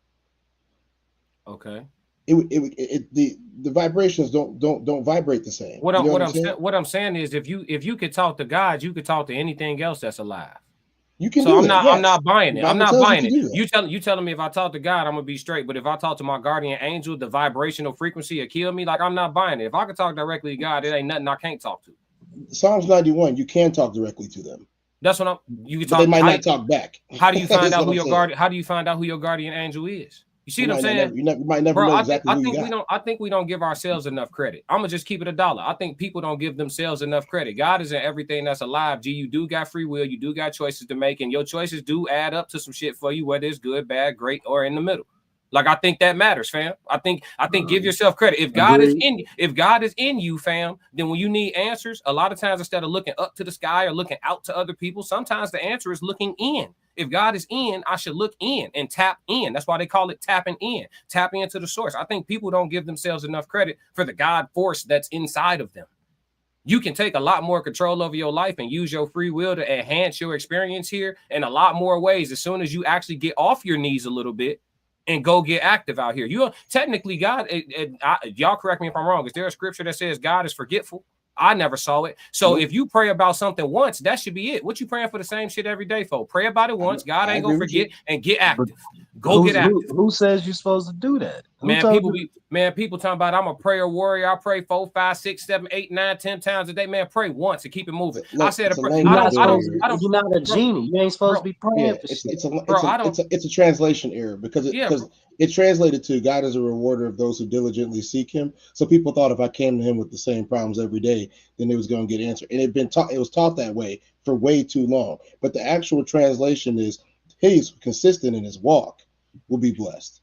Okay. The vibrations don't vibrate the same. What I'm saying is, if you could talk to God, you could talk to anything else that's alive. You can. So I'm not buying it. I'm not buying it. You telling me if I talk to God, I'm gonna be straight. But if I talk to my guardian angel, the vibrational frequency will kill me. Like, I'm not buying it. If I can talk directly to God, it ain't nothing I can't talk to. Psalms 91, you can talk directly to them. That's what you can talk. They might not talk back. How do you find out who your guardian? How do you find out who your guardian angel is? You see what I'm saying? You might never know exactly who you got. I think we don't give ourselves enough credit. I'm gonna just keep it $1. I think people don't give themselves enough credit. God is in everything that's alive. G, you do got free will. You do got choices to make, and your choices do add up to some shit for you, whether it's good, bad, great, or in the middle. Like, I think that matters, fam. I think give yourself credit. If God is in you, fam, then when you need answers, a lot of times instead of looking up to the sky or looking out to other people, sometimes the answer is looking in. If God is in, I should look in and tap in. That's why they call it tapping in. Tapping into the source. I think people don't give themselves enough credit for the God force that's inside of them. You can take a lot more control over your life and use your free will to enhance your experience here in a lot more ways as soon as you actually get off your knees a little bit and go get active out here. You technically, God, y'all correct me if I'm wrong. Is there a scripture that says God is forgetful? I never saw it. So if you pray about something once, that should be it. What you praying for the same shit every day for? Pray about it once. God ain't gonna forget and get active. Go get active. Who says you're supposed to do that? People talking about I'm a prayer warrior. I pray 4, 5, 6, 7, 8, 9, 10 times a day. Man, pray once and keep it moving. I said you're not a genie. You ain't supposed to be praying for shit. It's a translation error because it translated to God is a rewarder of those who diligently seek him. So people thought if I came to him with the same problems every day, then it was going to get answered. And it was taught that way for way too long. But the actual translation is he's consistent in his walk will be blessed.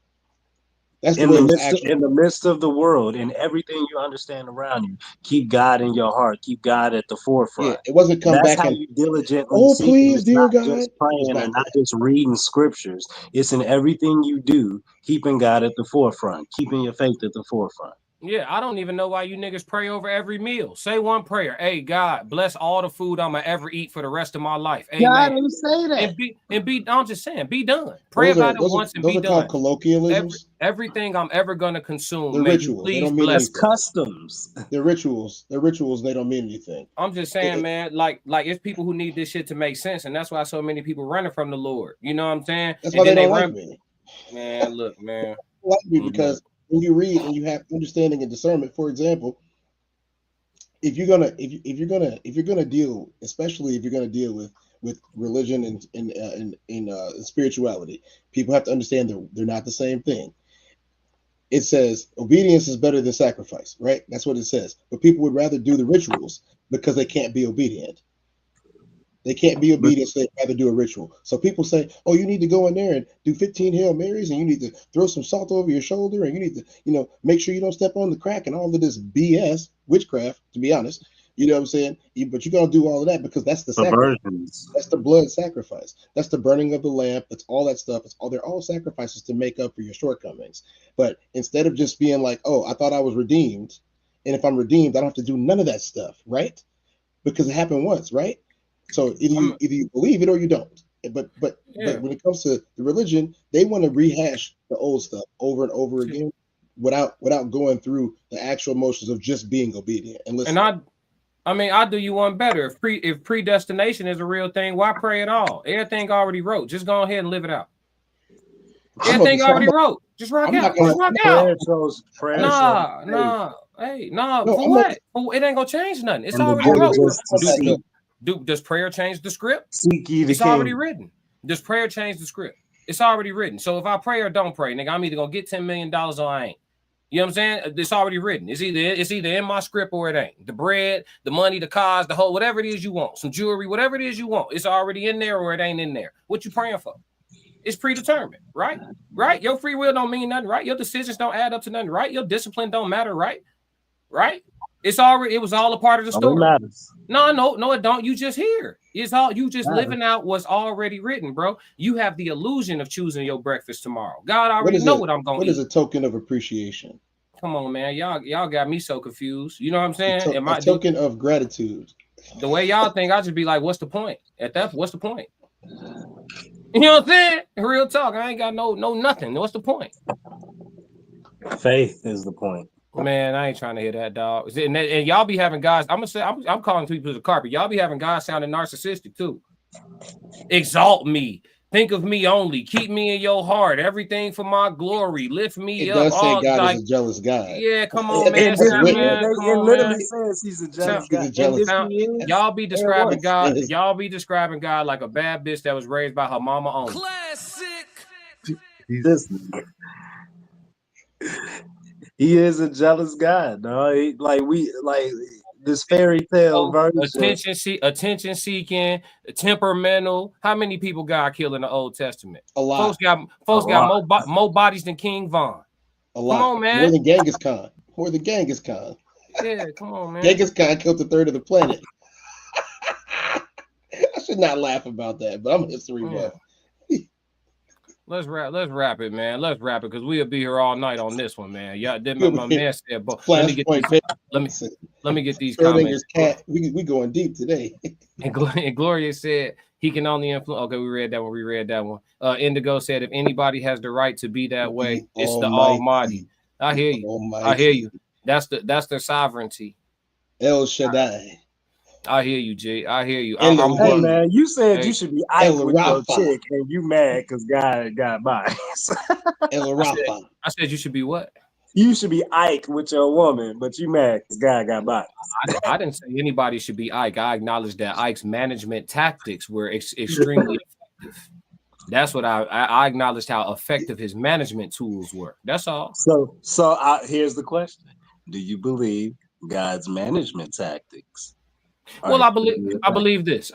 That's in the midst of the world, in everything you understand around you, keep God in your heart. Keep God at the forefront. Yeah, it wasn't come That's back how and you diligently. Oh, seek please, It's dear not God. just praying and not just reading scriptures. It's in everything you do, keeping God at the forefront, keeping your faith at the forefront. Yeah, I don't even know why you niggas pray over every meal. Say one prayer. Hey, God, bless all the food I'm gonna ever eat for the rest of my life. Amen. God didn't say that. I'm just saying, be done. Pray about it once and be done. Those are called colloquialisms. Everything I'm ever gonna consume. They're rituals. They don't mean anything. Customs. They're rituals. They're rituals. They don't mean anything. I'm just saying, man, like it's people who need this shit to make sense, and that's why so many people running from the Lord. You know what I'm saying? That's why they don't like me. Man, look, man. They like me because when you read and you have understanding and discernment, for example, if you're gonna deal, especially if you're gonna deal with religion and spirituality, people have to understand that they're not the same thing. It says obedience is better than sacrifice, right? That's what it says. But people would rather do the rituals because they can't be obedient. They can't be obedient, so they'd rather do a ritual. So people say, oh, you need to go in there and do 15 Hail Marys, and you need to throw some salt over your shoulder, and you need to, make sure you don't step on the crack and all of this BS, witchcraft, to be honest. You know what I'm saying? But you're going to do all of that because that's the sacrifice. That's the blood sacrifice. That's the burning of the lamp. That's all that stuff. They're all sacrifices to make up for your shortcomings. But instead of just being like, oh, I thought I was redeemed, and if I'm redeemed, I don't have to do none of that stuff, right? Because it happened once, right? So either you believe it or you don't. But when it comes to the religion, they want to rehash the old stuff over and over again without going through the actual motions of just being obedient and listening. And I'll do you one better. If predestination is a real thing, why pray at all? Everything already wrote. Just go ahead and live it out. Everything already wrote. Just rock out. Just rock out. Nah. Hey, for what? It ain't gonna change nothing. It's already wrote. Does prayer change the script? It's already written. Does prayer change the script? It's already written. So if I pray or don't pray, nigga, I'm either gonna get $10 million or I ain't. You know what I'm saying? It's already written. It's either in my script or it ain't. The bread, the money, the cars, the whole, whatever it is you want, some jewelry, whatever it is you want. It's already in there or it ain't in there. What you praying for? It's predetermined, right? Right? Your free will don't mean nothing, right? Your decisions don't add up to nothing, right? Your discipline don't matter, right? Right? It was all a part of the story. No, it don't. You just here. It's all you just living out what's already written, bro. You have the illusion of choosing your breakfast tomorrow. God already know what I'm going to eat. What is a token of appreciation? Come on, man. Y'all got me so confused. You know what I'm saying? A token of gratitude. The way y'all think, I just be like, what's the point? What's the point? You know what I'm saying? Real talk. I ain't got no nothing. What's the point? Faith is the point. Man, I ain't trying to hear that, dog. And y'all be having guys. I'm calling people to the carpet. Y'all be having guys sounding narcissistic too. Exalt me. Think of me only. Keep me in your heart. Everything for my glory. Lift me up. It does say God is a jealous God. Yeah, come on, man. It literally says he's a jealous God. Y'all be describing God. Y'all be describing God like a bad bitch that was raised by her mama only. Classic. He is a jealous God, no. this fairy tale version. Attention seeking, temperamental. How many people got killed in the Old Testament? A lot. Folks got more bodies than King Von. A lot. Come on, man. More than Genghis Khan. Yeah, come on, man. Genghis Khan killed a third of the planet. I should not laugh about that, but I'm a history buff. Let's wrap it, man. Let's wrap it because we'll be here all night on this one, man. Yeah, my man said, but let me get these comments. Cat. We going deep today. And Gloria said he can only influence. Okay, we read that one. Indigo said if anybody has the right to be that way, it's the Almighty. I hear you. That's their sovereignty. El Shaddai. I hear you, G. I hear you. Hey, man, you said you should be Ike with your chick, and you mad because God got bias. I said you should be what? You should be Ike with your woman, but you mad because God got bias. I didn't say anybody should be Ike. I acknowledged that Ike's management tactics were extremely effective. That's what I acknowledged how effective his management tools were. That's all. So here's the question: do you believe God's management tactics? Well, I believe this.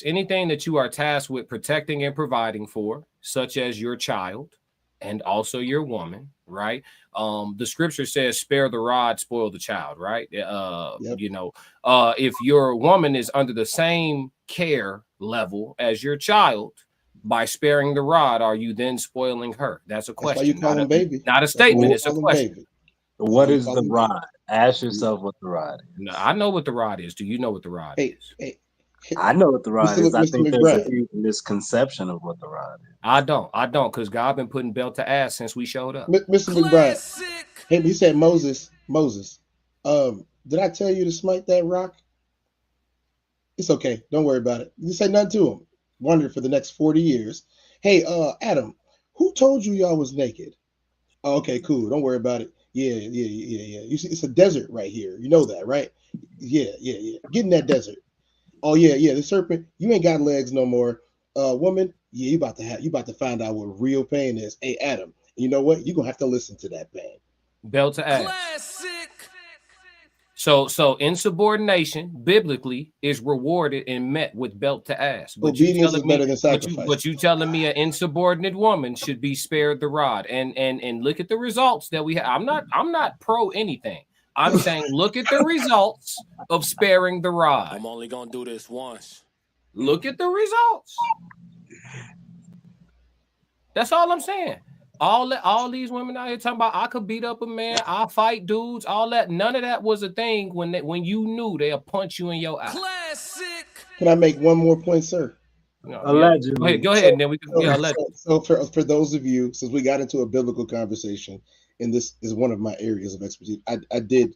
Anything that you are tasked with protecting and providing for, such as your child and also your woman, right? The scripture says, spare the rod, spoil the child, right? If your woman is under the same care level as your child, by sparing the rod, are you then spoiling her? That's a question. That's why you call him baby. Not a statement. It's a question. What is the rod? Ask yourself what the rod is. No, I know what the rod is. Do you know what the rod is? I know what the rod is. I think there's a misconception of what the rod is. I don't, because God been putting belt to ass since we showed up. Mr. McBride, hey, he said Moses. Did I tell you to smite that rock? It's okay. Don't worry about it. You say nothing to him. Wondered for the next 40 years. Hey, Adam, who told you y'all was naked? Oh, okay, cool. Don't worry about it. Yeah. You see, it's a desert right here. You know that, right? Yeah. Get in that desert. Oh yeah. The serpent, you ain't got legs no more. Woman, yeah, you about to find out what real pain is. Hey, Adam, you know what? You're gonna have to listen to that pain. Belt to ass. Classic. So insubordination biblically is rewarded and met with belt to ass. But obedience is better than sacrifice. But you telling me an insubordinate woman should be spared the rod, and look at the results that we have. I'm not pro anything. I'm saying look at the results of sparing the rod. I'm only gonna do this once. Look at the results. That's all I'm saying. All these women out here talking about I could beat up a man, I fight dudes, all that. None of that was a thing when you knew they'll punch you in your eye. Classic. Can I make one more point, sir? No, allegedly. Go ahead, and then we can. So for those of you, since we got into a biblical conversation, and this is one of my areas of expertise, I did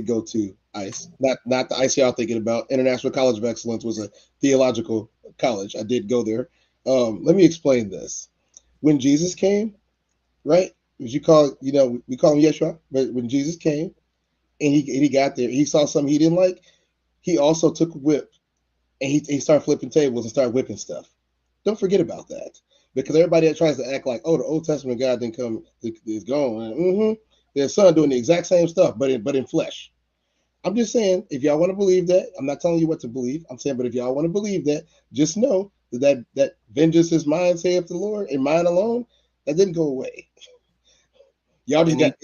go to ICE, not the ICE y'all thinking about. International College of Excellence was a theological college. I did go there. Let me explain this. When Jesus came, right? We call him Yeshua, but when Jesus came and he got there, he saw something he didn't like. He also took a whip and he started flipping tables and started whipping stuff. Don't forget about that, because everybody that tries to act like, oh, the Old Testament God didn't come, is gone. Their son doing the exact same stuff, but in flesh. I'm just saying, if y'all want to believe that, I'm not telling you what to believe. I'm saying, but if y'all want to believe that, just know that vengeance is mine, saith the Lord, and mine alone. That didn't go away. Y'all just got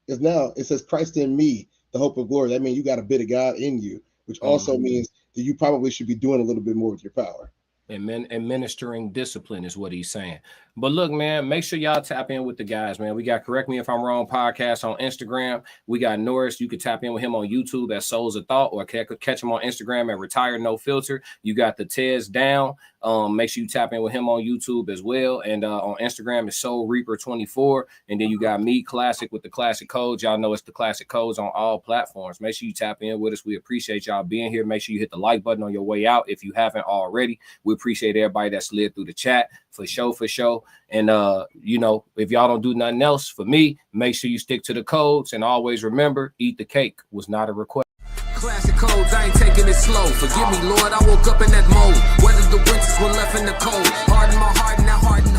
it says Christ in me, the hope of glory. That means you got a bit of God in you, which also means that you probably should be doing a little bit more with your power. And ministering discipline is what he's saying. But look, man, make sure y'all tap in with the guys, man. We got Correct Me If I'm Wrong podcast on Instagram. We got Norris. You can tap in with him on YouTube at Souls of Thought, or catch him on Instagram at Retire No Filter. You got the Tez Down. Make sure you tap in with him on YouTube as well. And on Instagram, it's Soul Reaper 24. And then you got me, Classic, with the Classic Codes. Y'all know it's the Classic Codes on all platforms. Make sure you tap in with us. We appreciate y'all being here. Make sure you hit the like button on your way out if you haven't already. We appreciate everybody that slid through the chat for sure. And if y'all don't do nothing else, for me, make sure you stick to the codes, and always remember, eat the cake was not a request. Classic codes, I ain't taking it slow. Forgive me, Lord, I woke up in that mode. Weathered the winters when left in the cold. Harden my heart and that hardened